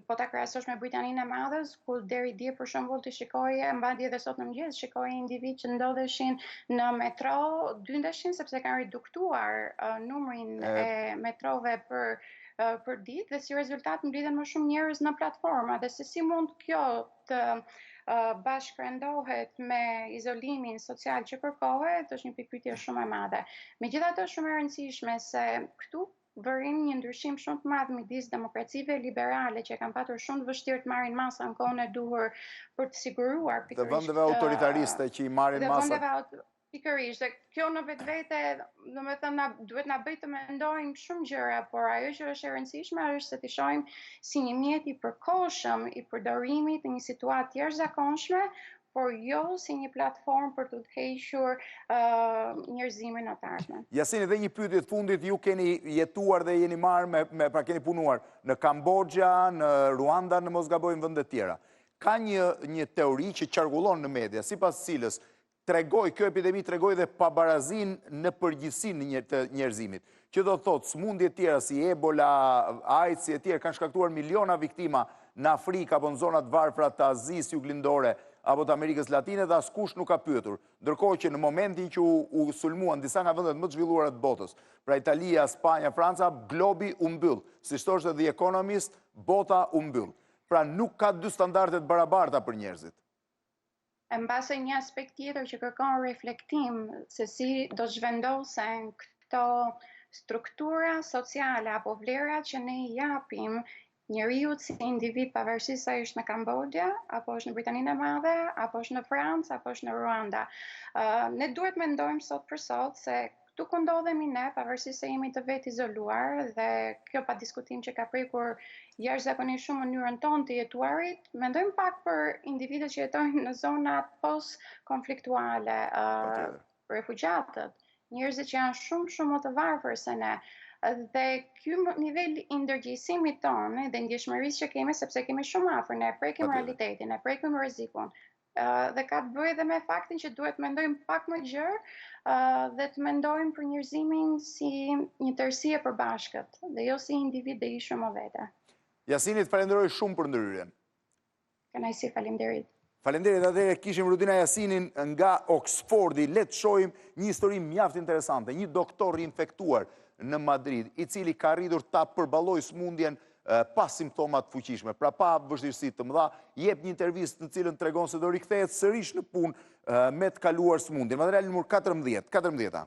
po ta krahasosh me Britaninë e Madhe, ku deri dje për shembull të shikoje, mbadje edhe sot në mëngjes, shikoje individ që ndodheshin në metro, dyndeshin sepse kanë reduktuar numrin e metrove për ditë dhe si rezultat mblidhen më shumë njerëz në platforma dhe se si mund kjo të bashkërendohet me izolimin social që kërkohet, është një pikpyetje shumë e madhe. Megjithatë është shumë e rëndësishme se këtu vërim një ndryshim shumë të madh midis demokracive liberale që kanë patur shumë të vështirë të marrin masa në kohën e duhur për të siguruar pikërisht dhe vendeve autoritariste që i marrin masat. Pikërisht, dhe kjo në vetvete, domethënë duhet na bëjë të mendojmë shumë gjëra, por ajo që është e rëndësishme është se të shohim si një mjet i përkohshëm i përdorimit në një situatë të jashtëzakonshme, por jo si një platformë për të udhëhequr njerëzimin në të ardhmen. Jasini, dhe një pyetje të fundit, ju keni jetuar dhe jeni marrë pra keni punuar në Kambodja, në Ruanda, në mos gabojmë vende të tjera. Ka një teori që qarkullon në media, sipas cilës kjo epidemi tregoi dhe pabarazin në përgjithësinë të njerëzimit. Që do të thotë, sëmundje të tjera si Ebola, AIDS e tjerë kanë shkaktuar miliona viktima në Afrikë apo në zonat varfra të Azisë juglindore, apo të Amerikës Latine dhe askush nuk ka pyetur. Ndërkohë që në momentin që u sulmuan disa nga vendet më të zhvilluara të botës, pra Italia, Spanja, Franca, globi u mbyll. Siç thoshte The Economist, bota u mbyll. Pra nuk ka dy standarde të barabarta për njerëzit. Në base një aspekt tjetër që kërkon reflektim se si do zhvendosen këto struktura sociale apo vlerat që ne i japim njeriu si individ pavarësisht sa është në Kambodja, apo është në Britaninë e Madhe, apo është në Francë, apo është në Ruanda. Ne duhet mendojmë sot për sot se këtu ku ndodhemi ne, pavarësisht se jemi të vetë izoluar dhe kjo pa diskutim që ka prekur jashtëzakonisht shumë mënyrën tonë të jetuarit, mendojmë pak për individët që jetojnë në zonat post-konfliktuale, refugjatët, njerëzit që janë shumë më të varfër se ne. Dhe ky nivel i ndërgjegjësimit tonë dhe ndjeshmërisë që kemi, sepse kemi shumë afër, ne prekim realitetin, ne prekim rrezikun. Dhe ka të bëjë edhe me faktin që duhet mendojmë pak më gjerë dhe të mendojmë për njerëzimin si një tërësi e përbashkët dhe jo si individ dhe ishte më vete. Jasinit, falenderoj shumë për ndërhyrjen. Kënaqësi, faleminderit. Faleminderit, atëherë kishim Rudina Jasinin nga Oxfordi. Le të shohim një histori mjaft interesante, një doktor infektuar në Madrid, i cili ka arritur ta përballojë sëmundjen pa simptomat fuqishme, pra pa vështirësi të mëdha, jep një intervistë në cilën tregon se do rikthehet sërish në punë me të kaluar sëmundjen. Material numër 14.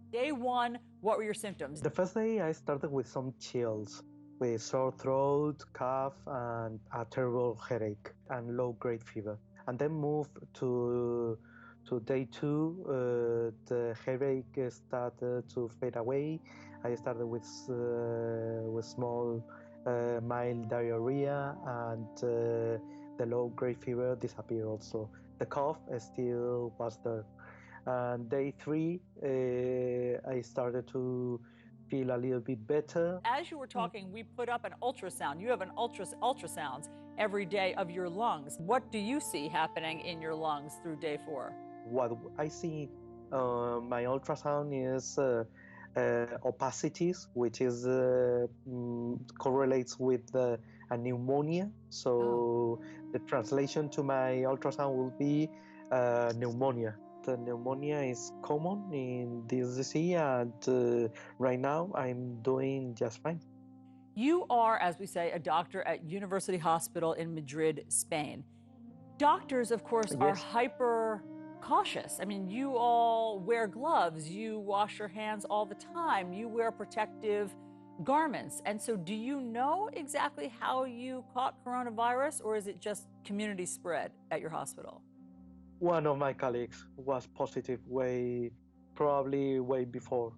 Day one, what were your symptoms? The first day I started with some chills, with sore throat, cough, and a terrible headache and low-grade fever. And then moved to day two, the headache started to fade away. I started with small mild diarrhea, and the low-grade fever disappeared also. The cough still was there. And day three, I started to feel a little bit better. As you were talking, we put up an ultrasound. You have an ultrasounds every day of your lungs. What do you see happening in your lungs through day 4? What I see my ultrasound is opacities, which is correlates with a pneumonia. So the translation to my ultrasound will be pneumonia. The pneumonia is common in this disease, and right now I'm doing just fine. You are, as we say, a doctor at University Hospital in Madrid, Spain. Doctors, of course, are hyper cautious. I mean, you all wear gloves, you wash your hands all the time, you wear protective garments. And so do you know exactly how you caught coronavirus, or is it just community spread at your hospital? One of my colleagues was positive probably way before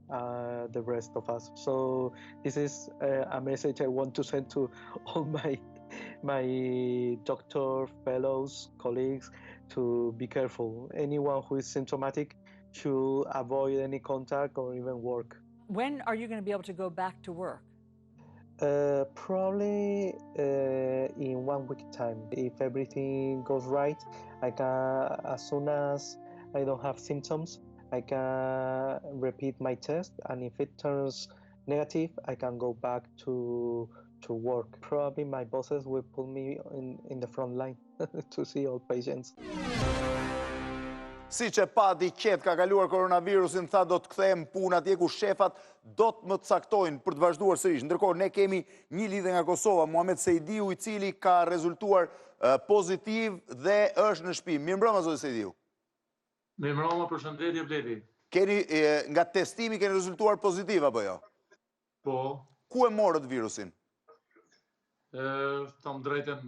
the rest of us. So this is a message I want to send to all my doctor fellows, colleagues, to be careful. Anyone who is symptomatic should avoid any contact or even work. When are you going to be able to go back to work? Probably in 1 week time. If everything goes right, I can, as soon as I don't have symptoms, I can repeat my test, and if it turns negative, I can go back to work. Probably my bosses will put me in the front line to see all patients. Si që pati qetë ka kaluar koronavirusin, tha do të kthehem punë atje ku shefat do të më të caktojnë për të vazhduar sërish. Ndërkohë, ne kemi një lidhje nga Kosova, Muhamet Sejdiu, i cili ka rezultuar pozitiv dhe është në shtëpi. Mirëmbrëma, zoti Sejdiu. Mirëmbrëma, përshëndetje Blendi. Keni nga testimi keni rezultuar pozitiv apo jo? Po. Ku e morët virusin? Tam drejten,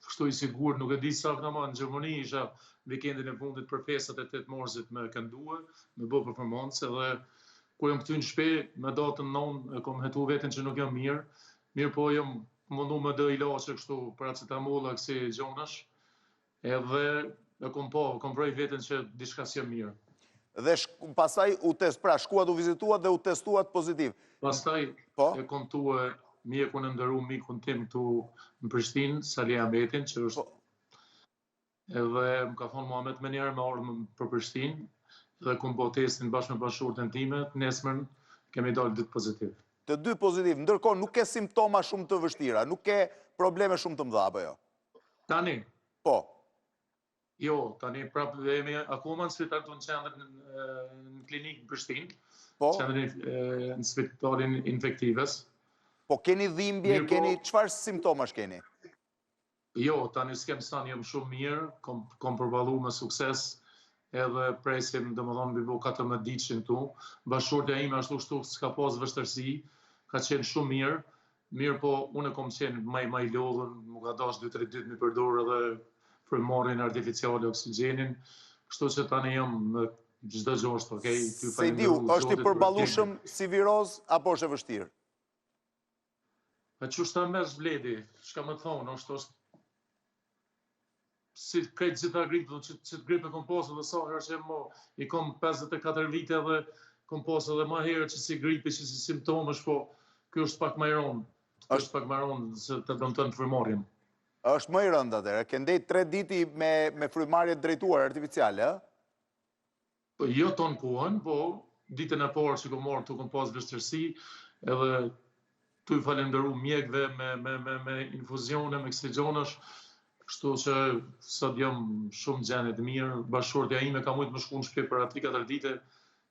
kështu i sigur, nuk e di sa këna ma në Gjermani, isha vikendin e fundit për festat e 8 marsit me këndue, me bë performance, dhe kur jam këty në shpe, me datën 9, kom hetu veten që nuk jam mirë po jam mundu me dë ilaçe kështu paracetamol, kësi gjonash, edhe kom vrej veten që diçka s'jam mirë. Dhe pastaj shkuat u vizituat dhe u testuat pozitiv. Pastaj e kom tue mjekun e ndëru mikun tim këtu në Prishtinë, Sali Ametin, që është edhe më ka thonë Muhamet me njerë me orë për Prishtinë, dhe kom po testin bashkë me bashkëshortën time, nesmën kemi dalë ditë pozitiv. Të dy pozitiv, ndërkohë nuk ke simptoma shumë të vështira, nuk ke probleme shumë të mëdha, apo jo? Tani? Po. Jo, tani prapë jemi akoma në spital të në qendër në klinikë në Prishtinë, qendër në spitalin infektives. Po keni dhimbje, keni çfarë simptomash keni? Jo, tani s'kem stan, jam shumë mirë, kom përballu me sukses, edhe presim, domethënë mbi 14 ditë që këtu. Bashkëshortja ime ashtu s'ka pas vështirësi, ka qenë shumë mirë. Mirë po, unë kom qenë më i lodhur, më ka dash 2-3 ditë mi përdor edhe frymëmarrjen artificiale oksigjenin, kështu që tani jam çdo gjë është okay. Fevziu, është i përballueshëm si viroz apo është e vështirë? A që është ta mërës Blendi, shka më thonë, është si krejtë gjitha gripë, që të gripe kom posë dhe sa herë që i kom 54 vite dhe kom posë edhe ma herë që si gripe, që si simptomësh, po kjo është pak më i rëndë. është pak më rëndë se të dëmton frymarrjen. Është më i rëndë atëherë, ke ndej 3 ditë me frymarrje drejtuar artificiale, ë? Po jo ton kohën, po ditën e parë që kom marrë tu kom pas vështirësi, edhe tu i falenderu mjekve me infuzione, me oksigjenash, kështu që sot jam shumë gjendje të mirë, bashkëshortja ime ka mujtë më shku në shtëpi për 3-4 dite,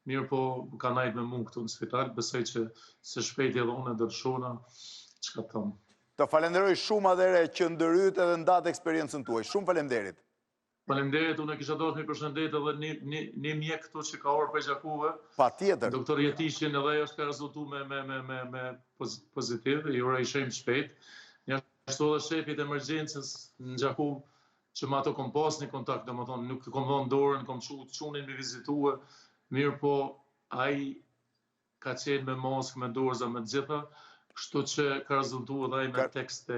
mirë po ka najt me mua këtu në spital, besoj që se shpejt edhe unë do të shona, çka them. Të falenderoj shumë atëherë që ndërhyt edhe ndatë eksperiencën tuaj. Shumë faleminderit. Faleminderit, unë kisha dashur të përshëndet edhe një mjek këtu që ka orë për Gjakuve. Patjetër. Doktor Jetishin edhe ajo ka rezultuar me pozitiv, i uroj shërim shpejt. Ashtu edhe shefit e emergjencës në Gjakov, që ma ato kom pas një kontakt, domethënë nuk kom dhënë dorën, kom çunin me vizitue, mirë po ai ka qenë me maskë, me dorza, me gjitha, kështu që ka rezultuar edhe ai me tekste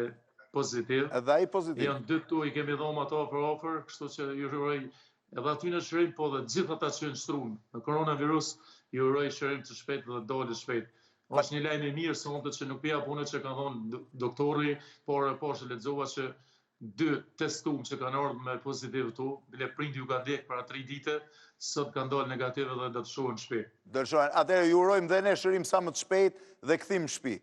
pozitiv. Edhe ai pozitiv. Janë 2 tu i kemi dhënë ato për ofër, kështu që ju uroj edhe aty në shërim, po dhe gjithë ata që në shtruan me koronavirus, ju uroj shërim të shpejt dhe dalë shpejt. Është një lajm i mirë sonte që nuk pija punët që ka thonë doktori, por që lexova që 2 testum që kanë ardhur me pozitiv tu, bile prindi ju ka dek para 3 dite, sot kanë dalë negative dhe do të shohen në shtëpi. Do të shohen. Atëherë ju urojmë dhe ne shërim sa më të shpejt dhe kthim në shtëpi.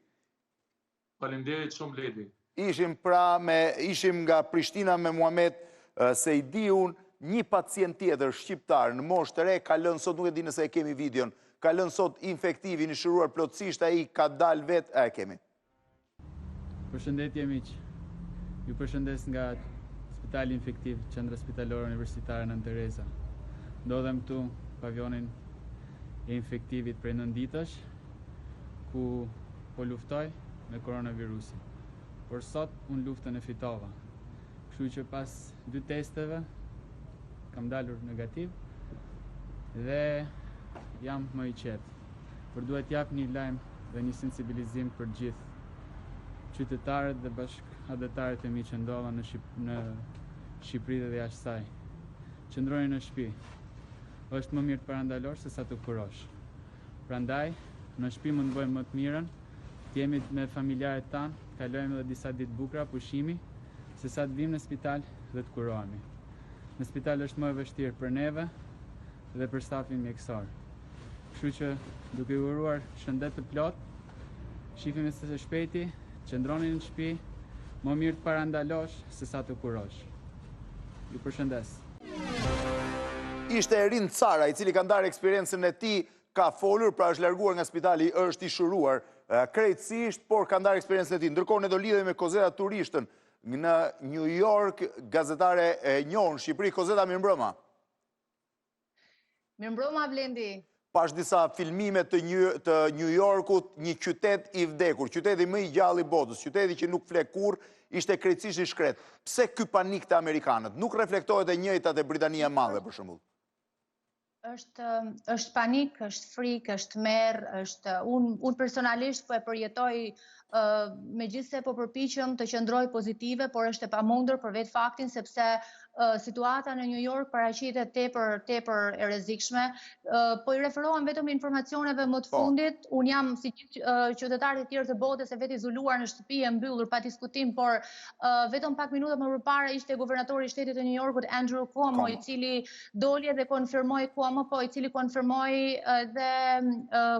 Faleminderit shumë Blendi. Ishim nga Prishtina me Muhamet Sejdiun, një pacient tjetër shqiptar në moshë të re ka lënë sot, nuk e di nëse e kemi videon, ka lënë sot infektivi në shëruar plotësisht, ai ka dalë vetë, e kemi. Përshëndetje miq. Ju përshëndes nga Spitali Infektiv, Qendra Spitalore Universitare Nën Tereza. Ndodhem këtu pavionin e infektivit prej 9 ditësh, ku po luftoj me koronavirusin. Por sot unë luftën e fitova. Kështu që pas 2 testeve kam dalur negativ dhe jam më i qetë. Por duhet jap një lajm dhe një sensibilizim për gjithë qytetarët dhe bashkëadhetarët e mi që ndodhen në Shqipëri dhe jashtë saj. Qëndroni në shtëpi. Është më mirë të parandalosh se sa të kurosh. Prandaj, në shtëpi mund të bëjmë më të mirën, të jemi me familjarët tanë, të kalojmë edhe disa ditë bukura pushimi, se sa të vim në spital dhe të kurohemi. Në spital është më e vështirë për neve dhe për stafin mjekësor. Kështu që duke u uruar shëndet të plot, shifemi se së shpejti, qëndroni në shtëpi, më mirë të parandalosh se sa të kurosh. Ju përshëndes. Ishte Erin Cara, i cili ka ndarë eksperiencën e tij, ka folur, pra është larguar nga spitali, është i shëruar krejtësisht, por ka ndarë eksperiencën e tij. Ndërkohë ne do lidhemi me Kozeta Turishtën në New York, gazetare e njohur në Shqipëri. Kozeta, mirëmbrëma. Mirëmbrëma Blendi. Pash disa filmime të New Yorkut, një qytet i vdekur, qyteti më i gjallë i botës, qyteti që nuk fle kurrë, ishte krejtësisht i shkret. Pse ky panik të amerikanët? Nuk reflektohet e njëjtat e Britania e Madhe, për shembull. Është panik, është frikë, është merr, unë personalisht po e përjetoj megjithse po përpiqem të qëndroj pozitive, por është e pamundur për vetë faktin sepse situata në New York paraqitet tepër e rrezikshme. Po I referohem vetëm informacioneve më të fundit. Unë jam si qytetarët e tjerë të botës e vetë izoluar në shtëpi e mbyllur pa diskutim, por vetëm pak minuta më përpara ishte guvernatori I shtetit të New Yorkut Andrew Cuomo, I cili doli dhe konfirmoi I cili konfirmoi dhe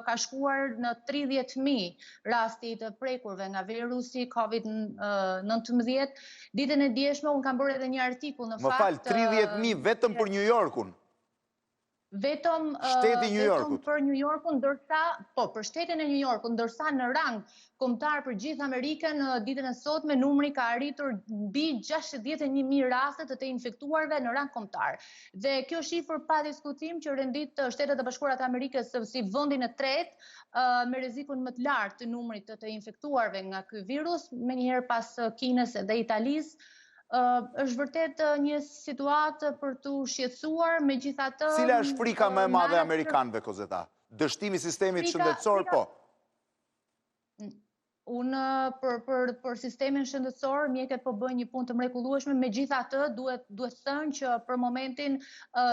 ka shkuar në 30.000 rasti të prekurve nga virusi COVID-19. Ditën e djeshme unë kam bërë edhe një artikull në Më falë, 30.000 vetëm për New Yorkun? Vetëm për New Yorkun, për shtetin e New Yorkut, ndërsa në rang kombëtar për gjithë Amerikën në ditën e sotme numri ka arritur mbi 61.000 raste të infektuarve në rang kombëtar. Dhe kjo shifër pa diskutim që rendit Shtetet e Bashkuara të Amerikës si vendin e tretë me rrezikun më të lartë të numrit të infektuarve nga ky virus, menjëherë pas Kinës dhe Italisë. Është vërtet një situatë për të shqetësuar, megjithatë. Cila është frika më e madhe e amerikanëve, Kozeta? Dështimi I sistemit shëndetësor, po? Unë për sistemin shëndetësor, mjekët po bëjnë një punë të mrekullueshme, megjithatë duhet thënë që për momentin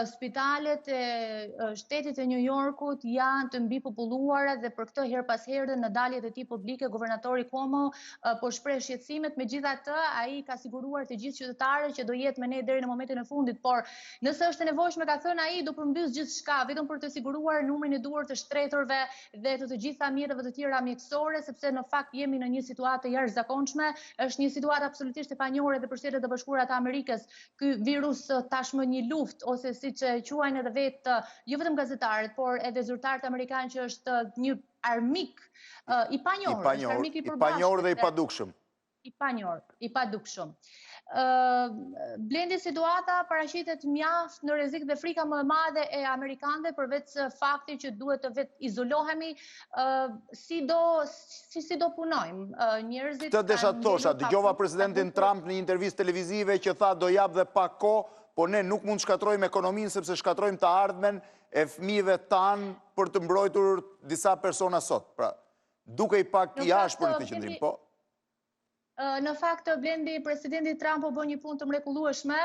spitalet e shtetit e New Yorkut janë të mbipopulluara dhe për këtë her pas here në daljet e tij publike guvernatori Cuomo po shpreh shqetësimet, megjithatë ai ka siguruar të gjithë qytetarët që do jetë me ne deri në momentin e fundit, por nëse është e nevojshme ka thënë ai do përmbys gjithçka vetëm për të siguruar numrin e duhur të shtreturve dhe të gjitha mjeteve të tjera mjekësore, sepse në fakt jemi në një situatë jashtëzakonshme, është një situatë absolutisht e panjohur edhe për Shtetet e Bashkuara të Amerikës. Ky virus tashmë një luftë ose siç e quajnë edhe vetë jo vetëm gazetarët, por edhe zyrtarët amerikanë që është një armik I panjohur dhe I padukshëm. I padukshëm. Blendi situata paraqitet mjaft në rrezik dhe frika më e madhe e amerikanëve përveç faktit që duhet të vetë izolohemi, si do punojmë. Njerëzit Të desha të thosha, dëgjova presidentin Trump në një intervistë televizive që tha do jap dhe pak kohë, po ne nuk mund shkatrojmë ekonominë sepse shkatrojmë të ardhmen e fëmijëve tanë për të mbrojtur disa persona sot. Pra, duke I pak I ashpër në këtë qendrim, po. Në fakt, Blendi, presidenti Trump po bën një punë të mrekullueshme.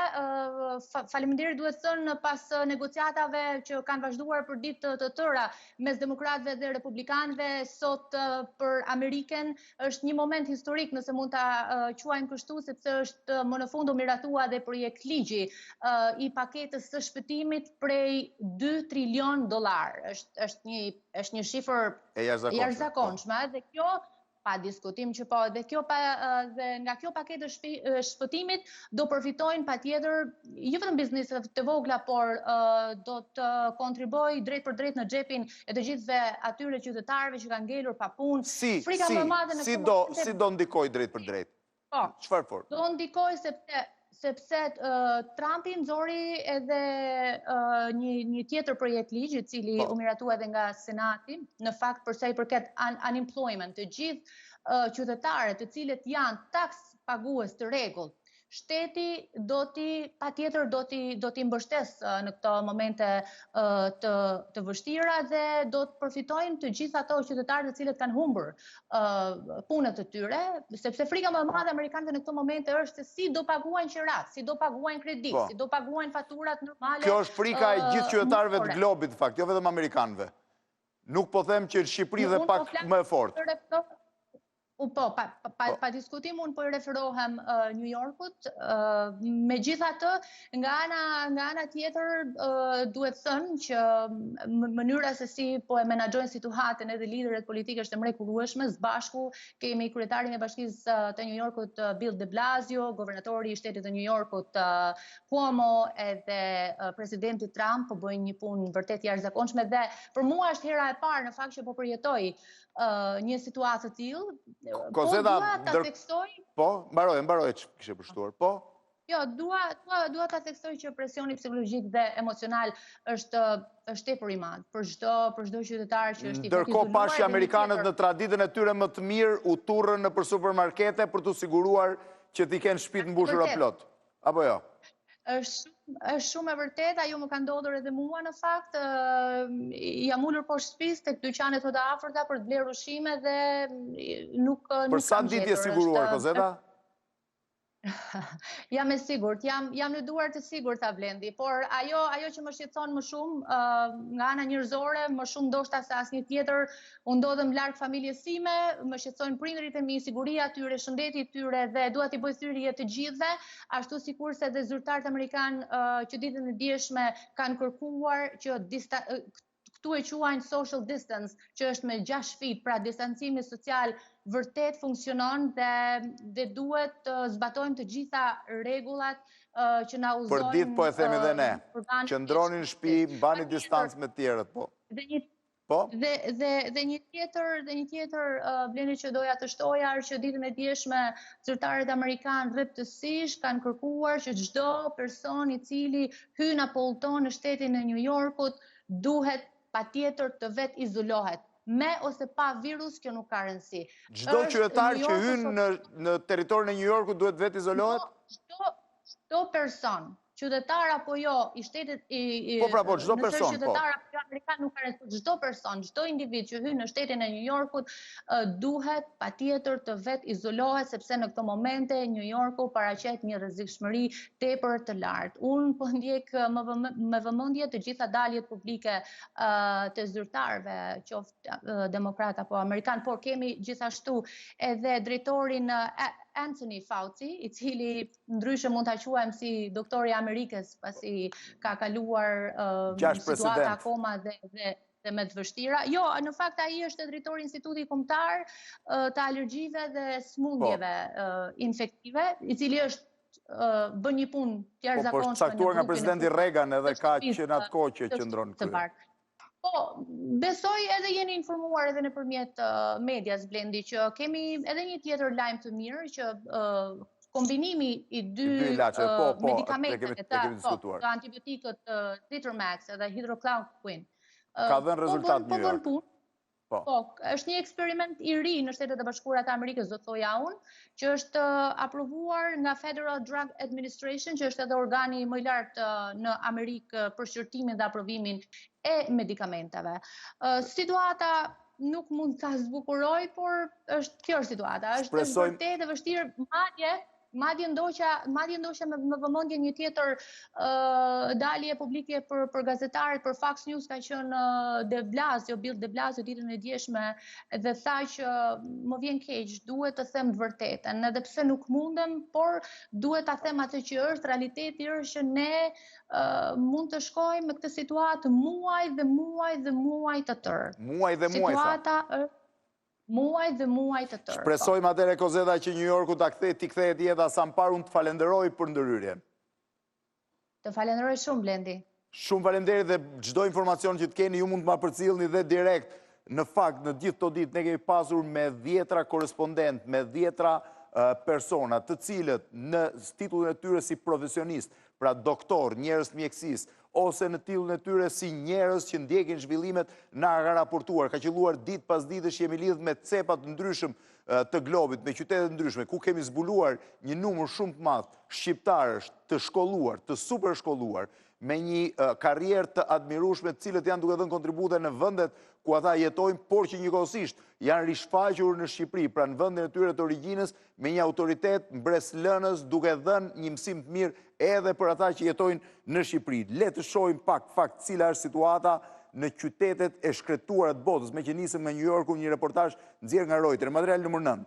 Faleminderit duhet thënë pas negociatave që kanë vazhduar për ditë të tëra mes demokratëve dhe republikanëve, sot për Amerikën është një moment historik, nëse mund ta quajmë kështu, sepse është më në fund u miratua dhe projekt ligji I paketës së shpëtimit prej $2 trilion. Është një shifër e jashtëzakonshme dhe kjo pa diskutim që po, dhe nga kjo paketë shpëtimit do përfitojnë patjetër jo vetëm bizneset të vogla, por do të kontribojë drejt për drejt në xhepin e të gjithëve atyre qytetarëve që kanë ngelur pa punë. Frika më e madhe në si do ndikojë drejt për drejt? Po. Çfarë fort? Do ndikojë sepse Trumpi nxori edhe një tjetër projekt ligji I cili u miratua edhe nga Senati, në fakt për sa I përket unemployment, të gjithë qytetarët të cilët janë taks pagues të rregullt, shteti patjetër do t'i mbështes në këto momente të vështira dhe do të përfitojnë të gjithë ato qytetarë të cilët kanë humbur punët të tyre, sepse frika më e madhe amerikanëve në këto momente është se si do paguajnë qirat, si do paguajnë kredit, si do paguajnë faturat normale. Kjo është frika e gjithë qytetarëve të globit, në fakt, jo vetëm amerikanëve. Nuk po them që në Shqipëri dhe pak më e fortë. Po, pa diskutim unë po I referohem New Yorkut, megjithatë nga ana tjetër duhet thënë që mënyra se si po e menaxhojnë situatën edhe liderët politikë është e mrekullueshme. Së bashku kemi kryetarin e Bashkisë të New Yorkut Bill de Blasio, guvernatori I shtetit të New Yorkut Cuomo edhe presidenti Trump po bëjnë një punë vërtet jashtëzakonshme dhe për mua është hera e parë në fakt që po përjetoj një situatë të tillë. Kozeta, po, mbaroj që kishe përshtuar, po? Jo, dua ta theksoj që presioni psikologjik dhe emocional është tepër I madh për çdo qytetar që është I Ndërkohë pashi amerikanët në traditën e tyre më të mirë u turrën nëpër supermarkete për të siguruar që t'i kenë shtëpitë mbushura plot. Apo jo? Është shumë e vërtetë, ajo më ka ndodhur edhe mua në fakt. Jam ulur poshtë shtëpisë tek dyqanet të afërta për të blerë ushqime dhe nuk Për sa ditë je siguruar, Kozeta? Jam e sigurt, jam në duar të sigurt ta Blendi, por ajo që më shqetëson më shumë nga ana njerëzore, më shumë ndoshta se asnjë tjetër, unë ndodhem larg familjes sime, më shqetësojnë prindërit e mi, siguria e tyre, shëndeti i tyre dhe dua t'i bëj thyrje të gjithëve, ashtu sikurse dhe zyrtarët amerikan që ditën e dieshme kanë kërkuar që këtu e quajnë social distance, që është me 6 feet, pra distancimi social vërtet funksionon dhe duhet të zbatojmë të gjitha rregullat që na uzojnë. Për ditë po e themi dhe ne, qëndroni në shtëpi, mbani distancë me të tjerët, po. Dhe një tjetër Blendi që doja të shtoja është që ditën e dieshme zyrtarët amerikanë rreptësisht kanë kërkuar që çdo person i cili hyn apo udhton në shtetin e New Yorkut duhet patjetër të vet izolohet. Me ose pa virus, kjo nuk ka rëndësi. Çdo qytetar që hyn në territorin e New Yorkut duhet vet izolohet? Çdo person, qytetar apo jo, i shtetit çdo person, qytetar apo jo amerikan nuk ka rëndësi. Çdo person, çdo individ që hyn në shtetin e New Yorkut duhet patjetër të vet izolohet sepse në këto momente New Yorku paraqet një rrezikshmëri tepër të lartë. Unë po ndjek me vëmendje të gjitha daljet publike të zyrtarëve, qoftë demokrat apo amerikan, por kemi gjithashtu edhe drejtorin Anthony Fauci, i cili ndryshe mund ta quajmë si doktori i Amerikës, pasi ka kaluar situata akoma dhe me të vështira. Jo, në fakt ai është drejtori i Institutit Kombëtar të Alergjive dhe Smundjeve infektive, i cili është bën një punë të jashtëzakonshme. Po, është caktuar nga presidenti Reagan edhe ka që në atë kohë që qëndron këtu. Po, besoj edhe jeni informuar edhe nëpërmjet medias Blendi që kemi edhe një tjetër lajm të mirë që kombinimi i dy medikamenteve të antibiotikët Zithromax edhe hydrochloroquine ka dhënë rezultat mirë. Po, është një eksperiment i ri në Shtetet e Bashkuara të Amerikës, do thoja unë, që është aprovuar nga Federal Drug Administration, që është edhe organi më i lartë në Amerikë për shqyrtimin dhe aprovimin e medikamenteve. Situata nuk mund ta zbukuroj, por kjo është situata. Është vërtet e vështirë, madje ndoqja me vëmendje një tjetër dalje publike për gazetarët për Fox News ka qenë Bill de Blasio ditën e dieshme dhe tha që më vjen keq, duhet të them të vërtetën, edhe pse nuk mundem, por duhet ta them atë që është, realiteti është që ne mund të shkojmë me këtë situatë muaj dhe muaj dhe muaj të tërë. Muaj dhe muaj. Situata është muaj dhe muaj të tërë. Shpresojmë atëre Kozeta që New Yorku t'i kthehet jeta sa mparë, unë të falenderoj për ndërhyrjen. Të falenderoj shumë, Blendi. Shumë falenderit dhe çdo informacion që të keni, ju mund të ma përcjellni dhe direkt. Në fakt, në gjithë të ditë, ne kemi pasur me 10 korespondent, me 10 persona, të cilët në titullin e tyre si profesionist, pra doktor, njerëz mjekësisë, ose në titullin e tyre si njerëz që ndjekin zhvillimet na ka raportuar. Ka qelluar ditë pas ditësh jemi lidhur me cepat ndryshëm të globit, me qytete ndryshme, ku kemi zbuluar një numër shumë të madh shqiptarësh të shkolluar, të super shkolluar, me një karrierë të admirueshme, të cilët janë duke dhënë kontribute në vendet ku ata jetojnë, por që njëkohësisht janë rishfaqur në Shqipëri, pra në vendin e tyre të origjinës, me një autoritet mbreslënës, duke dhënë një mësim të mirë edhe për ata që jetojnë në Shqipëri. Le të shohim pak fakt cila është situata në qytetet e shkretuara të botës, me që nisëm nga New Yorku, një reportazh nxjerrë nga Reuters, material numër 9.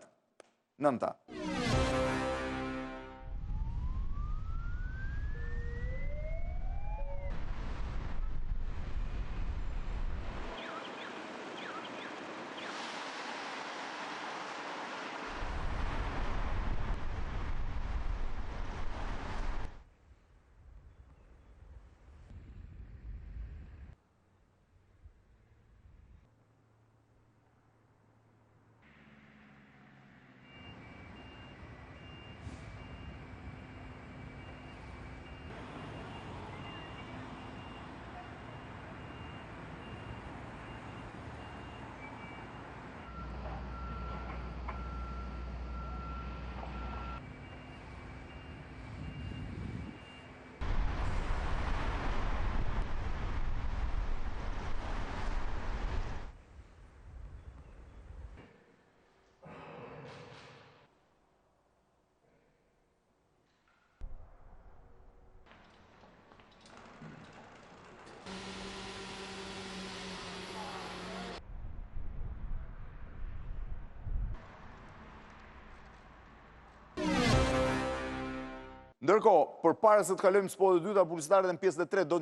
Ndërkohë, për para se të kalojmë spotë e dyta, publicitarët në pjesën e tretë do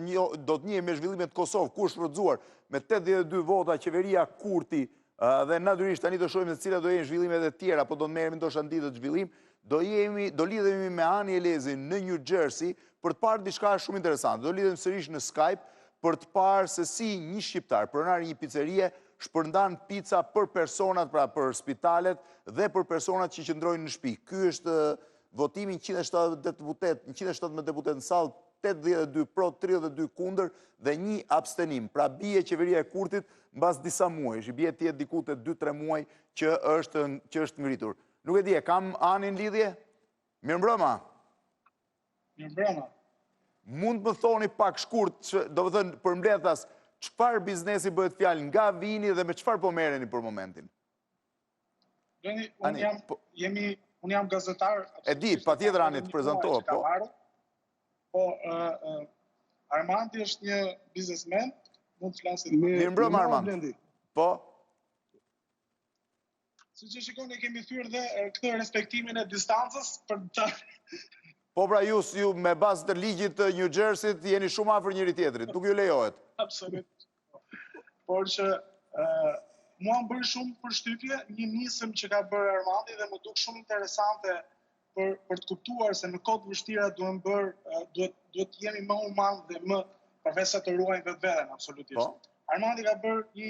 të njihej me zhvillimet Kosovë, ku është rrëzuar me 82 vota qeveria Kurti, dhe natyrisht tani do shohim se cilat do jenë zhvillimet e tjera, po do të merremi ndoshta në ditë të zhvillim, do lidhemi me Ani Elezin në New Jersey për të parë diçka shumë interesante. Do lidhemi sërish në Skype për të parë se si një shqiptar, pronari një pizzerie, shpërndan pica për personat, pra për spitalet dhe për personat që qëndrojnë në shtëpi. Ky është votimin 117 deputet në sallë, 82 pro, 32 kundër dhe 1 abstenim. Pra bie qeveria e Kurtit mbas disa muajsh, i bie të jetë diku te 2-3 muaj që është ngritur. Nuk e di, kam Anin lidhje? Mirëmbrëma. Mirëmbrëma. Mund më thoni pak shkurt, do të thënë për mbledhas, çfarë biznesi bëhet fjalë, nga vini dhe me çfarë po merreni për momentin? Blendi, unë jam gazetar. E di, patjetër Ani të prezantohet, po. Po, Armandi është një biznesmen, mund të flasë. Mirëmbrëma Armand. Po. Siç e shikoni, kemi thyer dhe këtë respektimin e distancës për të. Po pra ju me bazë të ligjit të New Jersey jeni shumë afër njëri tjetrit, nuk ju lejohet. Absolut. Por që mua më bërë shumë përshtypje një nisëm që ka bërë Armandi dhe më duk shumë interesante për të kuptuar se në kohë vështira duhet jemi më human dhe më përveç se të ruajmë vetveten absolutisht. Armandi ka bërë një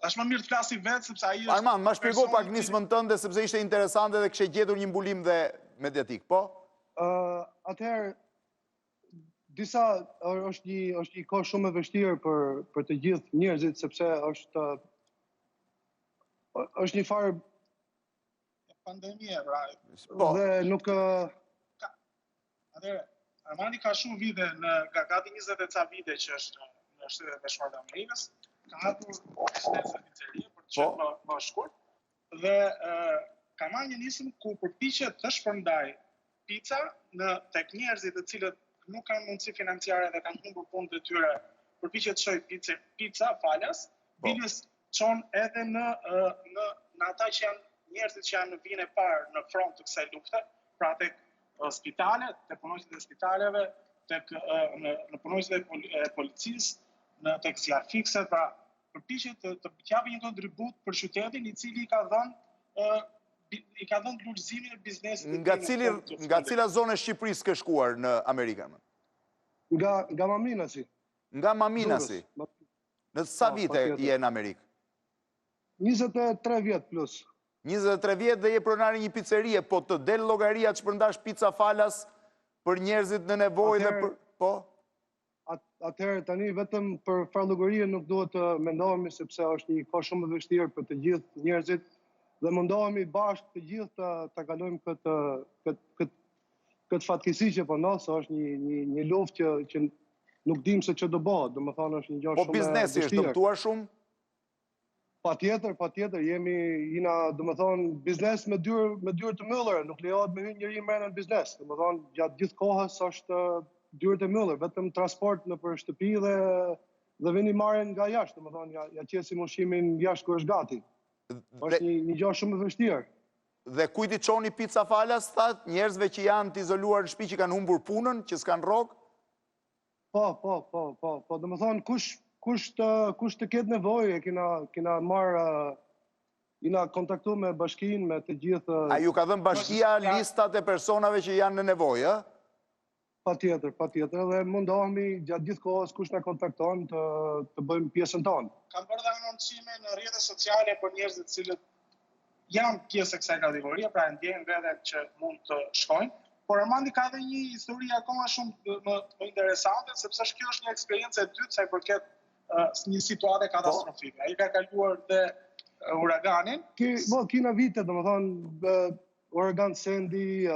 është më mirë të flasi vetë sepse ai është. Armand, ma shpjego pak nismën tënde sepse ishte interesante dhe kishe gjetur një mbulim dhe mediatik, po? Atëherë, është një kohë shumë e vështirë për të gjithë njerëzit, sepse është një farë pandemie, pra. Dhe nuk... Atëherë, Armandi ka shumë vite, gati 20 e ca vite që është në Shtetet e Bashkuara të Amerikës, ka hatur biznes në pizzerie për të qenë më shkurt, dhe ka marrë një nisëm ku përpiqet të shpërndaj pica tek njerëzit të cilët nuk kanë mundësi financiare dhe kanë humbur punën e tyre, përpiqet të shojë pica falas, biles çon edhe në ata që janë njerëzit që janë në vijën e parë në front të kësaj lufte, pra tek spitalet, tek punonjësit e spitaleve, tek në punonjësit e policisë, tek zjarfikset, pra përpiqet të japë një kontribut për qytetin i cili i ka dhënë lulëzimin e biznesit. Nga cila zonë e Shqipërisë ke shkuar në Amerikën? Nga Maminasi. Nga Maminasi. Në sa vite je në Amerikë? 23 vjet plus. 23 vjet dhe je pronari një pizzerie, po të del llogaria të shpërndash pica falas për njerëzit në nevojë dhe për po? Atëherë tani vetëm për farllogërinë nuk duhet të mendohemi sepse është një kohë shumë e vështirë për të gjithë njerëzit dhe mundohemi bashkë të gjithë ta kalojmë këtë fatkeqësi që po ndodh, është një luftë që nuk dim se ç'do bëhet, domethënë është një gjë shumë e vështirë. Po biznesi është dëmtuar shumë? Patjetër, jena domethënë biznes me dyrë të myllura, nuk lejohet me hyrë njëri brenda në biznes. Domethënë gjatë gjithë kohës është dyrët e myllur, vetëm transport nëpër shtëpi dhe vini marrin nga jashtë, domethënë ja qesim ushqimin jashtë kur është gati. Është një gjë shumë e vështirë. Dhe kujt i çoni pica falas, thatë, njerëzve që janë të izoluar në shtëpi që kanë humbur punën, që s'kanë rrogë? Po, domethënë kush të ketë nevojë, kena marrë jena kontaktuar me bashkinë, me të gjithë. A ju ka dhënë bashkia listat e personave që janë në nevojë, ë? Patjetër, dhe mundohemi gjatë gjithë kohës kush na kontakton të bëjmë pjesën tonë. Kam bërë dhe anoncime në rrjetet sociale për njerëzit cilët janë pjesë e kësaj kategorie, pra ndjejnë veten që mund të shkojnë, por Armandi ka dhe një histori akoma shumë më interesante, sepse kjo është një eksperiencë e dytë sa i përket një situate katastrofike. Ai ka kaluar dhe uraganin. Kina vite, domethënë Uragan Sandy,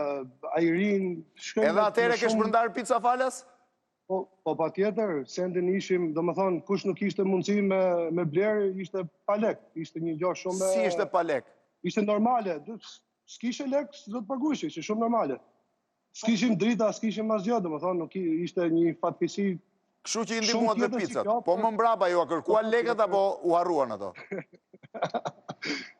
Irene... Edhe atëre ke shpërndar pica falas? Po patjetër, Sandyn ishim, domethënë, kush nuk ishte mundësi me blerë, ishte pa lek. Ishte një gjë shumë... Si ishte pa lek? Ishte normale. S'kishe lek, s'do të paguash, ishte shumë normale. S'kishim drita, s'kishim asgjë, domethënë, nuk ishte një fatkeqësi. Kështu që i ndihmuat me picat. Po më mbrapa ju a kërkuan lekët apo u harruan ato?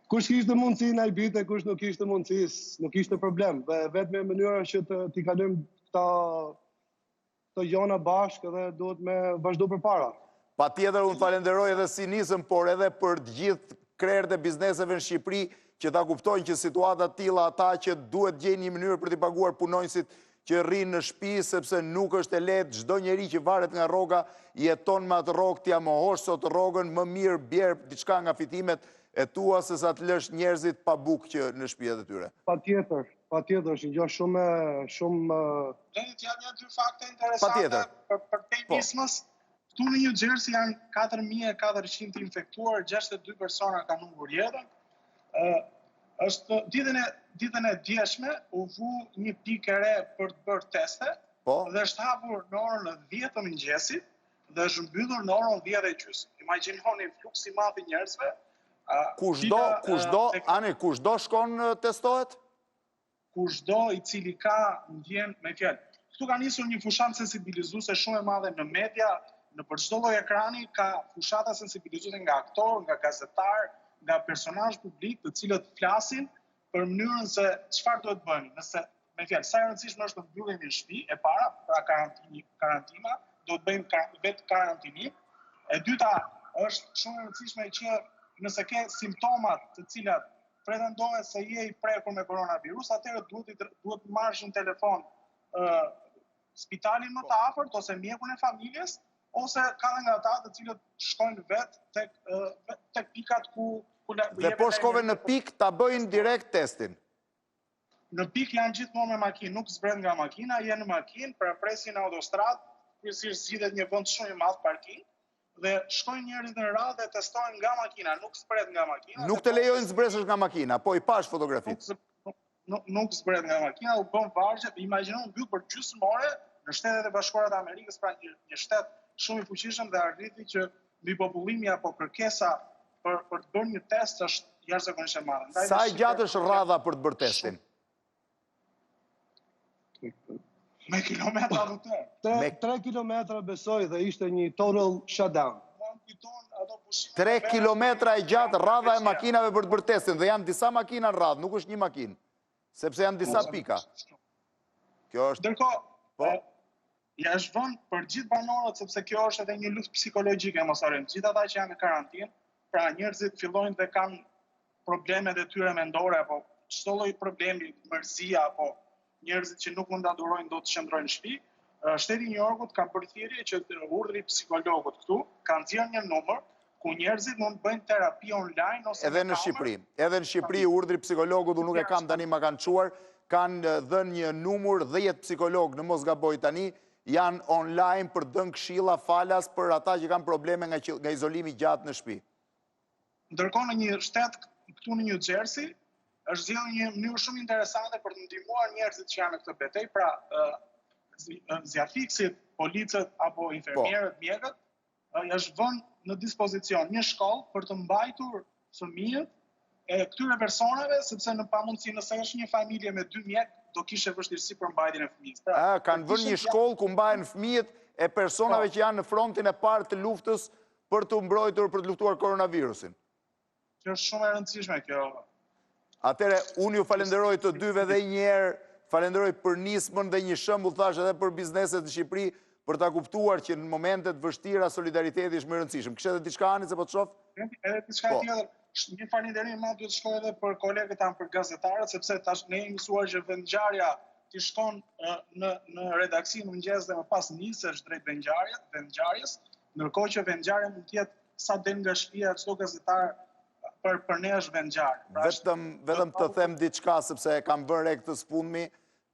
Kush kishte mundësi na i bite, kush nuk kishte mundësi, nuk kishte problem. Vetëm mënyra që t'i kalojmë këto gjona bashkë dhe duhet me vazhdu përpara. Patjetër unë falenderoj edhe si nisëm, por edhe për të gjithë krerët e bizneseve në Shqipëri që ta kuptojnë që situatat tilla ata që duhet gjejnë një mënyrë për t'i paguar punonjësit që rrinë në shtëpi, sepse nuk është e lehtë, çdo njeri që varet nga rroga jeton me atë rrogë, t'ia mohosh sot rrogën, më mirë bjerë diçka nga fitimet e tua se sa të lësh njerëzit pa bukë që në shtëpiat e tyre. Patjetër, është një gjë shumë Blendi, janë një dy fakte interesante për tenismës. Këtu në New Jersey janë 4.400 infektuar, 62 persona kanë humbur jetën. Është ditën e djeshme u vu një pikë e re për të bërë teste dhe është hapur në orën 10 të mëngjesit dhe është mbyllur në orën 10:30. Imagjinoni fluksi i madh i njerëzve. Kushdo shkon testohet? Kushdo i cili ka ndjen me fjalë. Këtu ka nisur një fushat sensibilizuese shumë e madhe në media, në për çdo lloj ekrani ka fushata sensibilizuese nga aktor, nga gazetar, nga personazh publik, të cilët flasin për mënyrën se çfarë duhet bëni. Nëse me fjalë, sa e rëndësishme është të mbyllemi në shtëpi e para, pra karantina, duhet bëjmë vetë karantini. E dyta është shumë e rëndësishme që nëse ke simptomat të cilat pretendohet se je i prekur me koronavirus, atëherë duhet marrësh në telefon spitalin më të afërt ose mjekun e familjes, ose ka dhe nga ata të cilët shkojnë vetë tek pikat ku dhe po shkove në pik ta bëjnë direkt testin. Në pik janë gjithmonë me makinë, nuk zbret nga makina, janë në makinë, presin në autostradë, kryesisht zgjidhet një vend shumë i madh parking, dhe shkojnë njerëzit në radhë dhe testojnë nga makina, nuk zbret nga makina. Nuk të lejojnë zbresësh nga makina, po i pash fotografitë. Nuk zbret nga makina, u bën vargje, imagjino mbyll për gjysmore në Shtetet e Bashkuara të Amerikës, pra një shtet shumë i fuqishëm dhe arriti që mbi popullimi apo kërkesa për të bërë një test është jashtëzakonisht e madhe. Sa i gjatë është rradha për të bërë testin? Me kilometra të tërë. 3 kilometra besoj dhe ishte një total shutdown. 3 kilometra i gjatë rradha e makinave për të bërë testin dhe janë disa makina në radhë, nuk është një makinë, sepse janë disa pika. Kjo është... Ndërkohë, ja është vënë për gjithë banorët, sepse kjo është edhe një luftë psikologjike, mos harrojmë. Gjithë ata që janë në karantinë, pra njerëzit fillojnë dhe kanë problemet e tyre mendore, apo çdo lloj problemi, mërzia, apo njerëzit që nuk mund ta durojnë do të qëndrojnë në shtëpi. Shteti i New Yorkut ka bërë thirrje që urdhri psikologut këtu ka nxjerrë një numër ku njerëzit mund të bëjnë terapi online ose edhe në Shqipëri. Edhe në Shqipëri urdhri psikologut, unë nuk e kam tani, ma kanë çuar, kanë dhënë një numër 10 psikolog, në mos gaboj tani, janë online për dhënë këshilla falas për ata që kanë probleme nga izolimi gjatë në shtëpi. Ndërkohë në një shtet këtu në New Jersey është zgjedhur një mënyrë shumë interesante për të ndihmuar njerëzit që janë në këtë betejë, pra zjarfiksit, policët apo infermierët, mjekët, është vënë në dispozicion një shkollë për të mbajtur fëmijët e këtyre personave, sepse në pamundësi nëse është një familje me 2 mjek, do kishe vështirësi për mbajtjen e fëmijës. Kanë vënë një shkollë ku mbahen fëmijët e personave që janë në frontin e parë të luftës për të mbrojtur, për të luftuar koronavirusin. Kjo është shumë e rëndësishme kjo. Atere, unë ju falenderoj të dyve dhe njerë, falenderoj për nismën dhe një shembull thash edhe për bizneset në Shqipëri, për ta kuptuar që në momentet vështira solidariteti është më rëndësishëm. Kështë edhe diçka ani se po të shoh? Edhe diçka tjetër, një falënderim madh duhet të shkojë edhe për kolegët tanë, për gazetarët, sepse tash ne jemi mësuar që vendngjarja ti shkon në redaksi në mëngjes dhe më pas nisesh drejt vendngjarjes, ndërkohë që vendngjarja mund të jetë sa del nga shtëpia çdo gazetar për ne është vendngjar. Vetëm të them diçka, sepse kam bërë re këtë sfundmi,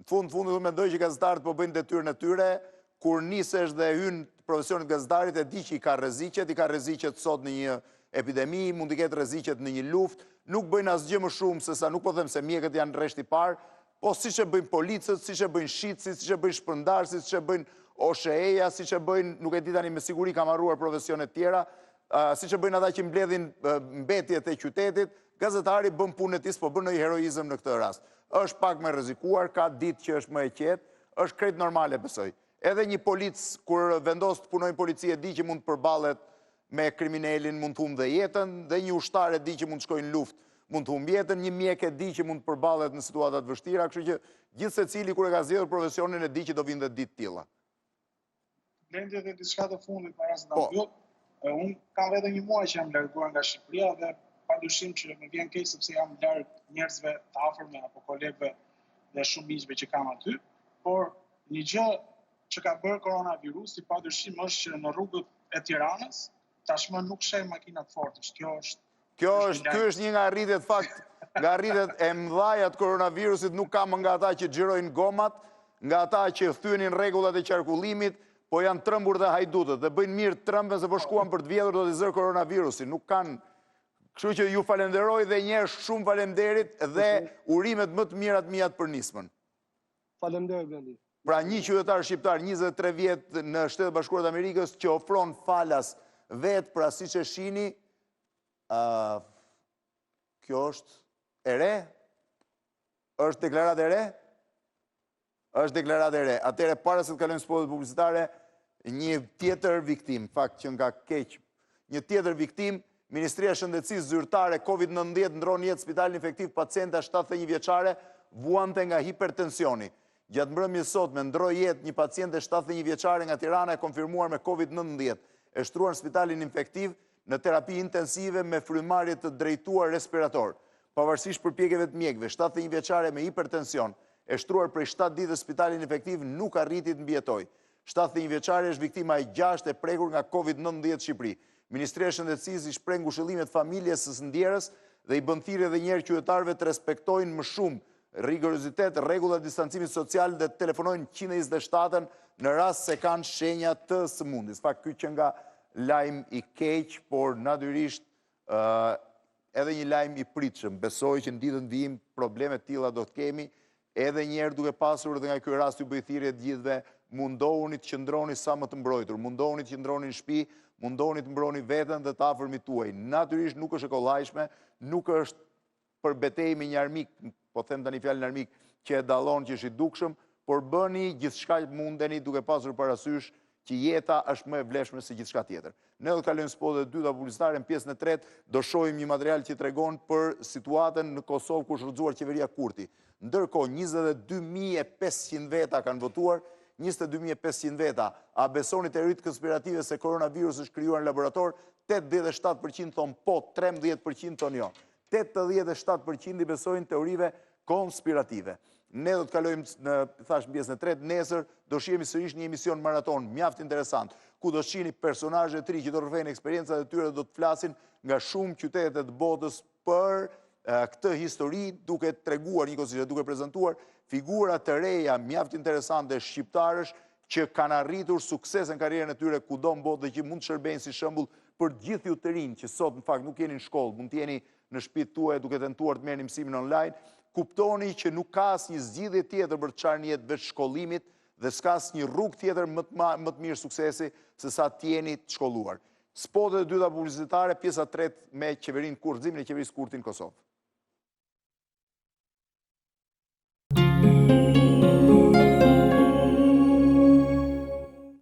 në fundit mendoj që gazetarët po bëjnë detyrën e tyre, kur nisesh dhe hyn profesionit gazetarit e di që i ka rreziqet sot në një epidemi, mund të ketë rreziqet në një luftë, nuk bëjnë asgjë më shumë se sa nuk po them se mjekët janë rresht i parë, po siç e bëjnë policët, siç e bëjnë shitësit, siç e bëjnë shpërndarësit, siç e bëjnë OSHE-ja, siç e bëjnë, nuk e di tani me siguri kam harruar profesionet tjera, siç e bëjnë ata që mbledhin mbetjet e qytetit, gazetari bën punën e tij, po bën një heroizëm në këtë rast. Është pak më rrezikuar, ka ditë që është më e qetë, është krejt normale besoj. Edhe një polic, kur vendos të punojnë policie, di që mund të përballet me kriminalin, mund të humbë dhe jetën, dhe një ushtar e di që mund të shkojnë në luftë, mund të humbjetën, një mjek e di që mund të përballet në situatat vështira, kështu që gjithë secili kur e ka zgjedhur profesionin e di që do vinë dhe ditë tilla. Blendi edhe diçka të fundit para se ta mbyll. Unë kam vetëm një muaj që jam larguar nga Shqipëria dhe padyshim që më vjen keq sepse jam larg njerëzve të afërm apo kolegëve dhe shumë miqve që kam aty, por një gjë që ka bërë koronavirusi padyshim është që në rrugët e Tiranës tashmë nuk sheh makina të fortësh. Ky është një nga arritjet nga arritjet e mëdha të koronavirusit, nuk kam nga ata që xhirojnë gomat, nga ata që thyenin rregullat e qarkullimit, po janë trëmbur dhe hajdutët, dhe bëjnë mirë trëmbën se po shkuan për të vjedhur do t'i zërë koronavirusin. Nuk kanë. Kështu që ju falenderoj dhe njerë shumë falenderit dhe urimet më të mirat mijat për nismën. Falenderit, Blendi. Pra një qytetar shqiptar 23 vjet në Shtetet Bashkuara të Amerikës që ofron falas vetë, pra siç e shihni, kjo është e re? Është deklaratë e re? Është deklaratë e re. Atëherë para se të kalojmë spotet publicitare, një tjetër viktim, fakt që nga keq, një tjetër viktim, Ministria e Shëndetësisë zyrtare COVID-19 ndron jetë spitalin infektiv pacienta 71 vjeçare vuante nga hipertensioni. Gjatë mbrëmjes sot me ndroi jetë një paciente 71 vjeçare nga Tirana e konfirmuar me COVID-19, e shtruar në spitalin infektiv në terapi intensive me frymarrje të drejtuar respirator. Pavarësisht përpjekjeve të mjekëve, 71 vjeçare me hipertension, e shtruar prej 7 ditë në spitalin infektiv nuk arriti të mbijetojë. 71 vjeçare është viktima e 6 e prekur nga COVID-19 në Shqipëri. Ministria e Shëndetësisë i shpreh ngushëllimet familjes së ndjerës dhe i bën thirrje edhe një herë qytetarëve të respektojnë më shumë rigorozitet, rregullat e distancimit social dhe telefonojnë 127-ën në rast se kanë shenja të sëmundjes. Fakt ky që nga lajm i keq, por natyrisht edhe një lajm i pritshëm. Besoj që në ditën vijim probleme të tilla do të kemi. Edhe një herë duke pasur dhe nga ky rast ju bëj thirrje të gjithëve, mundohuni të qëndroni sa më të mbrojtur, mundohuni të qëndroni në shtëpi, mundohuni të mbroni veten dhe të afërmit tuaj. Natyrisht nuk është e kollajshme, nuk është për betejë me një armik, po them tani fjalën armik, që e dallon që është i dukshëm, por bëni gjithçka që mundeni duke pasur parasysh që jeta është më e vlefshme se gjithçka tjetër. Ne do të kalojmë spotet e dyta publicitare, në pjesën e tretë do shohim një material që tregon për situatën në Kosovë ku është rrëzuar qeveria Kurti. Ndërkohë 22.500 veta kanë votuar, 22.500 veta. A besoni teoritë konspirative se koronavirus është krijuar në laborator? 87% thonë po, 13% thonë jo. 87% i besojnë teorive konspirative. Ne do të kalojmë në pjesën e tretë, nesër do shihemi sërish një emision maraton mjaft interesant, ku do shihni personazhe të ri që do rrëfejnë eksperiencat e tyre dhe do të flasin nga shumë qytete të botës për këtë histori, duke treguar njëkohësisht duke prezantuar figura të reja mjaft interesante shqiptarësh që kanë arritur sukses në karrierën e tyre kudo në botë dhe që mund të shërbejnë si shembull për gjithë ju të rinj që sot në fakt nuk jeni në shkollë, mund të jeni në shtëpitë tuaja duke tentuar të merrni mësimin online. Kuptoni që nuk ka asnjë zgjidhje tjetër për të çarë një jetë veç shkollimit dhe s'ka asnjë rrugë tjetër më të mirë suksesi se sa të jeni të shkolluar. Spotet e dyta publicitare, pjesa e tretë me qeverinë kurrëzimin e qeverisë Kurti në Kosovë.